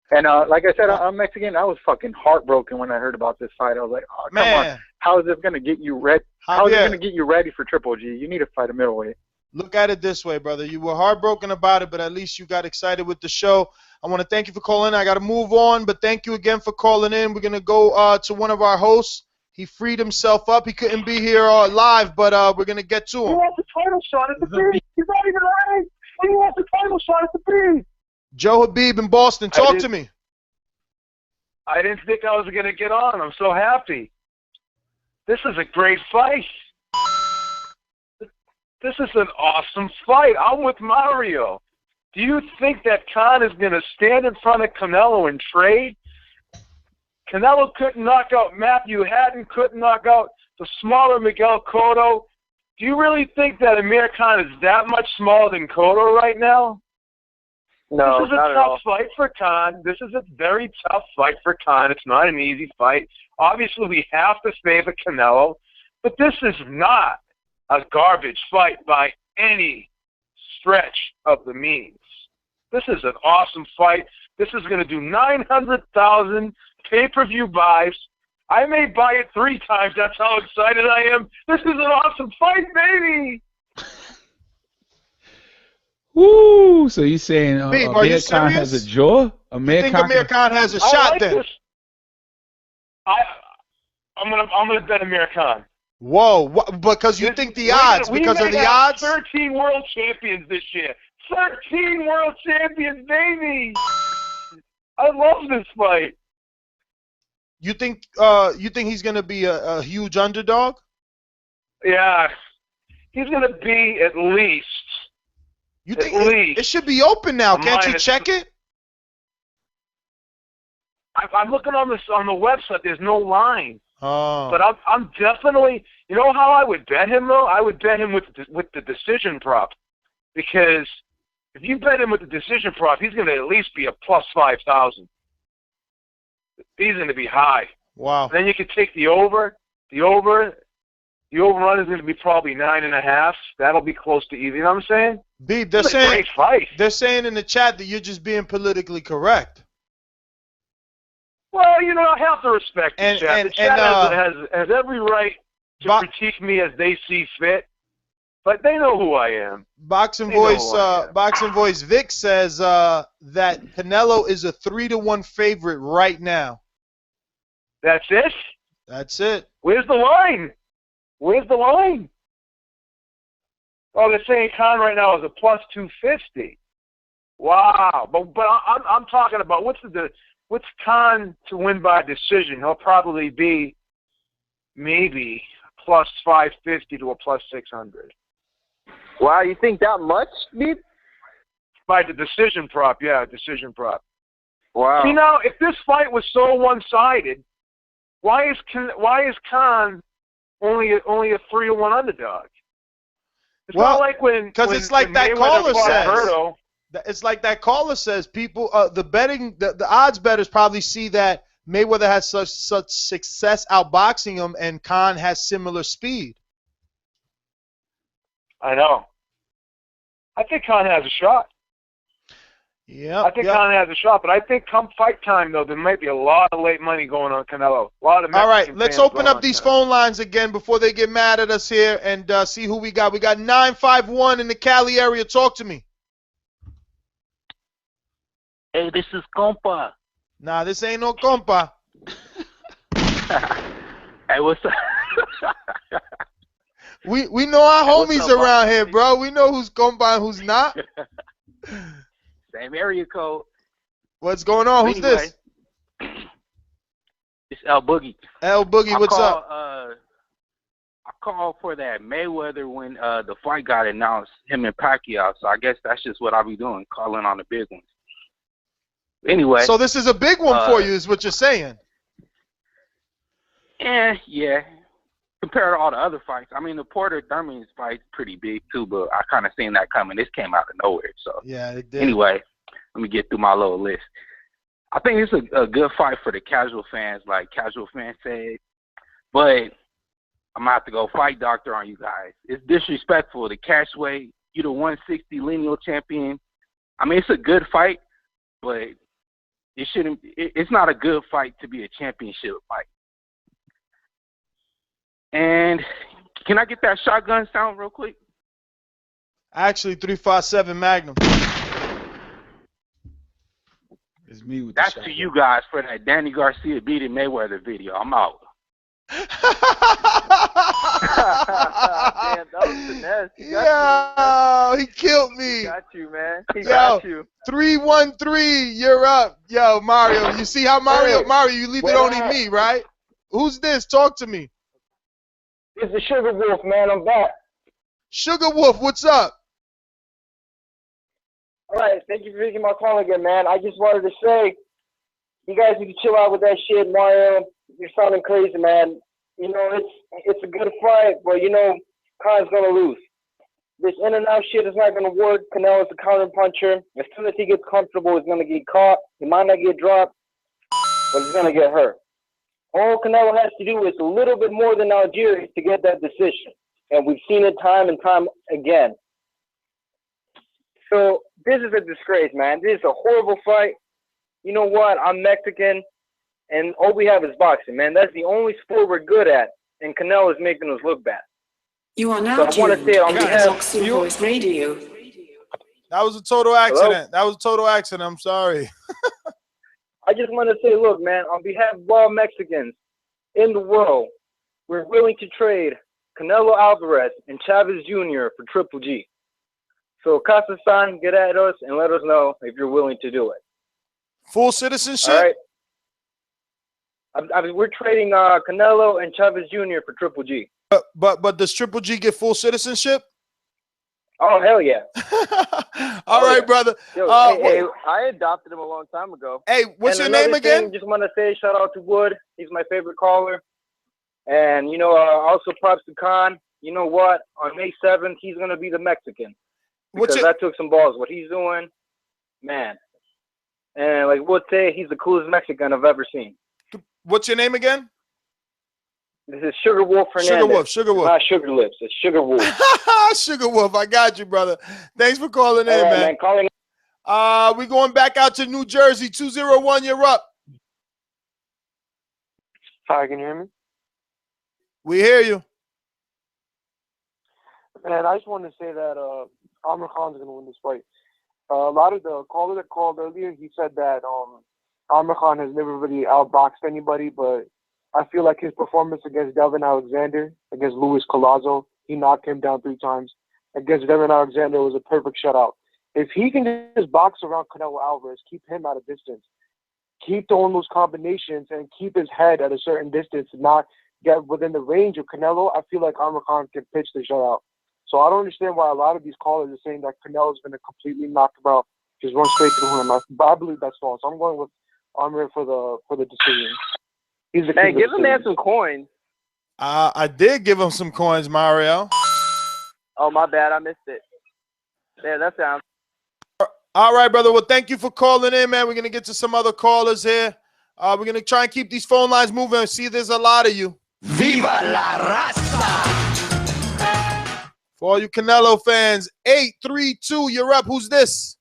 And like I said, I'm Mexican. I was fucking heartbroken when I heard about this fight. I was like, oh, come on. How is this going to get you ready? How is it going to get you ready for Triple G? You need to fight a middleweight. Look at it this way, brother. You were heartbroken about it, but at least you got excited with the show. I want to thank you for calling in. I got to move on, but thank you again for calling in. We're going to go to one of our hosts. He freed himself up. He couldn't be here live, but we're going to get to him. He wants a title shot at the beat. He's not even ready. He wants a title shot at the beat. Joe Habib in Boston, talk to me. I didn't think I was going to get on. I'm so happy. This is a great fight. This is an awesome fight. I'm with Mario. Do you think that Khan is going to stand in front of Canelo and trade? Canelo couldn't knock out Matthew Hatton, couldn't knock out the smaller Miguel Cotto. Do you really think that Amir Khan is that much smaller than Cotto right now? No, this is a not at tough all. fight for Khan. This is a very tough fight for Khan. It's not an easy fight. Obviously, we have to favor Canelo, but this is not a garbage fight by any stretch of the means. This is an awesome fight. This is going to do 900,000 pay-per-view buys. I may buy it 3 times. That's how excited I am. This is an awesome fight, baby. Woo! So you saying Beep, are you Amir Khan has a serious? jaw? You Amir think Khan Amir Khan has a I shot like then? this. I'm gonna bet Amir Khan. Whoa, because you think the odds, because of the odds? 13 world champions this year. 13 world champions, baby. I love this fight. You think he's gonna be a huge underdog? Yeah, he's gonna be at least. You think it should be open now? Can't you check it? I'm looking on the website. There's no line. Oh. But I'm definitely. You know how I would bet him though? I would bet him with the decision prop, because if you bet him with the decision prop, he's going to at least be a plus 5,000. He's going to be high. Wow. Then you could take the over. The overrun is going to be probably 9.5. That'll be close to even. You know what I'm saying? Beep, they're It's a saying great fight. they're saying in the chat that you're just being politically correct. Well, you know, I have to respect the chat. The chat has every right to critique me as they see fit, but they know who I am. Boxing They know Voice, who I am. Boxing Voice Vic says that Canelo is a 3-1 favorite right now. That's it? That's it. Where's the line? Where's the line? Oh, they're saying Khan right now is a plus 250. Wow. But I'm talking about what's Khan to win by decision? He'll probably be maybe plus 550 to a plus 600. Wow, you think that much, Beep? By the decision prop, yeah, decision prop. Wow. See, now, if this fight was so one-sided, why is Khan only a 3-1 underdog? It's not like because it's like that Mayweather caller fought says. Berto. It's like that caller says. People, the odds bettors probably see that Mayweather has such success outboxing him, and Khan has similar speed. I know. I think Khan has a shot. Yeah. I think Khan has a shot, but I think come fight time, though, there might be a lot of late money going on Canelo. A lot of All right, Mexican let's fans open going up on these Canelo. phone lines again before they get mad at us here and see who we got. We got 951 in the Cali area. Talk to me. Hey, this is compa. Nah, this ain't no compa. Hey, what's up? We know our Hey, what's homies up, around here, bro. We know who's compa and who's not. Same area code. What's going on? Who's Anyway, this? It's El Boogie. El Boogie, what's up? I called for that Mayweather when the fight got announced, him and Pacquiao. So I guess that's just what I'll be doing, calling on the big ones. Anyway. So this is a big one for you, is what you're saying. Yeah. Compared to all the other fights, I mean, the Porter Thurman's fight's pretty big too, but I kind of seen that coming. This came out of nowhere. So yeah, it did. Anyway, let me get through my little list. I think it's a good fight for the casual fans, like casual fans say. But I'm gonna have to go fight doctor on you guys. It's disrespectful. The catch weight, you the 160 lineal champion. I mean, it's a good fight, but it shouldn't. It's not a good fight to be a championship fight. And can I get that shotgun sound real quick? Actually, 357 Magnum. It's me with That's to you guys for that Danny Garcia beating Mayweather video. I'm out. Damn, that was finesse. Yo, he killed me. He got you, man. He Yo, got you. 313, you're up. Yo, Mario, you see how Mario, you leave it what only up? me, right? Who's this? Talk to me. It's the Sugar Wolf, man. I'm back. Sugar Wolf, what's up? All right, thank you for taking my call again, man. I just wanted to say, you guys need to chill out with that shit, Mario. You're sounding crazy, man. You know, it's a good fight, but you know, Khan's gonna lose. This in and out shit is not gonna work. Canelo's a counter puncher. As soon as he gets comfortable, he's gonna get caught. He might not get dropped, but he's gonna get hurt. All Canelo has to do is a little bit more than Algieri to get that decision, and we've seen it time and time again. So this is a disgrace, man. This is a horrible fight. You know what? I'm Mexican, and all we have is boxing, man. That's the only sport we're good at, and Canelo is making us look bad. You are now so I want to say it on behalf Boxing Voice Radio. That was a total accident. Hello? That was a total accident. I'm sorry. I just want to say, look, man, on behalf of all Mexicans in the world, we're willing to trade Canelo Alvarez and Chavez Jr. for Triple G. So, Casa-san, get at us and let us know if you're willing to do it. Full citizenship? All right. We're trading Canelo and Chavez Jr. for Triple G. But does Triple G get full citizenship? Oh, hell yeah. All right, brother. Yo, Hey, I adopted him a long time ago. Hey, what's and your name another again? thing, just want to say shout out to Wood. He's my favorite caller. And, you know, also props to Khan. You know what? On May 7th, he's going to be the Mexican. Because that took some balls. What he's doing, man. And like Wood say, he's the coolest Mexican I've ever seen. What's your name again? This is Sugar Wolf Hernandez. Sugar Wolf, Sugar Wolf. Not Sugar Lips. It's Sugar Wolf. Sugar Wolf, I got you, brother. Thanks for calling in, All right, man. Calling. We going back out to New Jersey. 201, you're up. Hi, can you hear me? We hear you. Man, I just wanted to say that Amir Khan's going to win this fight. A lot of the caller that called earlier, he said that Amir Khan has never really outboxed anybody, but I feel like his performance against Devin Alexander, against Luis Collazo, he knocked him down 3 times. Against Devin Alexander, it was a perfect shutout. If he can just box around Canelo Alvarez, keep him at a distance, keep throwing those combinations, and keep his head at a certain distance, and not get within the range of Canelo, I feel like Amir Khan can pitch the shutout. So I don't understand why a lot of these callers are saying that Canelo's going to completely knock him out, just run straight to him. I believe that's false. I'm going with Amir for the decision. He's the Man, give the man some coins. I did give him some coins, Mario. Oh, my bad. I missed it. Yeah, that sounds. All right, brother. Well, thank you for calling in, man. We're going to get to some other callers here. We're going to try and keep these phone lines moving. See, there's a lot of you. Viva la raza! For all you Canelo fans, 832, you're up. Who's this?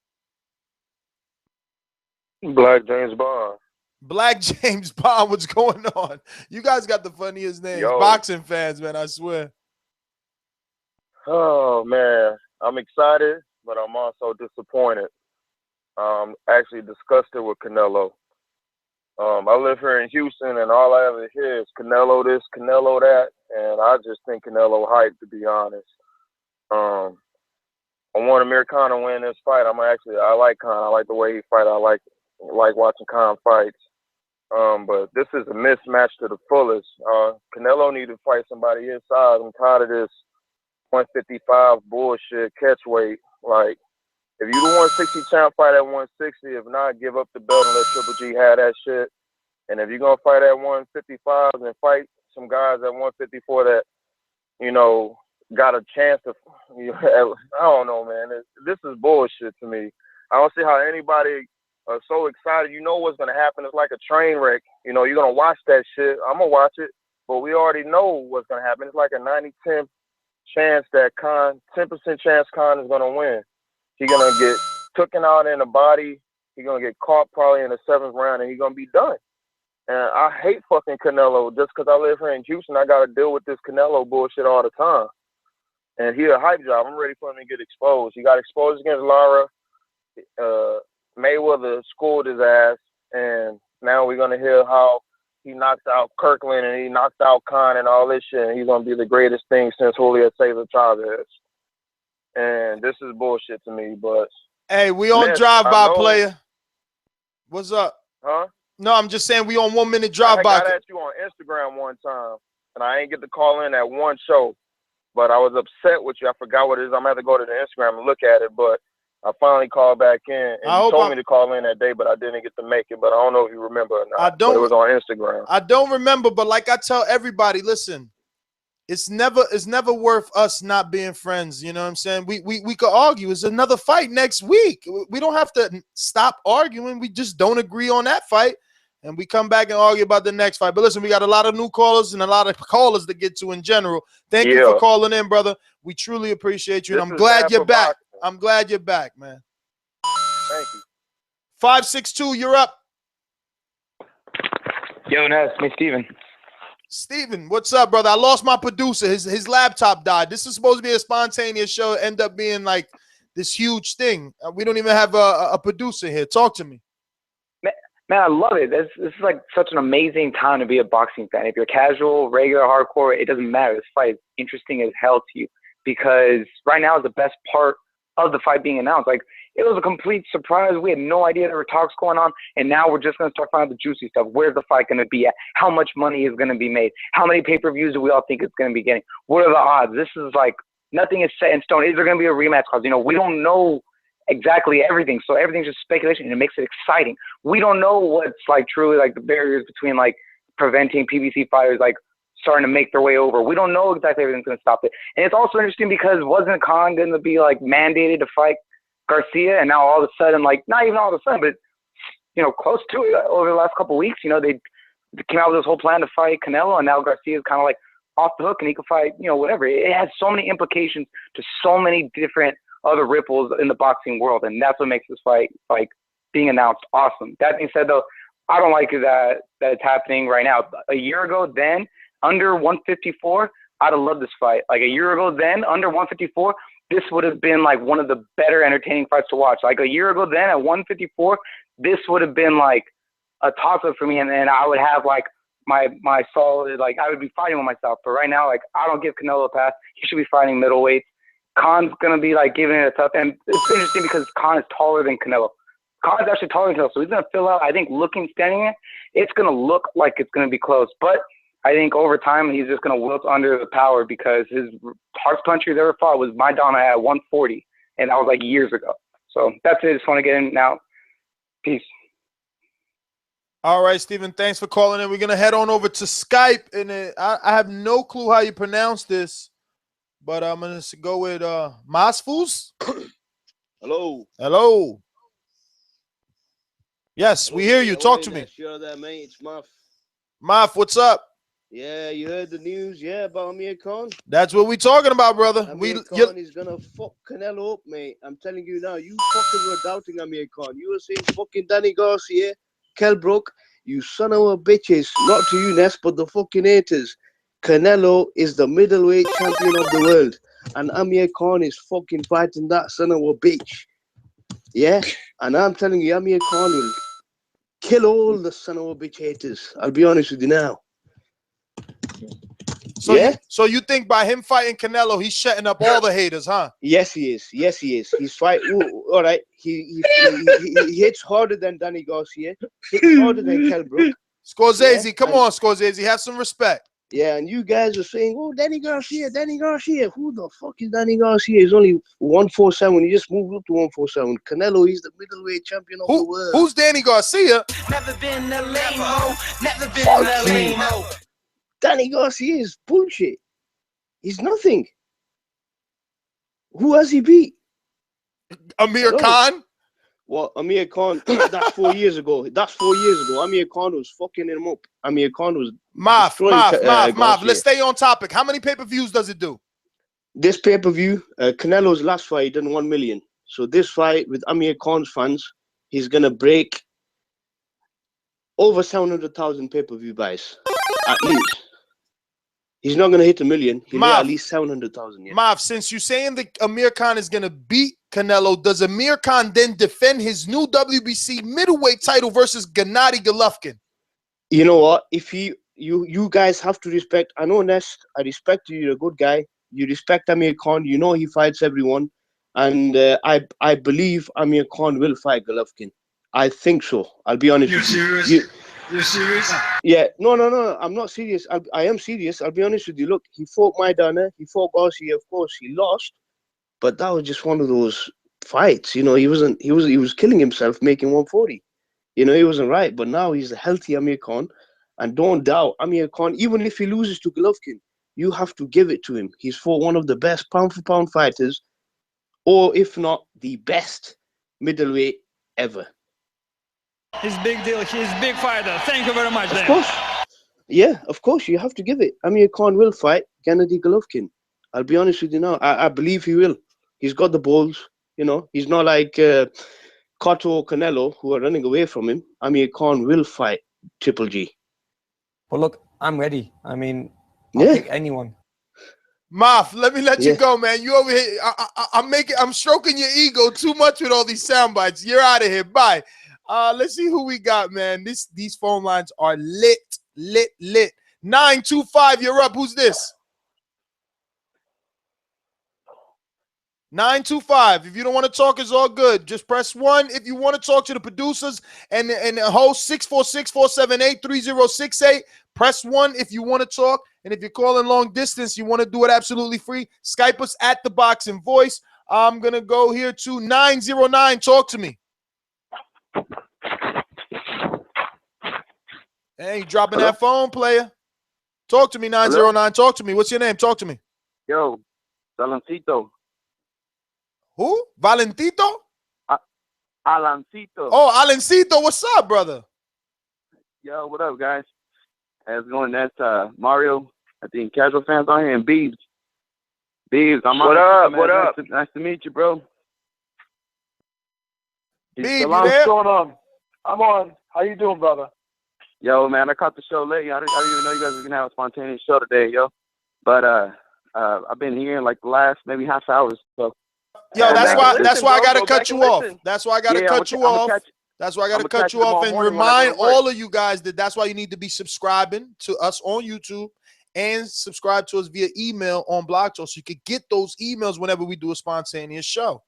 Black James Bond. Black James Bond, what's going on? You guys got the funniest names. Yo. Boxing fans, man, I swear. Oh, man. I'm excited, but I'm also disappointed. Actually disgusted with Canelo. I live here in Houston, and all I ever hear is Canelo this, Canelo that, and I just think Canelo hype, to be honest. I want Amir Khan to win this fight. I like Khan. I like the way he fight. I like watching Khan fights. But this is a mismatch to the fullest. Canelo need to fight somebody his size. I'm tired of this 155 bullshit catch weight. Like, if you the 160 champ, fight at 160. If not, give up the belt and let Triple G have that shit. And if you're gonna fight at 155 and fight some guys at 154 that, you know, got a chance to, I don't know, man. This is bullshit to me. I don't see how anybody are so excited. You know what's gonna happen. It's like a train wreck. You know, you're gonna watch that shit. I'm gonna watch it, but we already know what's gonna happen. It's like a 90-10 chance that 10% chance Khan is gonna win. He's gonna get taken out in the body. He's gonna get caught probably in the 7th round, and he's gonna be done. And I hate fucking Canelo just because I live here in Houston. I gotta deal with this Canelo bullshit all the time. And he a hype job. I'm ready for him to get exposed. He got exposed against Lara. Mayweather schooled his ass, and now we're gonna hear how he knocked out Kirkland and he knocked out Khan and all this shit. And he's gonna be the greatest thing since Julio Cesar Chavez. And this is bullshit to me, but hey, we on drive-by, player. What's up? Huh? No, I'm just saying we on 1 minute drive-by. I got at you on Instagram one time, and I ain't get to call in at one show. but I was upset with you. I forgot what it is. I'm going to have to go to the Instagram and look at it, but I finally called back in, and you told me to call in that day, but I didn't get to make it. But I don't know if you remember or not. But it was on Instagram. I don't remember, but like I tell everybody, listen, it's never worth us not being friends. You know what I'm saying? We could argue. It's another fight next week. We don't have to stop arguing. We just don't agree on that fight, and we come back and argue about the next fight. But listen, we got a lot of new callers and a lot of callers to get to in general. Thank you for calling in, brother. We truly appreciate you, and I'm glad you're back. I'm glad you're back, man. Thank you. 562, you're up. Yo, Ness, me, Steven. Steven, what's up, brother? I lost my producer. His laptop died. This is supposed to be a spontaneous show. It ended up being like this huge thing. We don't even have a producer here. Talk to me. Man, I love it. This is like such an amazing time to be a boxing fan. If you're casual, regular, hardcore, it doesn't matter. This fight is interesting as hell to you because right now is the best part of the fight being announced. Like, it was a complete surprise. We had no idea there were talks going on, and now we're just going to start finding out the juicy stuff. Where's the fight going to be at? How much money is going to be made? How many pay-per-views do we all think it's going to be getting? What are the odds? This is like, nothing is set in stone. Is there going to be a rematch clause? You know, we don't know exactly everything, so everything's just speculation, and it makes it exciting. We don't know what's like truly like the barriers between like preventing PBC fighters like starting to make their way over. We don't know exactly everything's going to stop it. And it's also interesting because wasn't Khan going to be like mandated to fight Garcia, and now all of a sudden, like, not even all of a sudden, but, you know, close to it over the last couple of weeks, you know, they came out with this whole plan to fight Canelo, and now Garcia is kind of like off the hook and he can fight, you know, whatever. It has so many implications to so many different other ripples in the boxing world, and that's what makes this fight, like, being announced awesome. That being said, though, I don't like that it's happening right now. A year ago then, under 154, I'd have loved this fight. Like, a year ago then, under 154, this would have been like one of the better entertaining fights to watch. Like a year ago then at 154, this would have been like a toss-up for me, and then I would have like my solid, like I would be fighting with myself. But right now, like I don't give Canelo a pass. He should be fighting middleweight. Khan's going to be like giving it a tough, and it's interesting because Khan is taller than Canelo. Khan is actually taller than Canelo, so he's going to fill out, I think, standing there, it's going to look like it's going to be close. But I think over time he's just going to wilt under the power because his hardest puncher he's ever fought was Maidana at 140, and that was like years ago. So that's it. Just want to get in now. Peace. All right, Steven, thanks for calling in. We're going to head on over to Skype, and I have no clue how you pronounce this, but I'm going to go with Masfus. Hello. Hello. Yes, we hear you. Talk to me. Sure there, mate. It's Maf. Maf, what's up? Yeah, you heard the news, yeah, about Amir Khan? That's what we talking about, brother. Amir Khan is going to fuck Canelo up, mate. I'm telling you now, you fucking were doubting Amir Khan. You were saying fucking Danny Garcia, Kell Brook, you son of a bitches. Not to you, Ness, but the fucking haters. Canelo is the middleweight champion of the world. And Amir Khan is fucking fighting that son of a bitch. Yeah? And I'm telling you, Amir Khan will kill all the son of a bitch haters. I'll be honest with you now. So, yeah? So you think by him fighting Canelo, he's shutting up all the haters, huh? Yes, he is. Yes, he is. He's fighting. All right. He hits harder than Danny Garcia. Hits harder than Kell Brook. Scorsese, come on, Scorsese. Have some respect. Yeah, and you guys are saying, oh, Danny Garcia. Who the fuck is Danny Garcia? He's only 147. He just moved up to 147. Canelo, he's the middleweight champion of the world. Who's Danny Garcia? Never been a lame-o. Never been a lame-o. Danny Garcia is bullshit. He's nothing. Who has he beat? Amir Khan? Well, Amir Khan, that's 4 years ago. Amir Khan was fucking him up. Amir Khan was Maf. Let's stay on topic. How many pay-per-views does it do? This pay-per-view, Canelo's last fight, he done 1 million. So this fight with Amir Khan's fans, he's going to break over 700,000 pay-per-view buys, at least. He's not going to hit 1 million. He'll hit at least 700,000. Yeah. Mav, since you're saying that Amir Khan is going to beat Canelo, does Amir Khan then defend his new WBC middleweight title versus Gennady Golovkin? You know what? If you guys have to respect. I know, Nest. I respect you. You're a good guy. You respect Amir Khan. You know he fights everyone, and I believe Amir Khan will fight Golovkin. I think so. I'll be honest. You're serious? You're serious? Yeah. No. I'm not serious. I am serious. I'll be honest with you. Look, he fought Maidana. He fought Garcia. Of course, he lost. But that was just one of those fights. You know, he was killing himself making 140. You know, he wasn't right. But now he's a healthy Amir Khan. And don't doubt Amir Khan, even if he loses to Golovkin, you have to give it to him. He's fought one of the best pound-for-pound fighters, or if not the best middleweight ever. He's big deal. He's a big fighter. Thank you very much, Of course. Yeah, of course. You have to give it. Amir Khan will fight Gennady Golovkin. I'll be honest with you now. I believe he will. He's got the balls. You know, he's not like Cotto or Canelo, who are running away from him. Amir Khan will fight Triple G. Well, look, I'm ready. I mean, I'll pick anyone. Maf, let me let you go, man. You over here. I'm stroking your ego too much with all these sound bites. You're out of here. Bye. Let's see who we got, man. These phone lines are lit. 925, you're up. Who's this? 925. If you don't want to talk, it's all good. Just press 1 if you want to talk to the producers and the host. 646-478-3068. Press 1 if you want to talk. And if you're calling long distance, you want to do it absolutely free. Skype us at The Boxing Voice. I'm going to go here to 909. Talk to me. Hey, you dropping that phone, player. Talk to me, 909. Hello? Talk to me. What's your name? Talk to me. Yo, Alancito. Who? Valentito? Alancito. Oh, Alancito. What's up, brother? Yo, what up, guys? How's it going? That's Mario. I think casual fans on here and Beebs. Beebs, I'm what up? What up? Nice to meet you, bro. Beebs, what's going on? I'm on. How you doing, brother? Yo, man, I caught the show late. I didn't even know you guys were gonna have a spontaneous show today, yo. But I've been here in like the last maybe half hour. So. Yo, that's why I gotta cut you off. That's why I gotta cut you off. That's why I gotta cut you off and remind all of you guys that that's why you need to be subscribing to us on YouTube and subscribe to us via email on Blog Talk so you could get those emails whenever we do a spontaneous show.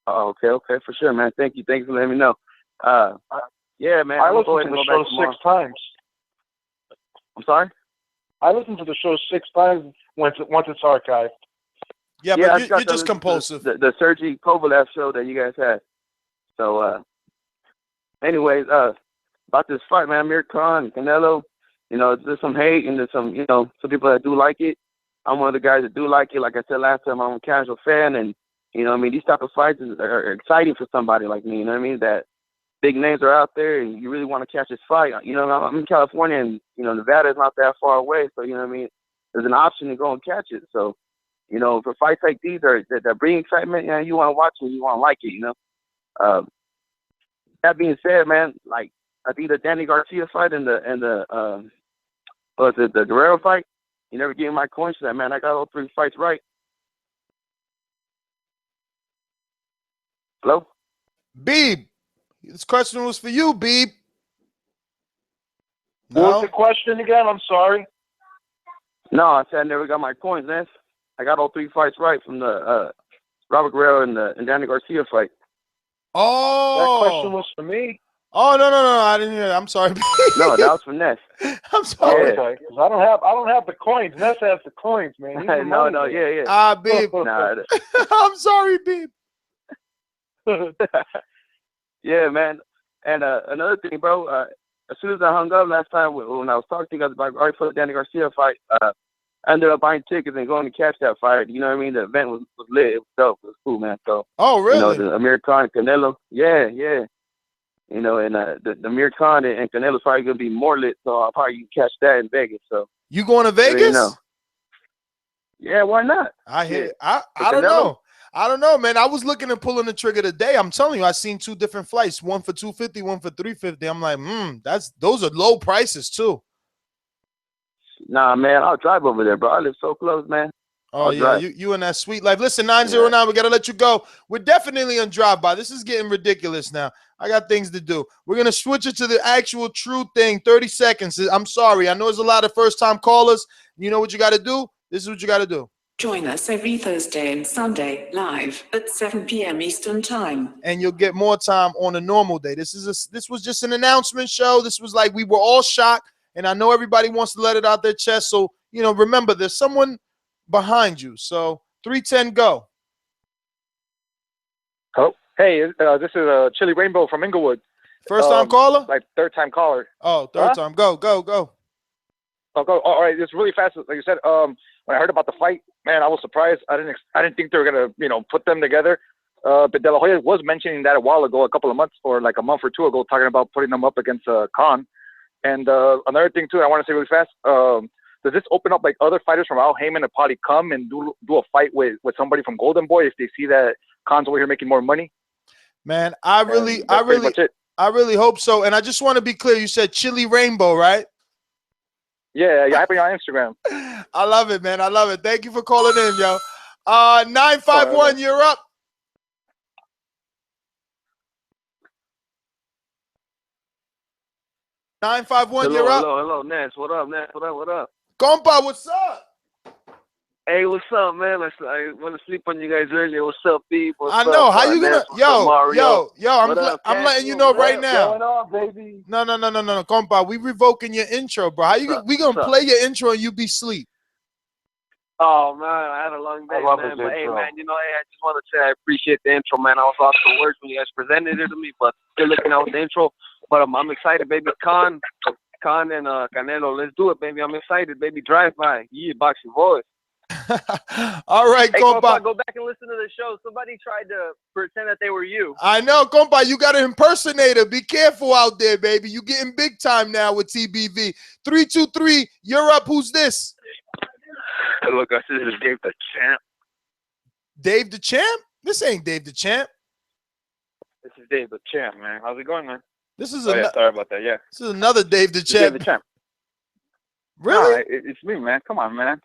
Oh, okay, for sure, man. Thank you for letting me know. Yeah, man. I listened to the show 6 times. I'm sorry? I listened to the show 6 times once it's archived. Yeah, but you're just compulsive. The Sergey Kovalev show that you guys had. So, anyways, about this fight, man, Amir Khan, Canelo, you know, there's some hate and there's some, you know, some people that do like it. I'm one of the guys that do like it. Like I said last time, I'm a casual fan, and, you know what I mean, these type of fights are exciting for somebody like me, you know what I mean, that big names are out there and you really want to catch this fight. You know, I'm in California and, you know, Nevada is not that far away, so, you know what I mean, there's an option to go and catch it. So, you know, for fights like these that bring excitement, you know, you want to watch it, you want to like it, you know. That being said, man, like I think the Danny Garcia fight and the Guerrero fight, you never gave me my coins for that, man. I got all 3 fights right. Hello? Beeb, this question was for you, Beeb. No? What was the question again? I'm sorry. No, I said I never got my coins, man. I got all 3 fights right from the Robert Guerrero and Danny Garcia fight. Oh, that question was for me. Oh no, I didn't hear that. I'm sorry. No, that was for Ness. I'm sorry. Okay, because I don't have the coins. Ness has the coins, man. No, yeah. Beeb. Nah. I'm sorry, Beeb. Yeah, man. And another thing, bro. As soon as I hung up last time when I was talking to you guys about right for the Danny Garcia fight, I ended up buying tickets and going to catch that fight. You know what I mean? The event was lit. It was dope. It was cool, man. So. Oh, really? You know, the Amir Khan, Canelo. Yeah. You know, and the Amir Khan and Canelo's probably gonna be more lit. So I'll probably catch that in Vegas. So. You going to Vegas? You know. Yeah, why not? I don't know. I don't know, man. I was looking at pulling the trigger today. I'm telling you, I seen 2 different flights, one for $250, one for $350. I'm like, those are low prices too. Nah, man, I'll drive over there, bro. I live so close, man. Oh, yeah, you in that sweet life. Listen, 909, we got to let you go. We're definitely on drive-by. This is getting ridiculous now. I got things to do. We're going to switch it to the actual true thing, 30 seconds. I'm sorry. I know there's a lot of first-time callers. You know what you got to do? This is what you got to do. Join us every Thursday and Sunday live at 7 p.m. Eastern Time. And you'll get more time on a normal day. This was just an announcement show. This was like we were all shocked, and I know everybody wants to let it out their chest. So, remember, there's someone behind you. So 310, go. Oh, hey, this is Chili Rainbow from Inglewood. First time caller? Like third time caller. Oh, third time. Go. Oh, go. All right, it's really fast. Like you said, when I heard about the fight, man, I was surprised. I didn't think they were gonna, put them together. But De La Hoya was mentioning that a while ago, a couple of months or like a month or two ago, talking about putting them up against Khan. And another thing too, I want to say really fast. Does this open up like other fighters from Al Heyman to probably come and do a fight with somebody from Golden Boy if they see that Khan's over here making more money? Man, I really hope so. And I just want to be clear. You said Chili Rainbow, right? Yeah, I put you on Instagram. I love it, man. I love it. Thank you for calling in, yo. 951, you're up. You're up. Hello, Nance. What up, Nance? What up? Compa, what's up? Hey, what's up, man? I want to sleep on you guys earlier. What's up, B? I know. How you gonna? Yo. I'm letting you know right now. What's going on, baby? No, compa. We revoking your intro, bro. We gonna play your intro and you be sleep? Oh man, I had a long day, man. But hey, man, I just want to say I appreciate the intro, man. I was lost for words when you guys presented it to me, but still looking out with the intro. But I'm excited, baby. Khan and Canelo, let's do it, baby. I'm excited, baby. Drive by, boxing voice. All right, hey, compa. Go back and listen to the show. Somebody tried to pretend that they were you. I know, compa. You got an impersonator. Be careful out there, baby. You getting big time now with TBV. 323, you're up. Who's this? Look, this is Dave the Champ. Dave the Champ? This ain't Dave the Champ. This is Dave the Champ, man. How's it going, man? This is sorry about that. Yeah. This is another Dave the Champ. Dave the Champ. Really? No, it's me, man. Come on, man.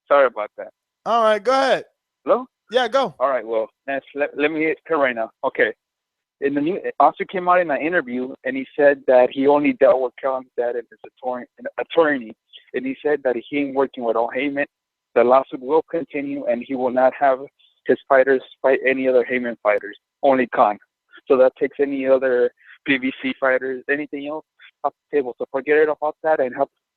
Sorry about that. All right, go ahead. Hello? Yeah, go. All right, well, let me hit right now. Okay. In the new, Oscar came out in an interview, and he said that he only dealt with Khan's dad and his attorney. And he said that he ain't working with Al Heyman. The lawsuit will continue, and he will not have his fighters fight any other Heyman fighters, only Khan. So that takes any other PBC fighters, anything else off the table. So forget it about that and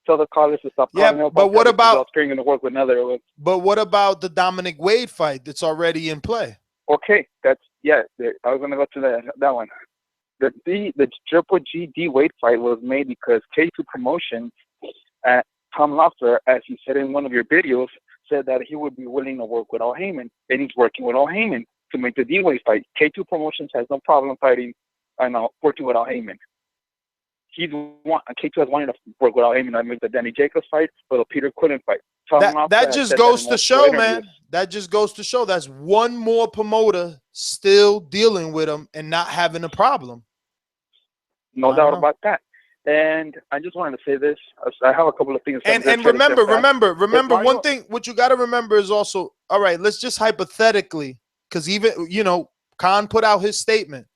tell the callers to stop calling up. But what about going to work with another one? But what about the Dominic Wade fight that's already in play? Okay, I was gonna go to that one. The Triple G D Wade fight was made because K2 Promotions at Tom Lofter, as you said in one of your videos, said that he would be willing to work with Al Heyman, and he's working with Al Heyman to make the D Wade fight. K2 Promotions has no problem fighting and working with Al Heyman. K2 has wanted to work with Al Heyman to make the Danny Jacobs fight or the Peter Quillen fight. That just goes to show, man. That just goes to show that's one more promoter still dealing with him and not having a problem. No doubt about that. And I just wanted to say this. I have a couple of things. And remember, one thing, what you got to remember is also, all right, let's just hypothetically, because even, Khan put out his statement.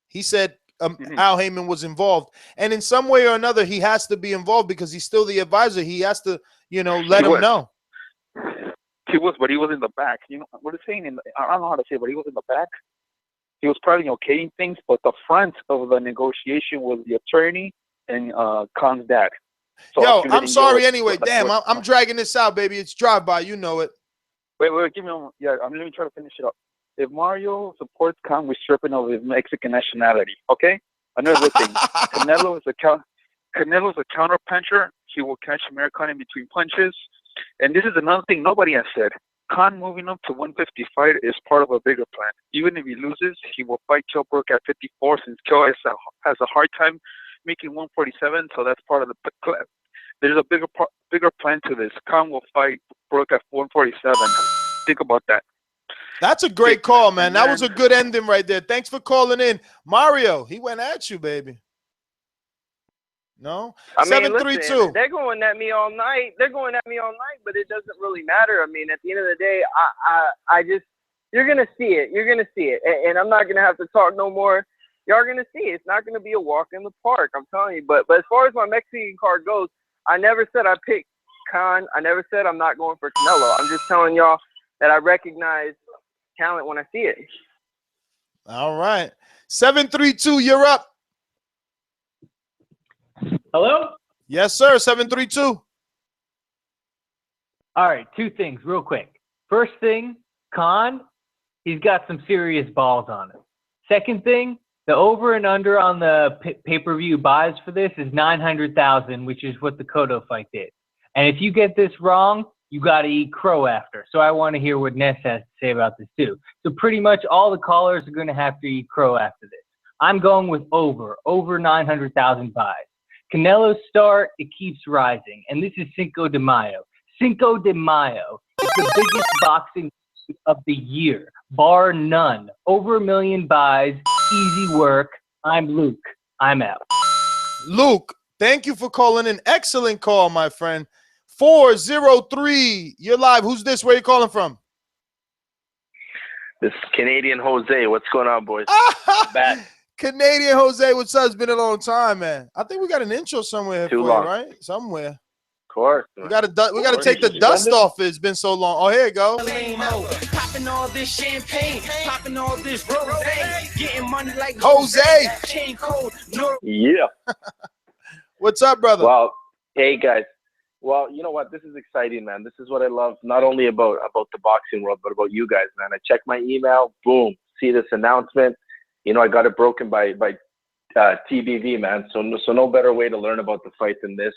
He said Al Heyman was involved. And in some way or another, he has to be involved because he's still the advisor. He has to, let him know. He was, but he was in the back. What it's saying, I don't know how to say it, but he was in the back. He was probably okaying things, but the front of the negotiation was the attorney and Khan's dad. So I'm sorry anyway. Damn, I'm dragging this out, baby. It's drive-by. You know it. Wait, give me a moment. Yeah, let me try to finish it up. If Mario supports Khan with stripping of his Mexican nationality, okay? Another thing, Canelo is a counter puncher. He will catch Amir Khan in between punches. And this is another thing nobody has said. Khan moving up to 155 is part of a bigger plan. Even if he loses, he will fight Kell Brook at 54 since Kell has a hard time making 147, so that's part of the plan. There's a bigger plan to this. Khan will fight Brook at 147. Think about that. That's a great call, man. That was a good ending right there. Thanks for calling in. Mario, he went at you, baby. No? 732. They're going at me all night. But it doesn't really matter. I mean, at the end of the day, I just, you're going to see it. You're going to see it. And I'm not going to have to talk no more. Y'all going to see it. It's not going to be a walk in the park. I'm telling you. But as far as my Mexican card goes, I never said I picked Khan. I never said I'm not going for Canelo. I'm just telling y'all that I recognize talent when I see it. All right. 732, you're up. Hello? Yes, sir. 732. All right, two things real quick. First thing, Khan, he's got some serious balls on him. Second thing, the over and under on the pay-per-view buys for this is 900,000, which is what the Cotto fight did. And if you get this wrong, you got to eat crow after. So I want to hear what Ness has to say about this too. So pretty much all the callers are going to have to eat crow after this. I'm going with over 900,000 buys. Canelo's start, it keeps rising. And this is Cinco de Mayo. Cinco de Mayo is the biggest boxing of the year, bar none. Over 1 million buys, easy work. I'm Luke. I'm out. Luke, thank you for calling in. Excellent call, my friend. 403, you're live. Who's this? Where you calling from? This is Canadian Jose. What's going on, boys? Back. Canadian Jose, what's up? It's been a long time, man. I think we got an intro somewhere here Too for long. you, right? Somewhere. Of course. We got to take the dust off. It's been so long. Oh, here you go. Popping all this champagne, popping all this rosé, getting money like Jose. Chain code, no. Yeah. What's up, brother? Well, hey guys. Well, you know what? This is exciting, man. This is what I love, not only about the boxing world, but about you guys, man. I check my email, boom, see this announcement. You know, I got it broken by TBV, man. So no better way to learn about the fight than this.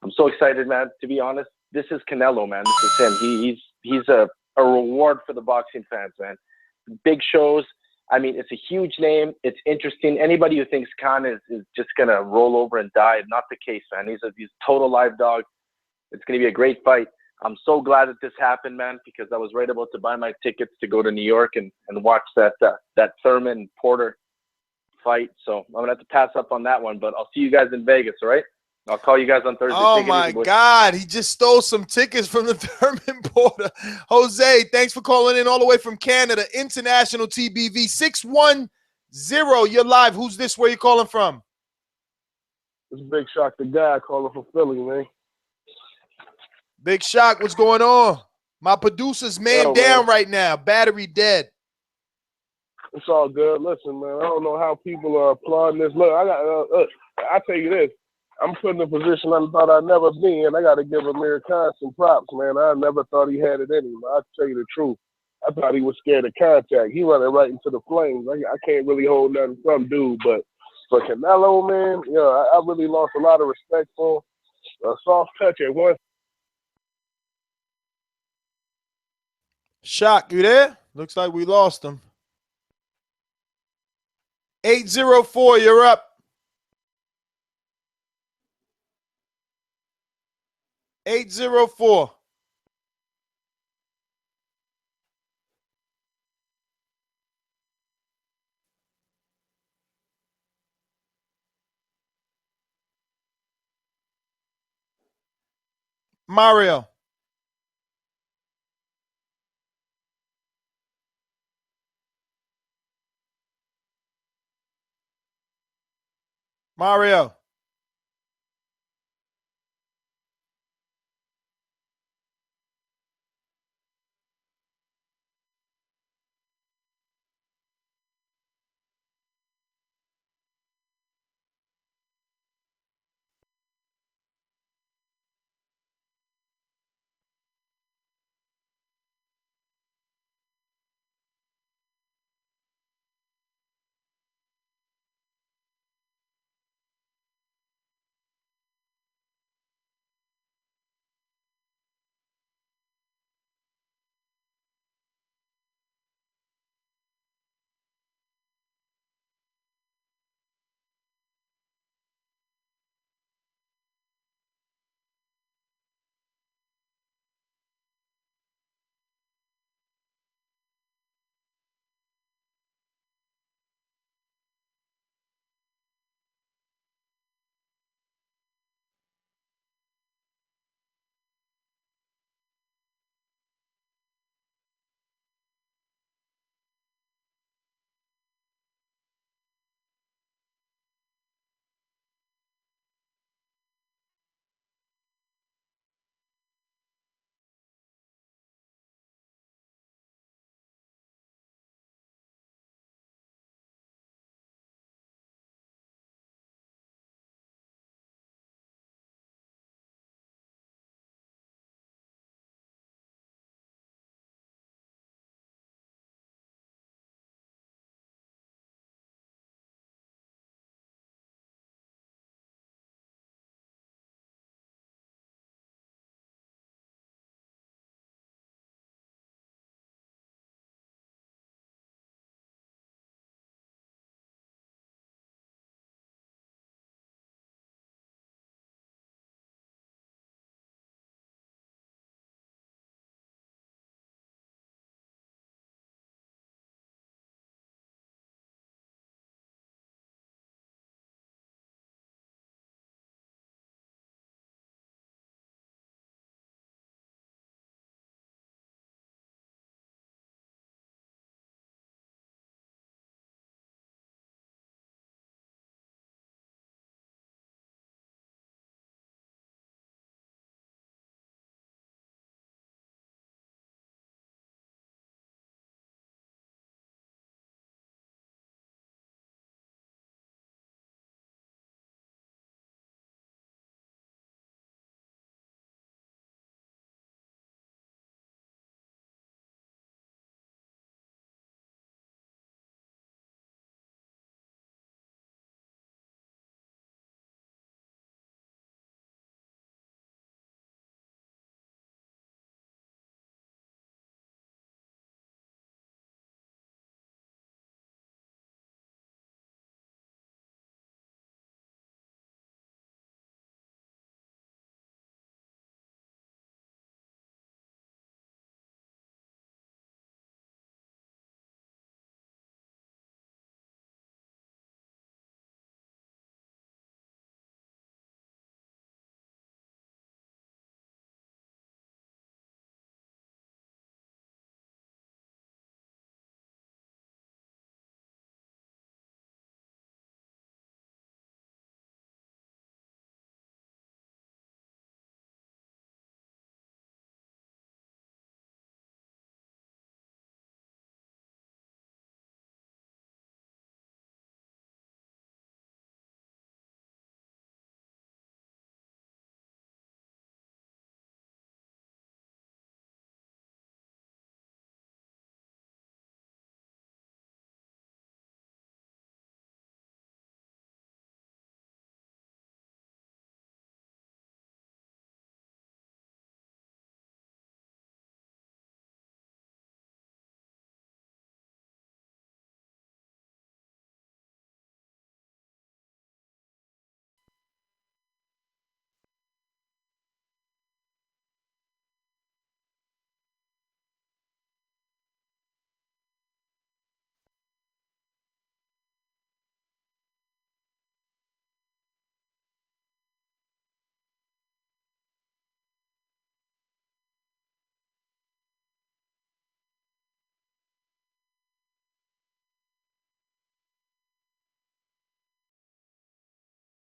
I'm so excited, man. To be honest, this is Canelo, man. This is him. He's a reward for the boxing fans, man. Big shows. I mean, it's a huge name. It's interesting. Anybody who thinks Khan is just gonna roll over and die, not the case, man. He's a total live dog. It's gonna be a great fight. I'm so glad that this happened, man, because I was right about to buy my tickets to go to New York and watch that Thurman Porter fight. So I'm gonna have to pass up on that one, but I'll see you guys in Vegas, all right? I'll call you guys on Thursday. Oh, my God. He just stole some tickets from the Thurman Porter. Jose, thanks for calling in all the way from Canada. International TBV 610. You're live. Who's this? Where you calling from? It's Big Shock, the guy calling from Philly, man. Big Shock, what's going on? My producer's man down right now. Battery dead. It's all good. Listen, man, I don't know how people are applauding this. Look, I tell you this. I'm put in a position I thought I'd never be in. I got to give Amir Khan some props, man. I never thought he had it in him. I'll tell you the truth. I thought he was scared of contact. He running right into the flames. I can't really hold nothing from dude, but for Canelo, man, yeah, I really lost a lot of respect for him. A soft touch at once. Shock, you there? Looks like we lost him. 804, you're up. 804. Mario. Mario.